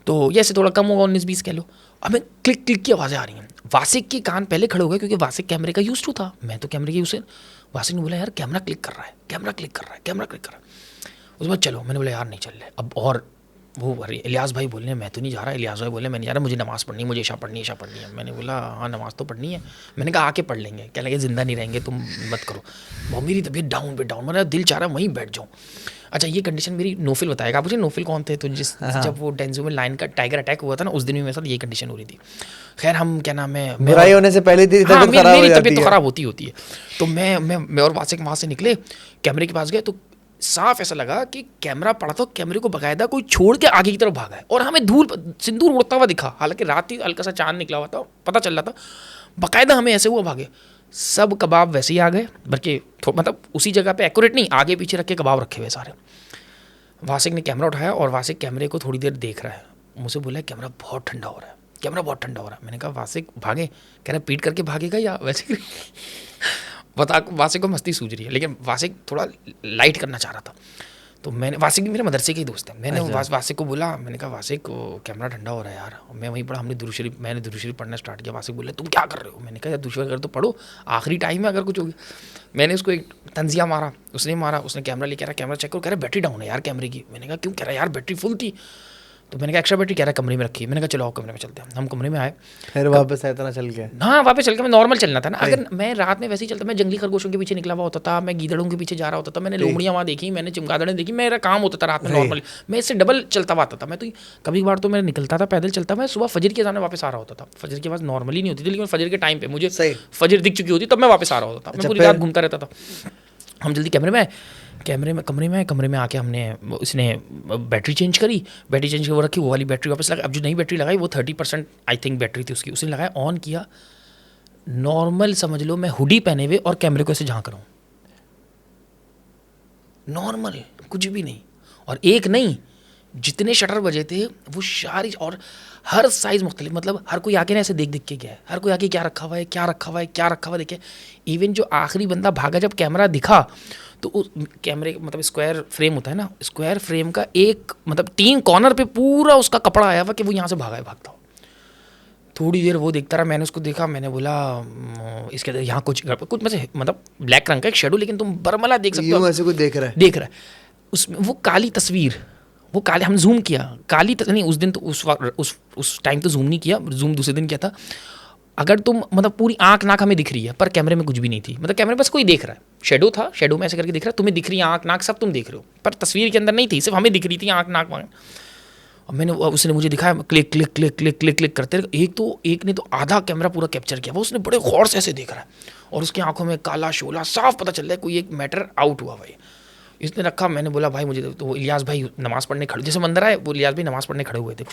तो ये ऐसे थोड़ा कम होगा, 19-20 कह लो। हमें क्लिक क्लिक की आवाज़ें आ रही हैं। वासिक के कान पहले खड़े हो गए क्योंकि वासिक कैमरे का यूज टू था, मैं तो कैमरे के यूज से। वासिक ने बोला यार कैमरा क्लिक कर रहा है, कैमरा क्लिक कर रहा है, कैमरा क्लिक कर रहा है। उसके बाद चलो, मैंने बोला यार नहीं चल रहे अब। और वो इलियास भाई बोलने मैं तो नहीं जा रहा, इलियास भाई बोले मैं नहीं जा रहा, मुझे नमाज़ पढ़नी है, मुझे ईशा पढ़नी है, ईशा पढ़नी है। मैंने बोला हाँ नमाज़ तो पढ़नी है। मैंने कहा आके पढ़ लेंगे, क्या लगे ज़िंदा नहीं रहेंगे, तुम मत करो। बहुत मेरी तबीयत डाउन पे डाउन, मेरा दिल चाह रहा है वहीं बैठ जाऊँ। अच्छा ये कंडीशन मेरी नोफिल बताएगा। आप मुझे नोफिल कौन थे? तो जब वो डेंजू में लाइन का टाइगर अटैक हुआ था ना, उस दिन भी मेरे साथ ये कंडीशन हो रही थी। खैर हम क्या नाम है, बुराई होने से पहले मेरी तबीयत तो खराब होती है। तो मैं और वासिक वहाँ से निकले, कैमरे के पास गए, तो साफ ऐसा लगा कि कैमरा पड़ा था, कैमरे को बकायदा कोई छोड़ के आगे की तरफ भागा है और हमें सिंदूर उड़ता हुआ दिखा। हालांकि रात ही हल्का सा चांद निकला हुआ था, पता चल रहा था, बकायदा हमें ऐसे हुआ भागे। सब कबाब वैसे ही आ गए, बल्कि मतलब उसी जगह पे एक्यूरेट नहीं, आगे पीछे रख के कबाब रखे हुए सारे। वासिक ने कैमरा उठाया और वासिक कैमरे को थोड़ी देर देख रहा है, मुझे बोला कैमरा बहुत ठंडा हो रहा है, कैमरा बहुत ठंडा हो रहा है। मैंने कहा वासिक भागे? कह रहा पीट करके भागेगा या वैसे बता। वासिक को मस्ती सूझ रही है, लेकिन वासिक थोड़ा लाइट करना चाह रहा था। तो मैंने, वासिक मेरे मदरसे के ही दोस्त है, मैंने वासिक को बोला, मैंने कहा वासिक कैमरा ठंडा हो रहा है यार। मैं वहीं पढ़ा, मैंने दुरूद शरीफ पढ़ना स्टार्ट किया। वासिक बोले तुम क्या कर रहे हो? मैंने कहा यार दुरूद शरीफ अगर तो पढ़ो, आखिरी टाइम है, अगर कुछ हो गया। मैंने उसको एक तंजिया मारा, उसने कैमरा लेके आ रहा, कैमरा चेक करो, कह रहा बैटरी डाउन है यार कैमरे की। मैंने कहा क्यों? कह रहा यार बैटरी फुल थी। तो मैंने कहा एक्स्ट्रा बैटरी, कह रहा कमरे में रखी है। मैंने कहा चलो आओ कमरे में चलते हैं। हम कमरे में आए, फिर वापस आया था चल के। हाँ वापस चल के, मैं नॉर्मल चलना था ना। अगर मैं रात में वैसे ही चलता, मैं जंगली खरगोशों के पीछे निकला हुआ होता था, मैं गीदड़ों के पीछे जा रहा होता था, मैंने लोमड़ियाँ वहाँ देखी, मैंने चमगादड़ें देखी, मेरा काम होता था रात में नॉर्मली, मैं इससे डबल चलता हुआ आता था। मैं तो कभी बार तो मैं निकलता था पैदल चलता, मैं सुबह फजर के सामने वापस आ रहा होता था। फजर की आवाज़ नॉर्मली नहीं होती थी, लेकिन फजर के टाइम पे मुझे फजर दिख चुकी होती तब मैं वापस आ रहा होता था। मैं पूरी रात घूमता रहता था। हम जल्दी कमरे में आके हमने, इसने बैटरी चेंज करी, बैटरी चेंज वो रखी, वो वाली बैटरी वापस लगा। अब जो नई बैटरी लगाई वो 30% आई थिंक बैटरी थी उसकी, उसने लगाया, ऑन किया, नॉर्मल समझ लो मैं हुडी पहने हुए और कैमरे को ऐसे झांक रहा हूँ, नॉर्मल कुछ भी नहीं। और एक नहीं, जितने शटर बजे थे वो सारी, और हर साइज़ मुख्तलिफ, मतलब हर कोई आके ना ऐसे देख के गया है, हर कोई आके क्या रखा हुआ है, क्या रखा हुआ है, क्या रखा हुआ देखे। इवन जो आखिरी बंदा भागा, जब कैमरा दिखा तो उस कैमरे मतलब स्क्वायर फ्रेम होता है ना, स्क्वायर फ्रेम का एक मतलब 3 कॉर्नर पे पूरा उसका कपड़ा आया हुआ कि वो यहाँ से भागता हो। थोड़ी देर वो देखता रहा, मैंने उसको देखा, मैंने बोला इसके यहाँ कुछ मतलब ब्लैक रंग का एक शेडो, लेकिन तुम बरमला देख सकते हो, ऐसे कुछ देख रहा है उसमें। वो काली तस्वीर, वो काले, हम जूम किया, काली नहीं उस दिन तो उस टाइम तो जूम नहीं किया, जूम दूसरे दिन किया था। अगर तुम मतलब पूरी आंख नाक हमें दिख रही है, पर कैमरे में कुछ भी नहीं थी, मतलब कैमरे में बस कोई देख रहा है, शेडो था, शेडो में ऐसे करके दिख रहा है, तुम्हें दिख रही है आंख नाक सब तुम देख रहे हो, पर तस्वीर के अंदर नहीं थी, सिर्फ हमें दिख रही थी आंख नाक। और मैंने, उसने मुझे दिखाया, click click click click click click करते रहे। एक ने तो आधा कैमरा पूरा कैप्चर किया, वो उसने बड़े गौर से ऐसे देख रहा है, और उसकी आंखों में काला शोला, साफ पता चल रहा है कोई एक मैटर आउट हुआ भाई। इसने रखा, मैंने बोला भाई मुझे तो, इलियास भाई नमाज पढ़ने खड़े, जैसे मंदिर आए वो इलियास भाई नमाज पढ़ने खड़े हुए थे।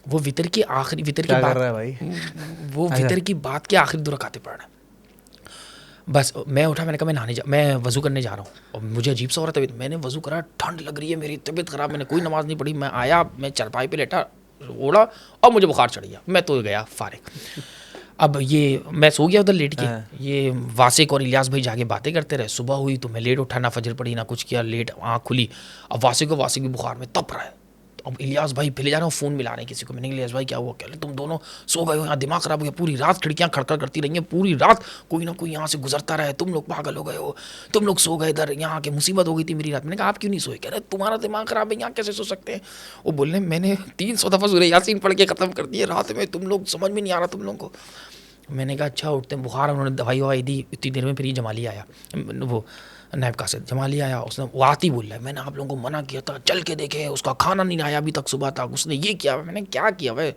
वो वितर की आखिरी, वितर की बात, वो वितर की बात के आखिरी 2 रकातें पढ़ रहा है। बस मैं उठा, मैंने कहा मैं वज़ू करने जा रहा हूँ, और मुझे अजीब सा हो रहा था। मैंने वज़ू करा, ठंड लग रही है, मेरी तबीयत ख़राब, मैंने कोई नमाज़ नहीं पढ़ी। मैं आया, मैं चारपाई पे लेटा, ओढ़ा और मुझे बुखार चढ़ गया, मैं तो गया फारिग। अब ये मैं सो गया उधर लेट के, ये वासिक और इलियास भाई जाके बातें करते रहे। सुबह हुई तो मैं लेट उठा, ना फजर पड़ी ना कुछ किया, लेट आँख खुली। अब वासिक भी बुखार में तप रहा है। अब इलियास भाई पहले जा रहा हूँ फ़ोन मिला रहे हैं किसी को। मैंने इलियास भाई क्या हुआ? कह रहे तुम दोनों सो गए हो, यहाँ दिमाग ख़राब हो गया, पूरी रात खिड़कियाँ खड़खड़ करती रही हैं, पूरी रात कोई ना कोई यहाँ से गुजरता रहे, तुम लोग पागल हो गए हो, तुम लोग सो गए इधर, यहाँ के मुसीबत हो गई थी मेरी रात। मैंने कहा आप क्यों नहीं सोए? कह रहे तुम्हारा दिमाग ख़राब है, यहाँ कैसे सो सकते हैं? वो बोलने मैंने 300 दफ़ा सूरह यासीन पढ़ के ख़त्म कर दिए रात में, तुम लोग समझ में नहीं आ रहा तुम लोगों को। मैंने कहा अच्छा, उठते बुखार, उन्होंने दवाई ववाई दी, इतनी देर में फिर ये जमाली आया, वो नायब कासिद जमाली आया। उसने वो आती बोल रहा है मैंने आप लोगों को मना किया था, चल के देखे, उसका खाना नहीं आया अभी तक सुबह तक, उसने ये किया। मैंने क्या किया भाई?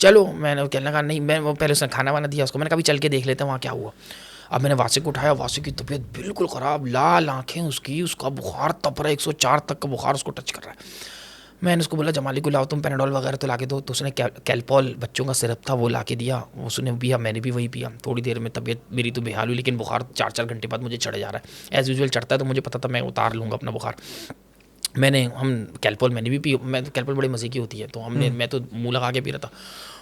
चलो, मैंने कहने लगा नहीं, मैं वो पहले उसने खाना वाना दिया उसको, मैंने कहा चल के देख लेते हैं वहाँ क्या हुआ। अब मैंने वासिक को उठाया, वासिक की तबीयत बिल्कुल ख़राब, लाल आँखें उसकी, उसका बुखार तप रहा है, 104 तक का बुखार उसको टच कर रहा है। मैंने उसको बोला जमाली को लाओ तुम पैनाडोल वगैरह तो ला के दो, तो उसने कैल्पॉल बच्चों का सिरप था वो ला के दिया, उसने पिया, मैंने भी वही पिया। थोड़ी देर में तबीयत मेरी तो बेहाल हुई, लेकिन बुखार 4-4 घंटे बाद मुझे चढ़ जा रहा है। एज़ यूजुअल चढ़ता है तो मुझे पता था मैं उतार लूँगा अपना बुखार। हम कैल्पोल मैंने भी पी, मैं तो कैल्पोल बड़ी मज़े की होती है, तो हमने मैं तो मुँह लगा के पी रहा था,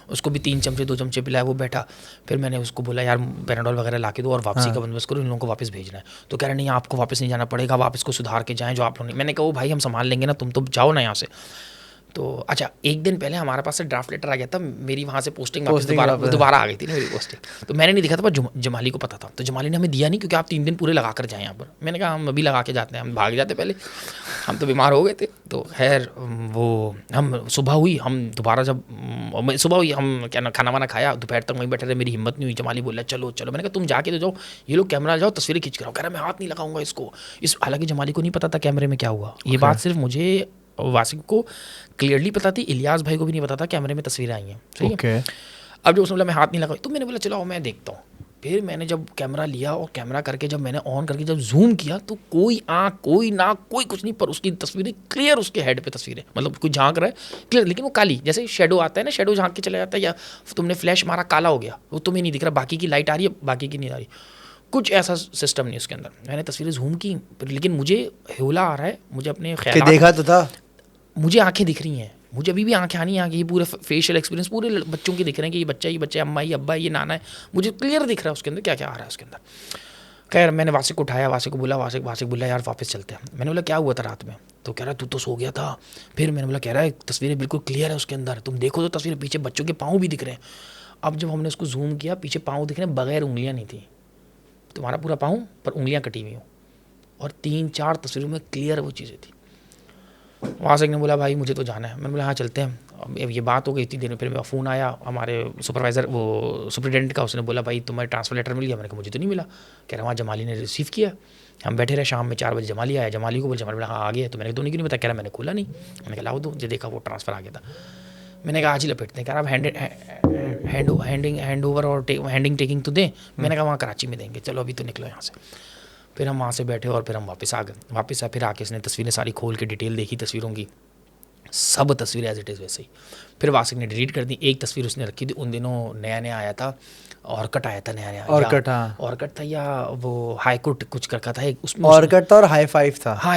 उसको भी 3 चमचे 2 चमचे पिलाया, वो बैठा। फिर मैंने उसको बोला यार पैराडोल वगैरह ला के दो और वापसी का बंदोबस्त करो, इन लोगों को वापस भेजना है। तो कह रहे नहीं आपको वापस नहीं जाना पड़ेगा, आप इसको सुधार के जाएँ जो आप लोग नहीं। मैंने कहा वो भाई हम संभाल लेंगे ना, तुम तो जाओ ना यहाँ से। तो अच्छा एक दिन पहले हमारे पास से ड्राफ्ट लेटर आ गया था, मेरी वहाँ से पोस्टिंग दोबारा आ गई थी ना मेरी पोस्टिंग, तो मैंने नहीं देखा था, पर जमाली को पता था, तो जमाली ने हमें दिया नहीं क्योंकि आप 3 दिन पूरे लगा कर जाएँ यहाँ पर। मैंने कहा हम अभी लगा के जाते हैं, हम भाग जाते पहले, हम तो बीमार हो गए थे। तो खैर वो हम सुबह हुई, हम दोबारा जब सुबह हुई हम क्या ना खाना वाना खाया, दोपहर तक वहीं बैठे रहे, मेरी हिम्मत नहीं हुई। जमाली बोला चलो चलो, मैंने कहा तुम जाके तो जाओ, ये लोग कैमरा जाओ तस्वीरें खींच कर आओ। कह रहा मैं हाथ नहीं लगाऊंगा इसको, हालांकि जमाली को नहीं पता था कैमरे में क्या हुआ। ये बात सिर्फ मुझे वासिक को क्लियरली पता थी, इलियास भाई को भी नहीं पता था कैमरे में तस्वीरें आई हैं, सही है। अब जो उसने बोला मैं हाथ नहीं लगाऊँ, तो मैंने बोला चलो मैं देखता हूँ। फिर मैंने जब कैमरा लिया और कैमरा करके जब मैंने ऑन करके जब जूम किया, तो कोई आँख कोई नाक कोई कुछ नहीं, पर उसकी तस्वीरें क्लियर, उसके हेड पे तस्वीरें, मतलब कोई झांक रहा है क्लियर, लेकिन वो काली, जैसे शेडो आता है ना, शेडो झांक के चला जाता है, या तुमने फ्लैश मारा काला हो गया, वो तुम्हें नहीं दिख रहा, बाकी की लाइट आ रही है बाकी की नहीं आ रही, कुछ ऐसा सिस्टम नहीं उसके अंदर। मैंने तस्वीरें जूम की, लेकिन मुझे होला आ रहा है, मुझे अपने ख्याल देखा तो था, मुझे आंखें दिख रही हैं, मुझे अभी भी आंखें आनी है, ये पूरे फेशियल एक्सपीरियंस पूरे बच्चों के दिख रहे हैं कि ये बच्चा अम्मा, ये अब्बा, ये नाना है, मुझे क्लियर दिख रहा है उसके अंदर क्या क्या आ रहा है उसके अंदर। खैर मैंने वासिक को उठाया, वासिक को बोला, वासिक बोला यार वापस चलते हैं। मैंने बोला क्या हुआ था रात में, तो कह रहा तू तो सो गया था। फिर मैंने बोला कह रहा है तस्वीरें बिल्कुल क्लियर है उसके अंदर, तुम देखो तो तस्वीरें, पीछे बच्चों के पाँव भी दिख रहे हैं। अब जब हमने उसको जूम किया, पीछे पाँव दिख रहे हैं, बगैर उंगलियाँ नहीं थी, तुम्हारा पूरा पाँव पर उंगलियाँ कटी हुई हो, और 3-4 तस्वीरों में क्लियर वो चीज़ें थी। वासिक ने बोला भाई मुझे तो जाना है। मैंने बोला हाँ चलते हैं। अब ये बात हो गई इतनी देर में, फिर मेरा फ़ोन आया हमारे सुपरवाइज़र वो सुपरिटेंडेंट का, उसने बोला भाई तुम्हारा ट्रांसफ़र लेटर मिल गया। मैंने कहा मुझे तो नहीं मिला। कह रहा वहाँ जमाली ने रिसीव किया। हम बैठे रहे, शाम में 4 बजे जमाली आया, जमाली को बोला, जमाली बोला हाँ आ गया। तो मैंने दोनों क्यों नहीं बताया, कह रहा मैंने खोला नहीं। मैंने कहा लाओ दो, जो देखा वो ट्रांसफ़र आ गया था। मैंने कहा आज ही लपेटते हैं। कह रहा आप हैंड ओवर और हैंडिंग टेकिंग तो दें। मैंने कहा वहाँ कराची में देंगे, चलो अभी तो निकलो यहाँ से। फिर हम वहाँ से बैठे और फिर हम वापस आ गए। वापस फिर आके इसने तस्वीरें सारी खोल के डिटेल देखी तस्वीरों की, सब तस्वीरें एज इट इज़ वैसे ही। फिर वासिक ने डिलीट कर दी। एक तस्वीर उसने रखी थी, उन दिनों नया आया था, ऑर्कट आया था नया, ऑर्कट था या वो हाईकोर्ट कुछ करका था एक, उसमें ऑर्कट था और हाई फाइव था, हाँ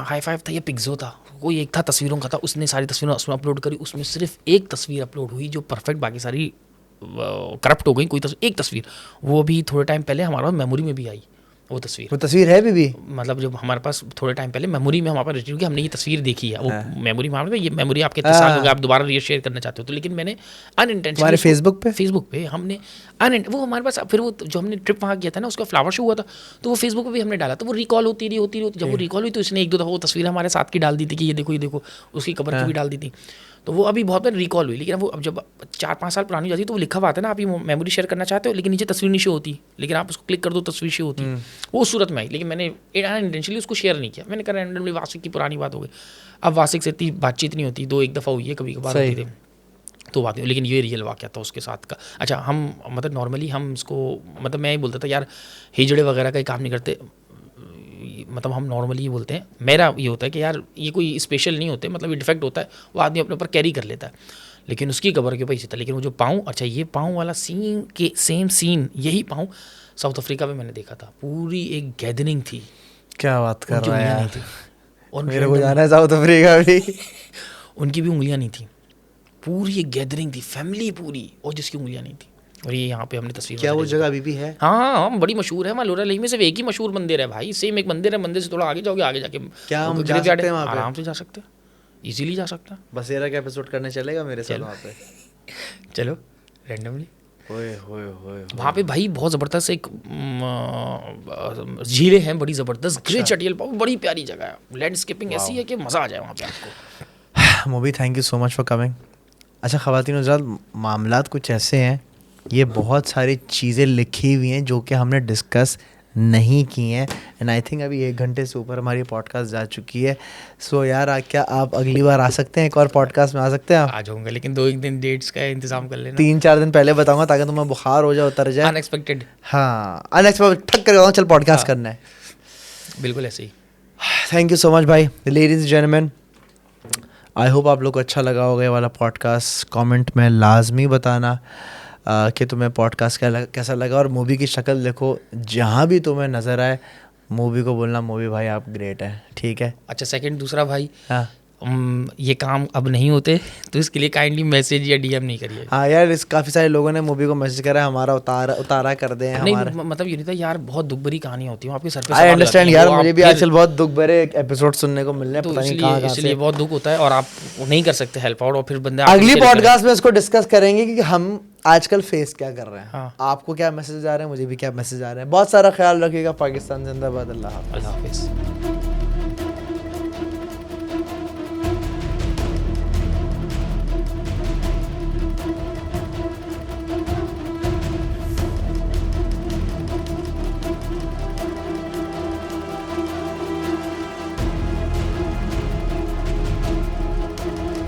हाई फाइव था या पिक्सो था, कोई एक था तस्वीरों का था। उसने सारी तस्वीरें उसमें अपलोड करी, उसमें सिर्फ एक तस्वीर अपलोड हुई जो परफेक्ट, बाकी सारी करप्ट हो गई। कोई एक तस्वीर, वो भी थोड़े टाइम पहले हमारा मेमोरी में भी आई वो तस्वीर है भी मतलब जब हमारे पास थोड़े टाइम पहले मेमोरी में हमारे पास रजिस्टर की, हमने ये तस्वीर देखी है, वो मेमोरी में ये मेमोरी आपके इतने साल हो गए, आप दोबारा रीशेयर करना चाहते हो तो, लेकिन मैंने अनइंटेंशनली फेसबुक पे हमने वो हमारे पास, फिर वो जो हमने ट्रिप वहाँ किया था ना, उसका फ्लावर शो हुआ था, तो वो फेसबुक पे भी हमने डाला, तो वो रिकॉल होती रही। जब वो रिकॉल हुई तो इसने 1-2 दफ़ा वो तस्वीर हमारे साथ की डाल दी थी कि ये देखो, उसकी कवर की भी डाल दी थी। तो वो अभी बहुत बार रिकॉल हुई, लेकिन वो अब जब 4-5 साल पुरानी हो जाती है तो वो लिखा हुआ आता है ना, आप ये मेमोरी शेयर करना चाहते हो, लेकिन नीचे तस्वीर नहीं शो होती, लेकिन आप उसको क्लिक कर दो तस्वीर शो होती, वो सूरत में आई। लेकिन मैंने इंटेंशनली उसको शेयर नहीं किया, मैंने कहा रैंडमली वासिक की पुरानी बात हो गई। अब वासिक से इतनी बातचीत नहीं होती, 2-1 दफ़ा हुई है कभी कभार होती थी तो बात नहीं, लेकिन ये रियल वाक़या था उसके साथ का। अच्छा हम मतलब नॉर्मली हम इसको, मतलब मैं ही बोलता था यार हिजड़े वगैरह का काम नहीं करते, मतलब हम नॉर्मली ये बोलते हैं, मेरा ये होता है कि यार ये कोई स्पेशल नहीं होते, मतलब ये डिफेक्ट होता है, वो आदमी अपने ऊपर कैरी कर लेता है, लेकिन उसकी कबर के ऊपर इसी था। लेकिन वो जो पाँव, अच्छा ये पाँव वाला सीन के सेम सीन, यही पाँव साउथ अफ्रीका में मैंने देखा था, पूरी एक गैदरिंग थी। क्या बात कर रहा है यार, और मेरे को जाना है साउथ अफ्रीका भी। उनकी भी उंगलियां नहीं थी, पूरी एक गैदरिंग थी, फैमिली पूरी, और जिसकी उंगलियां नहीं थी। और ये यहाँ पे हमने तस्वीर, क्या वो जगह अभी भी है? हाँ बड़ी मशहूर है, मालूरा लेक में सिर्फ एक ही मशहूर मंदिर है भाई, सेम एक मंदिर है, मंदिर से थोड़ा आगे जाओगे, आगे जाके क्या हम जा सकते हैं वहाँ पे? आराम से जा सकते हैं, इजीली जा सकते हैं। बसेरा का एपिसोड करने चलेगा मेरे साथ वहाँ पे? चलो रैंडमली। ओए वहाँ पे भाई बहुत ज़बरदस्त एक झीलें हैं, बड़ी ज़बरदस्त, ग्रेट चटियल, बड़ी प्यारी जगह है, लैंडस्केपिंग ऐसी है कि मज़ा आ जाए वहाँ पे आपको। मोबी thank you so much for coming. अच्छा ख़वातीन हज़रात, मामलात कुछ ऐसे हैं, ये बहुत सारी चीज़ें लिखी हुई हैं जो कि हमने डिस्कस नहीं की हैं, एंड आई थिंक अभी 1 घंटे से ऊपर हमारी पॉडकास्ट जा चुकी है। सो यार क्या आप अगली बार आ सकते हैं, एक और पॉडकास्ट में आ सकते हैं आप? आ जाऊँगा, लेकिन 2-1 दिन डेट्स का इंतजाम कर लेना। 3-4 दिन पहले बताऊंगा ताकि तुम्हें बुखार हो जाए, उतर जाए। अनएक्सपेक्टेड, हाँ अनएक्सपेक्टेड, ठक कर चल पॉडकास्ट करना है, बिल्कुल ऐसे ही। थैंक यू सो मच भाई। Ladies and gentleman, I hope आप लोग को अच्छा लगा होगा ये वाला पॉडकास्ट। कमेंट में लाजमी बताना कि तुम्हें पॉडकास्ट कैसा लगा, और मूवी की शक्ल देखो, जहाँ भी तुम्हें नज़र आए मूवी को बोलना मूवी भाई आप ग्रेट है, ठीक है। अच्छा सेकंड, दूसरा भाई, हाँ ये काम अब नहीं होते तो इसके लिए काइंडली मैसेज या डीएम नहीं करिए। हाँ यार, इस काफ़ी सारे लोगों ने मूवी को मैसेज करा है, हमारा उतारा कर दें नहीं हमारा। मतलब ये नहीं था यार, बहुत दुख भरी कहानी होती है, आपके सर पे आई सवाल अंडरस्टैंड जाते हैं, यार, वो आप मुझे भी फिर- आजकल बहुत दुख भरे एपिसोड सुनने को मिल रहे हैं, तो पता नहीं कहाँ कहाँ इसलिए से। बहुत दुख होता है और आप नहीं कर सकते हेल्प आउट, और फिर बंदे आपके अगली पीछे लगे पॉडकास्ट में इसको डिस्कस करेंगे कि हम आजकल फेस क्या कर रहे हैं। हाँ। आपको क्या मैसेज आ रहे हैं, मुझे भी क्या मैसेज आ रहे हैं। बहुत सारा ख्याल रखिएगा। पाकिस्तान जिंदाबाद। अल्लाह हाफ़िज़। रहं। अल्लाह हाफिज़।